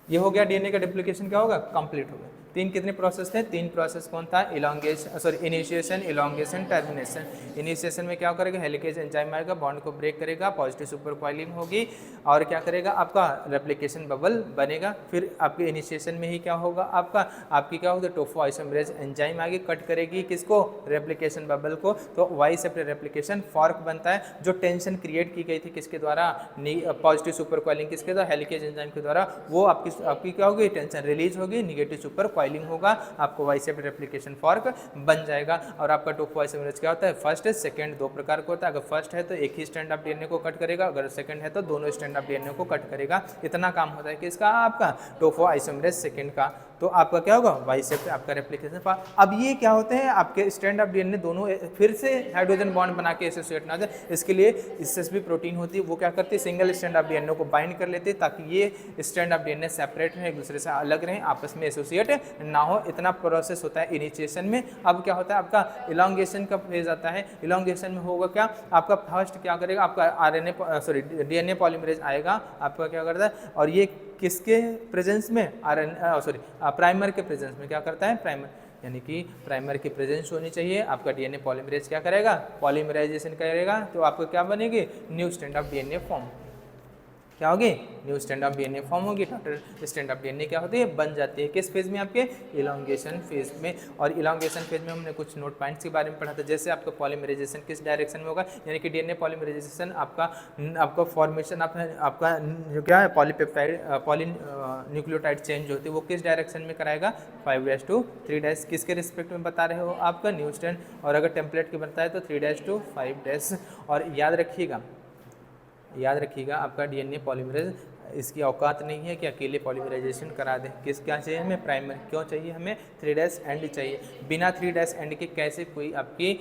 Speaker 1: ये हो गया डीएनए का डुप्लीकेशन, क्या होगा? कंप्लीट हो गया। कितने प्रोसेस थे? 3 प्रोसेस कौन था? Initiation, elongation, termination. इनिशिएशन में क्या करेगा? हेलिकेज एंजाइम आएगा, बॉन्ड को ब्रेक करेगा, पॉजिटिव सुपर कॉइलिंग होगी, और क्या करेगा? आपका रेप्लिकेशन बबल बनेगा। फिर आपके इनिशिएशन में ही क्या होगा? आपकी क्या होगा? टोफो आइसोमरेज एंजाइम आगे कट करेगी किसको? रेप्लिकेशन बबल को। तो वाई सेपरेट रेप्लिकेशन फॉर्क बनता है। जो टेंशन क्रिएट की गई थी किसके द्वारा? पॉजिटिव सुपर कॉइलिंग किसके द्वारा? हेलिकेज एंजाइम के द्वारा। वो आपकी क्या होगी? टेंशन रिलीज होगी, निगेटिव सुपर कॉइलिंग होगा, आपको वाई सेपरेट रेप्लिकेशन फॉर्क बन जाएगा। और आपका टोफो आइसोमरेज क्या होता है? फर्स्ट सेकंड 2 प्रकार का होता है। अगर फर्स्ट है तो एक ही स्ट्रैंड ऑफ डीएनए को कट करेगा, अगर सेकंड है तो दोनों स्ट्रैंड ऑफ डीएनए को कट करेगा। इतना काम होता है कि इसका आपका टोफो आइसोमरेज सेकंड का। तो आपका क्या होगा, वाई शेप आपका रेप्लिकेशन पाथ। अब ये क्या होते हैं आपके स्ट्रैंड ऑफ डीएनए दोनों फिर से हाइड्रोजन बॉन्ड बना के एसोसिएट ना हो जाए, इसके लिए इससे भी प्रोटीन होती है, वो क्या करती है सिंगल स्ट्रैंड ऑफ डीएनए को बाइंड कर लेते हैं ताकि ये स्ट्रैंड ऑफ डीएनए सेपरेट रहें, एक दूसरे से अलग रहें, आपस में एसोसिएट ना हो। इतना प्रोसेस होता है इनिशिएशन में। अब क्या होता है आपका इलॉन्गेशन का फेज आता है। इलॉन्गेशन में होगा क्या, आपका फर्स्ट क्या करेगा, आपका आरएनए सॉरी डीएनए पॉलीमरेज आएगा, आपका क्या करता है, और ये किसके प्रेजेंस में, प्राइमर के प्रेजेंस में क्या करता है, प्राइमर यानी कि प्राइमर की प्रेजेंस होनी चाहिए। आपका डीएनए पॉलीमरेज क्या करेगा, पॉलीमराइजेशन करेगा, तो आपको क्या बनेगी, new strand of DNA form, क्या होगी, new strand of DNA form होगी। टोटल स्ट्रैंड ऑफ डीएनए क्या होती है, बन जाती है। किस फेज में, आपके इलॉन्गेशन फेज में। और इलॉन्गेशन फेज में हमने कुछ नोट पॉइंट्स के बारे में पढ़ा था, जैसे आपका पॉलीमराइजेशन किस डायरेक्शन में होगा, यानी कि डीएनए पॉलीमराइजेशन आपका फॉर्मेशन आपका जो क्या है पॉलीपेप्टाइड न्यूक्लियोटाइड चेंज होती है वो किस डायरेक्शन में कराएगा, 5' to 3' किसके रिस्पेक्ट में बता रहे हो, आपका न्यू स्ट्रैंड। और अगर टेम्पलेट की बनता है तो 3' to 5'। और याद रखिएगा आपका डीएनए पॉलीमरेज इसकी औकात नहीं है कि अकेले पॉलीमराइजेशन करा दें। क्या चाहिए हमें, प्राइमर। क्यों चाहिए हमें, 3' एंड चाहिए। बिना 3' एंड के कैसे कोई आपकी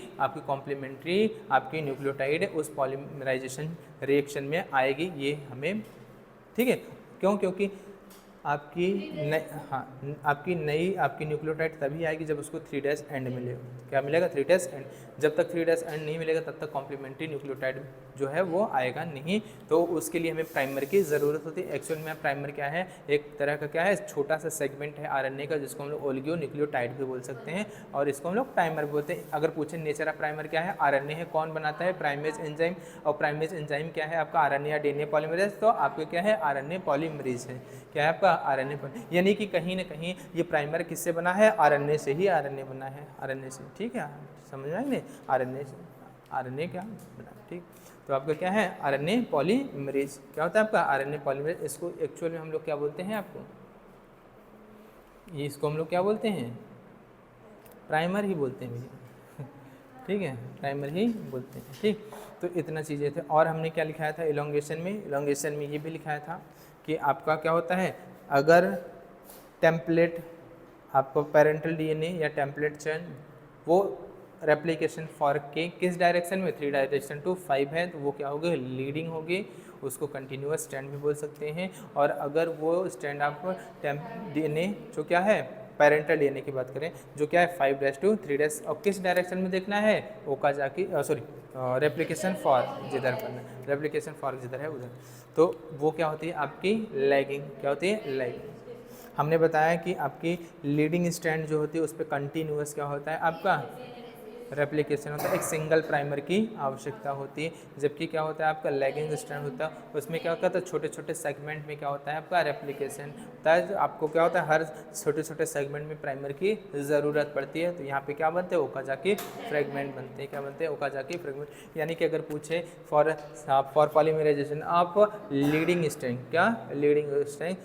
Speaker 1: कॉम्प्लीमेंट्री आपकी न्यूक्लियोटाइड उस पॉलीमराइजेशन रिएक्शन में आएगी, ये हमें ठीक है। क्यों, क्योंकि आपकी नई न्यूक्लियोटाइड तभी आएगी जब उसको 3' एंड मिलेगा। क्या मिलेगा, 3' एंड। जब तक 3' एंड नहीं मिलेगा तब तक कॉम्प्लीमेंट्री न्यूक्लियोटाइड जो है वो आएगा नहीं। तो उसके लिए हमें प्राइमर की ज़रूरत होती है। एक्चुअल में प्राइमर क्या है, एक तरह का क्या है, छोटा सा सेगमेंट है आरएनए का, जिसको हम लोग ओलिगो न्यूक्लियोटाइड भी बोल सकते हैं, और इसको हम लोग प्राइमर बोलते हैं। अगर पूछे नेचर ऑफ प्राइमर क्या है, आरएनए है, कौन बनाता है, प्राइमेज एंजाइम। और प्राइमेज एंजाइम क्या है आपका, आरएनए या डीएनए पॉलीमरेज। तो आपके क्या है, आरएनए पॉलीमरेज है। क्या है आपका, आरएनए यानी कि कहीं ना कहीं ये प्राइमर किससे बना है, आरएनए से ही आरएनए बना है, आरएनए से। ठीक है, समझ आएंगे, आरएनए क्या बना, ठीक। तो आपका क्या है, आरएनए पॉलीमरेज। क्या होता है आपका आरएनए पॉलीमरेज। इसको एक्चुअल में हम लोग क्या बोलते हैं आपको, ये इसको हम लोग क्या बोलते हैं, प्राइमर ही बोलते हैं भैया। ठीक है, प्राइमर ही बोलते हैं। ठीक, तो इतना चीज़ें थे। और हमने क्या लिखाया था इलॉन्गेशन में ये भी लिखाया था कि आपका क्या होता है, अगर टेम्पलेट आपको पेरेंटल डीएनए या टेम्पलेट चेन वो रेप्लिकेशन फॉर्क के किस डायरेक्शन में, 3 to 5 है, तो वो क्या होगी, लीडिंग होगी, उसको कंटिन्यूअस स्ट्रैंड भी बोल सकते हैं। और अगर वो स्ट्रैंड आप डीएनए जो क्या है पेरेंटल डीएनए की बात करें, जो क्या है 5' to 3' और किस डायरेक्शन में देखना है, ओकाजाकी रेप्लिकेशन फॉर्क जिधर करना, रेप्लिकेशन फॉर्क जिधर है उधर, तो वो क्या होती है आपकी लैगिंग। क्या होती है, लैगिंग। हमने बताया कि आपकी लीडिंग स्ट्रैंड जो होती है उस पर कंटिन्यूअस क्या होता है आपका रेप्लिकेशन होता है, एक सिंगल प्राइमर की आवश्यकता होती है। जबकि क्या होता है आपका लैगिंग स्ट्रैंड होता है, उसमें क्या होता है, तो छोटे छोटे सेगमेंट में क्या होता है आपका रेप्लिकेशन होता है। आपको क्या होता है, हर छोटे छोटे सेगमेंट में प्राइमर की ज़रूरत पड़ती है। तो यहाँ पे क्या बनते हैं, ओकाजाकी फ्रेगमेंट बनते हैं। क्या बनते हैं, ओकाजाकी फ्रेगमेंट। यानी कि अगर पूछे for polymerization of leading strand, क्या leading strand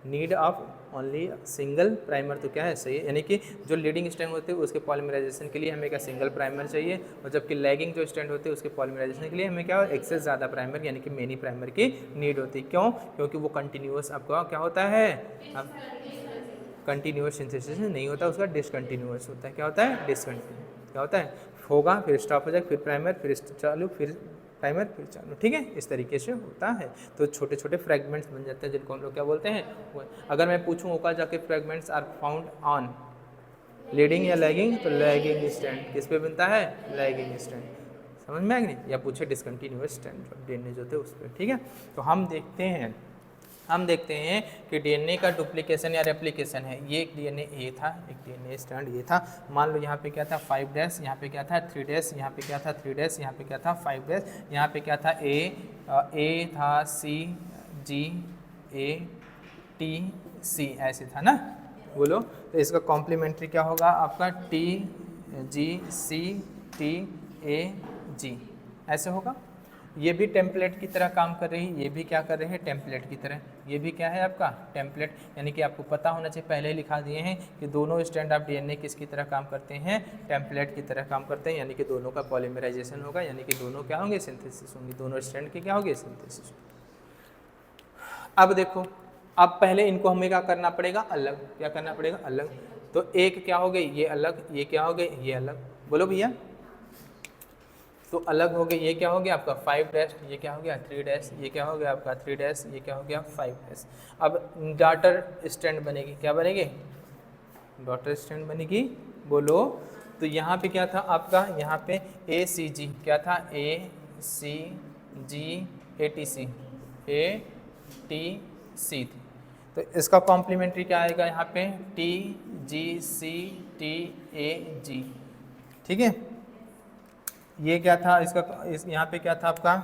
Speaker 1: need of only single primer, तो क्या है, सही है। यानी कि जो लीडिंग स्ट्रैंड होते हैं उसके पॉलीमराइजेशन के लिए हमें क्या सिंगल प्राइमर चाहिए, और जबकि लैगिंग जो स्ट्रैंड होते हैं उसके पॉलीमराइजेशन के लिए हमें क्या एक से ज़्यादा प्राइमर यानी कि मेनी प्राइमर की नीड होती है। क्यों, क्योंकि वो कंटिन्यूअस आपका क्या होता है, अब कंटिन्यूअस सिंथेसिस नहीं होता, उसका डिसकंटिन्यूअस होता है। क्या होता है, डिसकंटिन्यूअस। क्या होता है, होगा फिर स्टॉप हो जाएगा, फिर प्राइमर, फिर चालू, फिर प्राइमर, फिर चालू। ठीक है, इस तरीके से होता है। तो छोटे छोटे फ्रेगमेंट्स बन जाते हैं जिनको हम लोग क्या बोलते हैं। अगर मैं पूछूं Okazaki fragments are found on leading या लैगिंग, तो लैगिंग स्ट्रैंड किस पे बनता है, लैगिंग स्ट्रैंड। समझ में आएगी नहीं, या पूछे डिसकंटिन्यूअस स्ट्रैंड डीएनए जो थे उस पर। ठीक है, तो हम देखते हैं कि डीएनए का डुप्लीकेशन या रेप्लिकेशन है। ये एक डीएनए ए था, एक डीएनए स्ट्रैंड ये था। मान लो यहाँ पे क्या था 5', यहाँ पे क्या था 3', यहाँ पे क्या था 3', यहाँ पे क्या था 5', यहाँ पे क्या था ए था, सी, जी, ए, टी, सी, ऐसे था ना, बोलो। तो इसका कॉम्प्लीमेंट्री क्या होगा आपका, टी, जी, सी, टी, ए, जी, ऐसे होगा। ये भी टेम्पलेट की तरह काम कर रही है, ये भी क्या कर रहे हैं, टेम्पलेट की तरह। ये भी क्या है आपका टेम्पलेट, यानी कि आपको पता होना चाहिए, पहले ही लिखा दिए हैं कि दोनों स्ट्रैंड ऑफ डीएनए किसकी तरह काम करते हैं, टेम्पलेट की तरह काम करते हैं। यानी कि दोनों का पॉलीमराइजेशन होगा, यानी कि दोनों क्या होंगे, सिंथेसिस होंगी, दोनों स्ट्रैंड की क्या होगी, सिंथेसिस। अब देखो अब पहले इनको हमें क्या करना पड़ेगा, अलग, क्या करना पड़ेगा, अलग। तो एक क्या हो गई, ये अलग, ये क्या हो गई, ये अलग, बोलो भैया। तो अलग हो गई, ये क्या हो गया आपका 5 डैश, ये क्या हो गया 3 डैश, ये क्या हो गया आपका 3 डैश, ये क्या हो गया 5 डैश। अब डॉटर स्टैंड बनेगी, क्या बनेगी, डॉटर स्टैंड बनेगी, बोलो। तो यहाँ पे क्या था आपका, यहाँ पे ए सी जी, क्या था, ए सी जी A T C, A T C थी। तो इसका कॉम्प्लीमेंट्री क्या आएगा यहाँ पे, T G C T A जी, ठीक है। ये क्या था इसका, यहाँ पे क्या था आपका,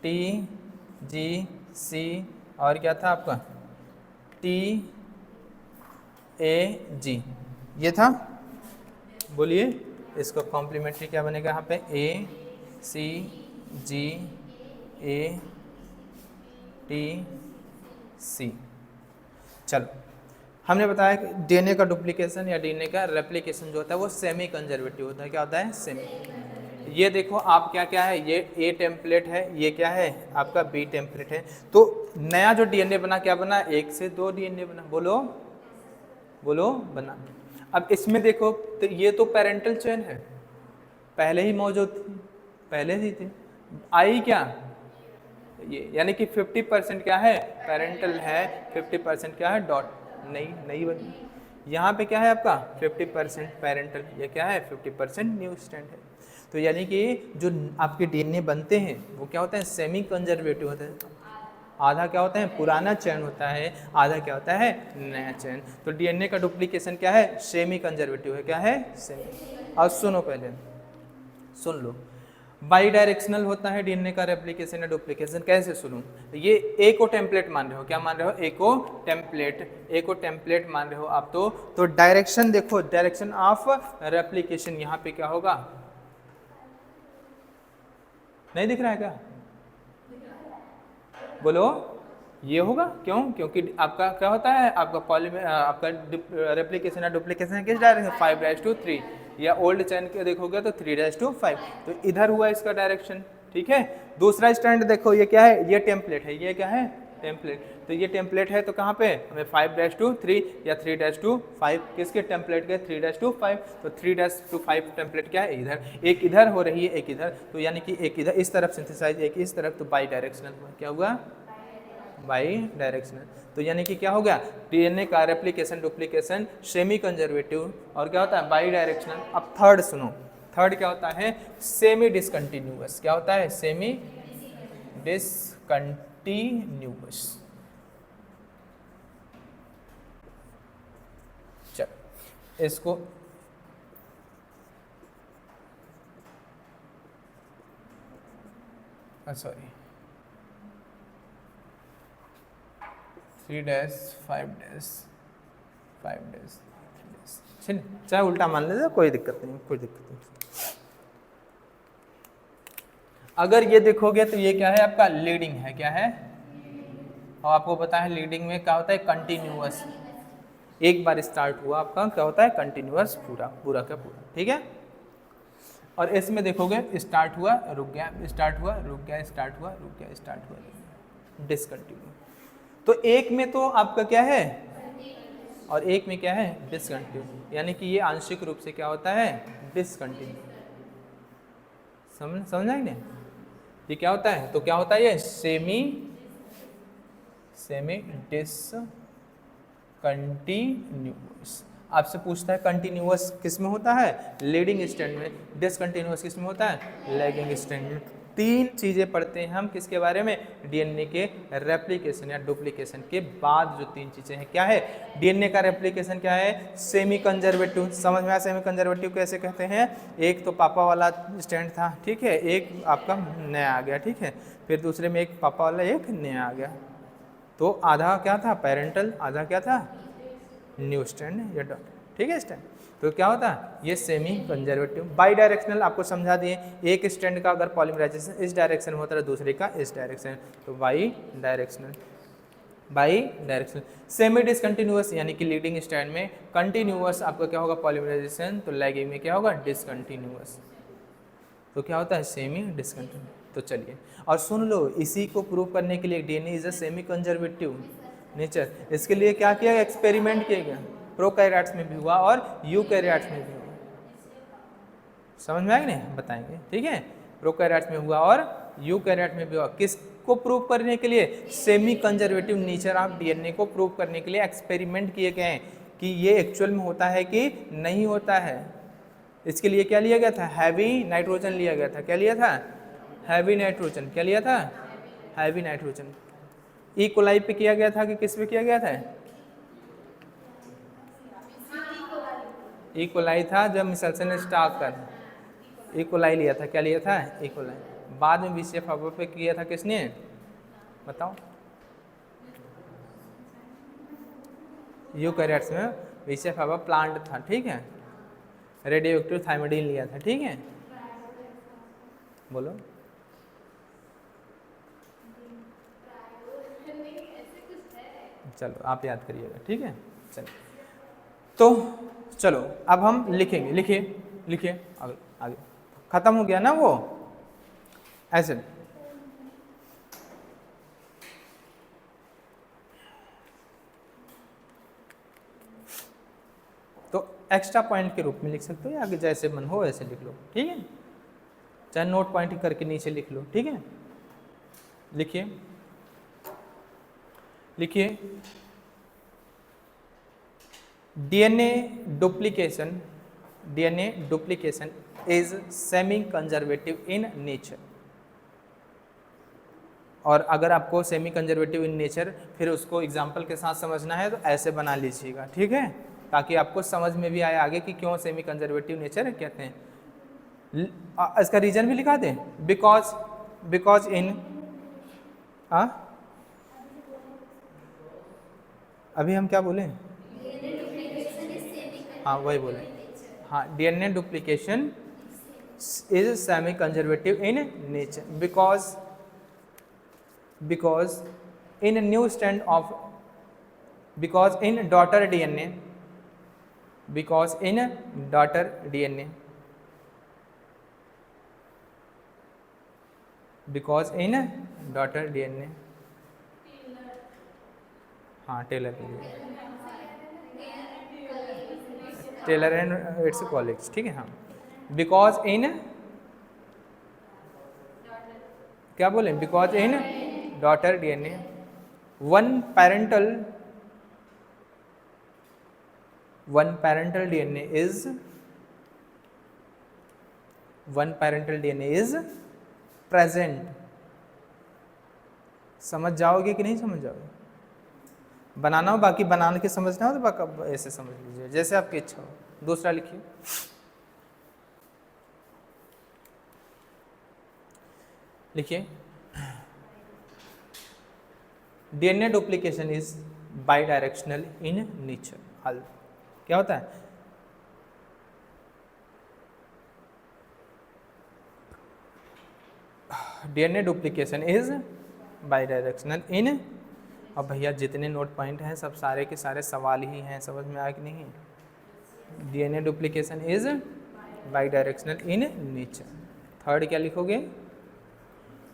Speaker 1: टी जी सी और क्या था आपका टी ए जी, ये था। बोलिए इसका कॉम्प्लीमेंट्री क्या बनेगा यहाँ पे, ए सी जी ए टी सी। चलो, हमने बताया कि डीएनए का डुप्लीकेशन या डीएनए का रेप्लिकेशन जो होता है वो सेमी कंजर्वेटिव होता है। क्या होता है, सेमी। ये देखो आप क्या क्या है, ये ए टेम्पलेट है, ये क्या है आपका बी टेम्पलेट है। तो नया जो डीएनए बना, क्या बना, 1 से 2 डीएनए बना, बोलो बोलो बना। अब इसमें देखो तो ये तो पेरेंटल चेन है, पहले ही मौजूद थी, पहले ही थी। आई क्या, ये यानी कि 50% क्या है पेरेंटल है, 50% क्या है डॉट, नहीं बनी। यहाँ पे क्या है आपका 50% पेरेंटल, ये क्या है 50% न्यू स्टैंड है। तो यानी कि जो आपके डीएनए बनते हैं वो क्या होता है, सेमी कंजर्वेटिव होते हैं। आधा क्या होता है पुराना चैन होता है, आधा क्या होता है नया चैन। तो डीएनए का डुप्लीकेशन क्या है, सेमी कंजर्वेटिव है, क्या है सेमी। और सुनो पहले सुन लो, बाई डायरेक्शनल होता है डीएनए का रेप्लिकेशन या डुप्लीकेशन। कैसे सुनो, ये ए को टेम्पलेट मान रहे हो, क्या मान रहे हो, ए को टेम्पलेट मान रहे हो आप। तो डायरेक्शन देखो, डायरेक्शन ऑफ रेप्लिकेशन यहाँ पे क्या होगा, नहीं दिख रहा है क्या, बोलो ये होगा। क्यों, क्योंकि आपका क्या होता है, आपका पॉलीमर आपका रेप्लिकेशन या डुप्लीकेशन किस डायरेक्शन 5:3, या ओल्ड चैन के देखोगे तो 3:5। तो इधर हुआ इसका डायरेक्शन, ठीक है। दूसरा स्टैंड देखो, ये क्या है, ये टेम्पलेट है, ये क्या है टेम्पलेट। तो ये टेम्पलेट है तो कहाँ पे हमें 5:3 या 3:5, किसके टेम्पलेट के 3:5। तो 3:5 टेम्पलेट क्या है इधर, एक इधर हो रही है एक इधर, तो यानी कि एक इधर इस तरफ सिंथेसाइज, एक इस तरफ, तो बाई डायरेक्शनल हुआ। क्या हुआ, बाई डायरेक्शनल। तो यानी कि क्या हो गया, डीएनए का रेप्लिकेशन डुप्लीकेशन सेमी कंजर्वेटिव और क्या होता है बाई डायरेक्शनल। अब थर्ड सुनो, थर्ड क्या होता है, सेमी डिसकंटिन्यूअस। क्या होता है, सेमी डिसकंटिन्यूअस। चलो इसको सॉरी 3:5 चलिए, चाहे उल्टा मान लीजिए, कोई दिक्कत नहीं, कोई दिक्कत नहीं। अगर ये देखोगे तो ये क्या है आपका लीडिंग है, क्या है, और आपको पता है लीडिंग में क्या होता है कंटिन्यूअस, एक बार स्टार्ट हुआ आपका क्या होता है कंटिन्यूअस, पूरा पूरा का पूरा, ठीक है। और इसमें देखोगे स्टार्ट हुआ रुक गया, स्टार्ट हुआ रुक गया, स्टार्ट हुआ रुक गया, स्टार्ट हुआ डिसकंटिन्यू। तो एक में तो आपका क्या है और एक में क्या है डिसकंटिन्यू, यानी कि ये आंशिक रूप से क्या होता है डिसकंटिन्यू। समझाएंगे ये क्या होता है, तो क्या होता है ये सेमी डिसकंटिन्यूअस। आपसे पूछता है कंटिन्यूअस किस में होता है, लीडिंग स्टैंड में, डिसकंटिन्यूअस किस में होता है लैगिंग स्टैंड में। तीन चीजें पढ़ते हैं हम किसके बारे में, डीएनए के रेप्लिकेशन या डुप्लीकेशन के बाद जो तीन चीजें हैं क्या है, डीएनए का रेप्लिकेशन क्या है सेमी कंजर्वेटिव। समझ में आया सेमी कंजर्वेटिव कैसे कहते हैं, एक तो पापा वाला स्टैंड था, ठीक है, एक आपका नया आ गया, ठीक है, फिर दूसरे में एक पापा वाला एक नया आ गया। तो आधा क्या था पेरेंटल, आधा क्या था न्यू स्टैंड या डॉट, ठीक है स्टैंड। तो क्या होता है ये सेमी कंजर्वेटिव। बाई डायरेक्शनल आपको समझा दिए, एक स्टैंड का अगर पॉलीमराइजेशन इस डायरेक्शन में होता है दूसरे का इस डायरेक्शन, तो by directional. By directional semi discontinuous यानी कि लीडिंग स्टैंड में, कंटिन्यूअस आपका क्या होगा पॉलीमराइजेशन, तो लैगिंग में क्या होगा डिसकंटिन्यूअस। तो क्या होता है सेमी डिसकंटिन्यूअस। तो चलिए और सुन लो, इसी को प्रूव करने के लिए DNA is a semi conservative, nature. इसके लिए क्या किया, एक्सपेरिमेंट किया गया, प्रोकैरियोट्स में भी हुआ और यूकैरियोट्स में भी हुआ। समझ में आएगा नहीं, बताएंगे, ठीक है। प्रोकैरियोट्स में हुआ और यूकैरियोट में भी हुआ। किसको प्रूव करने के लिए, semi conservative nature of DNA को प्रूव करने के लिए एक्सपेरिमेंट किए गए हैं कि ये एक्चुअल में होता है कि नहीं होता है। इसके लिए क्या लिया गया था, हैवी नाइट्रोजन लिया गया था। क्या लिया था, हैवी नाइट्रोजन। क्या लिया था, हैवी नाइट्रोजन। ई कोलाई पे किया गया था कि किस पे किया गया था, ई कोलाई था जब मिसेल्सन ने स्टार्ट कर ई कोलाई लिया था। क्या लिया था, ई कोलाई। बाद में बीसीएफ पे किया था किसने, बताओ। यूकैरियोट्स में बीसीएफ प्लांट था, ठीक है। रेडियो एक्टिव थाइमिडीन लिया था, ठीक है। बोलो, चलो आप याद करिएगा, ठीक है। चलो तो चलो अब हम लिखेंगे, लिखिए लिखिए आगे आगे। खत्म हो गया ना वो एसिड। तो एक्स्ट्रा पॉइंट के रूप में लिख सकते हो या आगे जैसे मन हो ऐसे लिख लो, ठीक है। चाहे नोट पॉइंट करके नीचे लिख लो, ठीक है। लिखिए लिखिए, DNA duplication is semi conservative in nature. और अगर आपको सेमी कंजर्वेटिव इन नेचर फिर उसको एग्जाम्पल के साथ समझना है तो ऐसे बना लीजिएगा, ठीक है, ताकि आपको समझ में भी आए आगे कि क्यों सेमी कंजर्वेटिव नेचर कहते हैं। इसका रीजन भी लिखा दें, बिकॉज इन अभी हम क्या बोले, हाँ वही बोले, हाँ DNA duplication is semi conservative in nature because in new strand of because in daughter DNA हाँ टेलर एंड इट्स कॉलेज, ठीक है। हाँ बिकॉज इन क्या बोले, because in daughter DNA one parental DNA is present. समझ जाओगे कि नहीं समझ जाओगे, बनाना हो, बाकी बनाने के समझना हो तो बाकी ऐसे समझ लीजिए जैसे आपकी इच्छा हो। दूसरा लिखिए, लिखिए DNA duplication is bidirectional in nature. हल क्या होता है, DNA duplication is bidirectional in. अब भैया जितने नोट पॉइंट हैं सब सारे के सारे सवाल ही हैं, समझ में आया कि नहीं। DNA duplication is bidirectional in nature. Third क्या लिखोगे,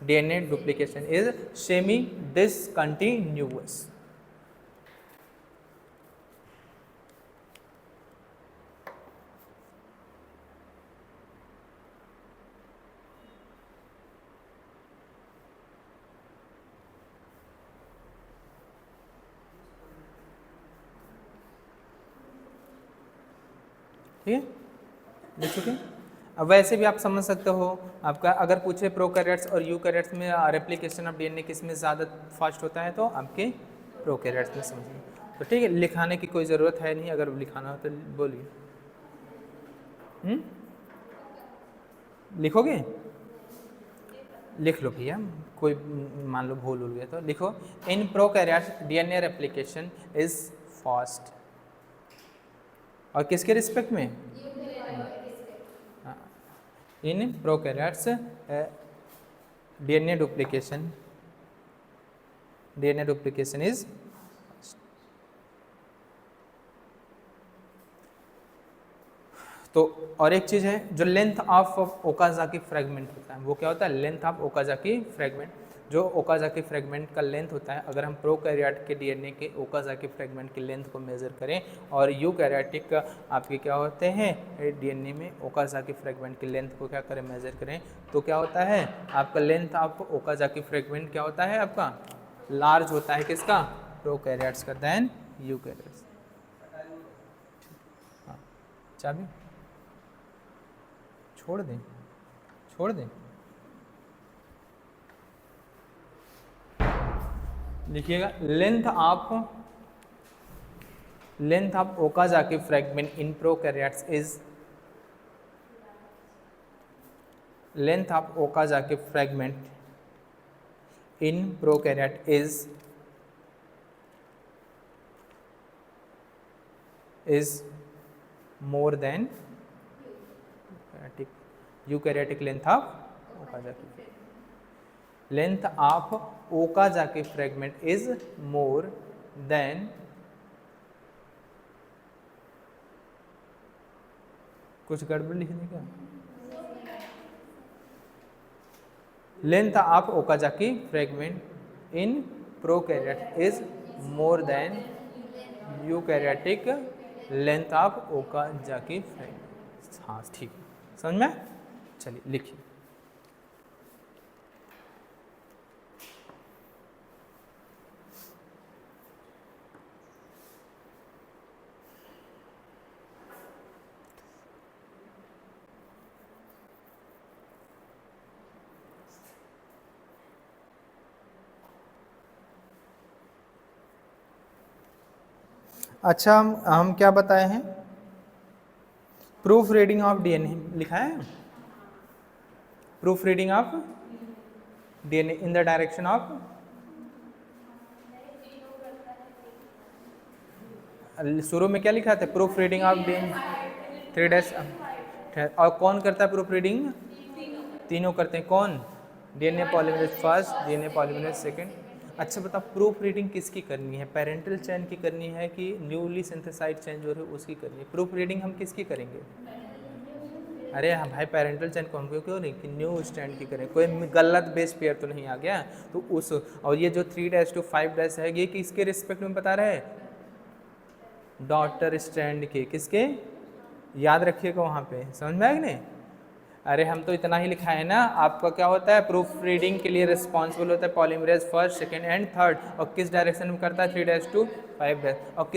Speaker 1: DNA duplication is semi discontinuous. ठीक है, लिख चुके। अब वैसे भी आप समझ सकते हो, आपका अगर पूछे प्रोकैरियोट्स और यूकैरियोट्स में रेप्लिकेशन ऑफ डीएनए किस में ज़्यादा फास्ट होता है तो आपके प्रोकैरियोट्स में समझिए। तो ठीक है, लिखाने की कोई ज़रूरत है नहीं, अगर लिखाना हो तो बोलिए। लिखोगे, लिख लो भैया, कोई मान लो भूल हो गया तो लिखो, in prokaryotes DNA replication is fast. और किसके रिस्पेक्ट में, in prokaryotes DNA duplication is. तो और एक चीज़ है जो लेंथ ऑफ ओकाजाकी फ्रेगमेंट होता है, वो क्या होता है, लेंथ ऑफ ओकाजाकी फ्रेगमेंट। जो ओकाजाकी फ्रेगमेंट का लेंथ होता है, अगर हम प्रोकैरियोट के डीएनए के ओकाजाकी फ्रेगमेंट की लेंथ को मेज़र करें और यूकैरियोटिक आपके क्या होते हैं डीएनए में ओकाजाकी फ्रेगमेंट की लेंथ को क्या करें मेज़र करें, तो क्या होता है आपका लेंथ ऑफ ओकाजाकी फ्रेगमेंट क्या होता है आपका लार्ज होता है, किसका प्रोकैरियोट्स का देन यूकैरियोट्स। हाँ चाबी छोड़ दें लिखिएगा length of Okazaki fragment in prokaryotes is length of Okazaki fragment in prokaryote is more than eukaryotic length of Okazaki. Length of Okazaki fragment is more than कुछ गड़बड़ लिख दें क्या? Length of Okazaki fragment in prokaryote is more than eukaryotic length of Okazaki fragment. हाँ ठीक समझ में, चलिए लिखिए। अच्छा हम क्या बताए हैं, प्रूफ रीडिंग ऑफ डीएनए लिखा है, proof reading of DNA in the direction of, शुरू में क्या लिखा था प्रूफ रीडिंग ऑफ डीएनए 3' और कौन करता है प्रूफ रीडिंग, तीनों करते हैं, कौन DNA polymerase first, DNA polymerase second. अच्छा बताओ प्रूफ रीडिंग किसकी करनी है, पेरेंटल चेन की करनी है कि न्यूली सिंथेसाइड चेन जो है उसकी करनी है, प्रूफ रीडिंग हम किसकी करेंगे, अरे हाँ भाई पेरेंटल चेन कौन क्यों नहीं कि न्यू स्टैंड की करें, कोई गलत बेस पेयर तो नहीं आ गया तो उस, और ये जो 3' to 5' है ये किसके रिस्पेक्ट में बता रहे हैं, डॉटर स्टैंड के, किसके याद रखिएगा वहाँ पे, समझ में आएगा नहीं, अरे हम तो इतना ही लिखा है ना, आपका क्या होता है प्रूफ रीडिंग के लिए रिस्पॉन्सिबल होता है polymerase first second and third, और किस डायरेक्शन में करता है 3' to 5', और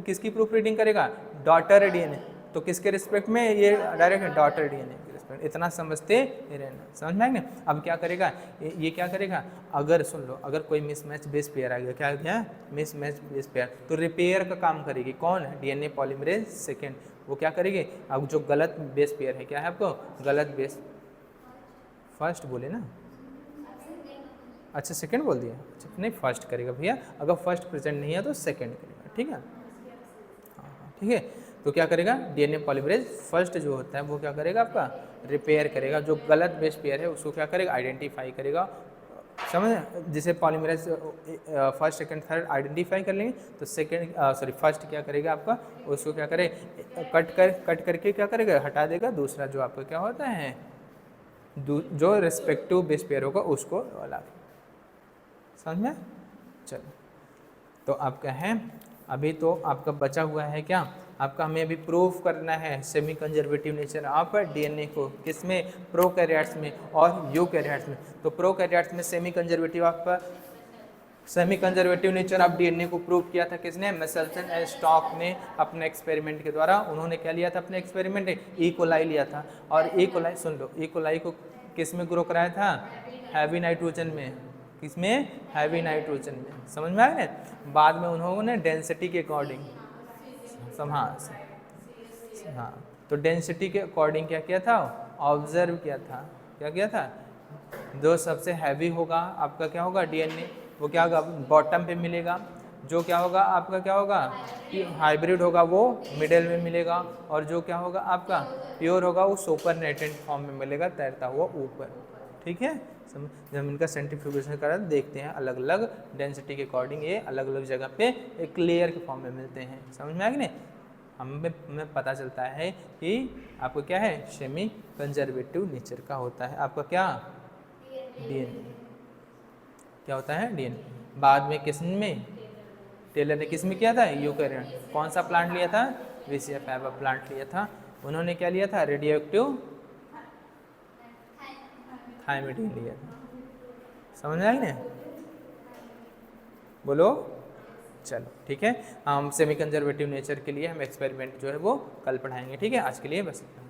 Speaker 1: किसकी प्रूफ रीडिंग करेगा, डॉटर डीएनए, तो किसके रिस्पेक्ट में ये डायरेक्ट डॉटर डीएनए के रिस्पेक्ट, इतना समझते रहना, समझ में आएगा। अब क्या करेगा ये क्या करेगा, अगर सुन लो अगर कोई मिसमैच बेस पेयर आ गया, क्या गया मिसमैच बेस पेयर, तो रिपेयर का काम करेगी कौन, डीएनए पॉलीमरेज सेकंड, वो क्या करेगी, अब जो गलत बेस पेयर है क्या है आपको, गलत बेस फर्स्ट बोले ना, अच्छा सेकंड बोल दिया, अच्छा नहीं फर्स्ट करेगा भैया, अगर फर्स्ट प्रेजेंट नहीं है तो सेकंड करेगा, ठीक है हाँ ठीक है, तो क्या करेगा डीएनए पॉलीमरेज फर्स्ट जो होता है वो क्या करेगा आपका रिपेयर करेगा, जो गलत बेस पेयर है उसको क्या करेगा आइडेंटिफाई करेगा, समझ, जिसे polymerase first second third identify कर लेंगे तो सेकंड सॉरी फर्स्ट क्या करेगा आपका उसको क्या करे कट करके क्या करेगा हटा देगा, दूसरा जो आपका क्या होता है जो रिस्पेक्टिव बेस पेयर होगा उसको वाला, समझ में, चलो तो आपका है अभी तो आपका बचा हुआ है क्या, आपका हमें अभी प्रूफ करना है semi conservative nature of DNA को, किसमें प्रोकैरियोट्स में और यूकैरियोट्स में, तो प्रोकैरियोट्स में semi conservative nature of DNA को प्रूव किया था किसने, मेसेल्सन एंड स्टॉक ने अपने एक्सपेरिमेंट के द्वारा, उन्होंने क्या लिया था अपने एक्सपेरिमेंट ई कोलाई लिया था, और ई कोलाई सुन लो ई कोलाई को किस में ग्रो कराया था, हैवी नाइट्रोजन में, किसमें हैवी नाइट्रोजन में, समझ में आया ना, बाद में उन्होंने डेंसिटी के अकॉर्डिंग हाँ तो डेंसिटी के अकॉर्डिंग क्या किया था, ऑब्जर्व किया था, क्या किया था, जो सबसे हैवी होगा आपका क्या होगा डीएनए वो क्या होगा बॉटम पे मिलेगा, जो क्या होगा आपका क्या होगा हाइब्रिड होगा वो मिडिल में मिलेगा, और जो क्या होगा आपका प्योर होगा वो सुपरनेटेंट फॉर्म में मिलेगा तैरता हुआ ऊपर, ठीक है, जब इनका सेंट्रीफ्यूगेशन करा देखते हैं अलग अलग डेंसिटी के अकॉर्डिंग ये अलग अलग जगह पे एक लेयर के फॉर्म में मिलते हैं, समझ में आ गया नहीं, हमें पता चलता है कि आपको क्या है सेमी कंजर्वेटिव नेचर का होता है आपका क्या डीएनए, क्या होता है डीएनए। बाद में किस में, टेलर ने किस में किया था, यूकैरियोट। कौन सा प्लांट लिया था, विसिया फैबा प्लांट लिया था। उन्होंने क्या लिया था, रेडियो एक्टिव थायमिडीन लिया था। समझ में आई ना, बोलो। चलो ठीक है, हम सेमी कंजर्वेटिव नेचर के लिए हम एक्सपेरिमेंट जो है वो कल पढ़ाएंगे। ठीक है, आज के लिए बस इतना।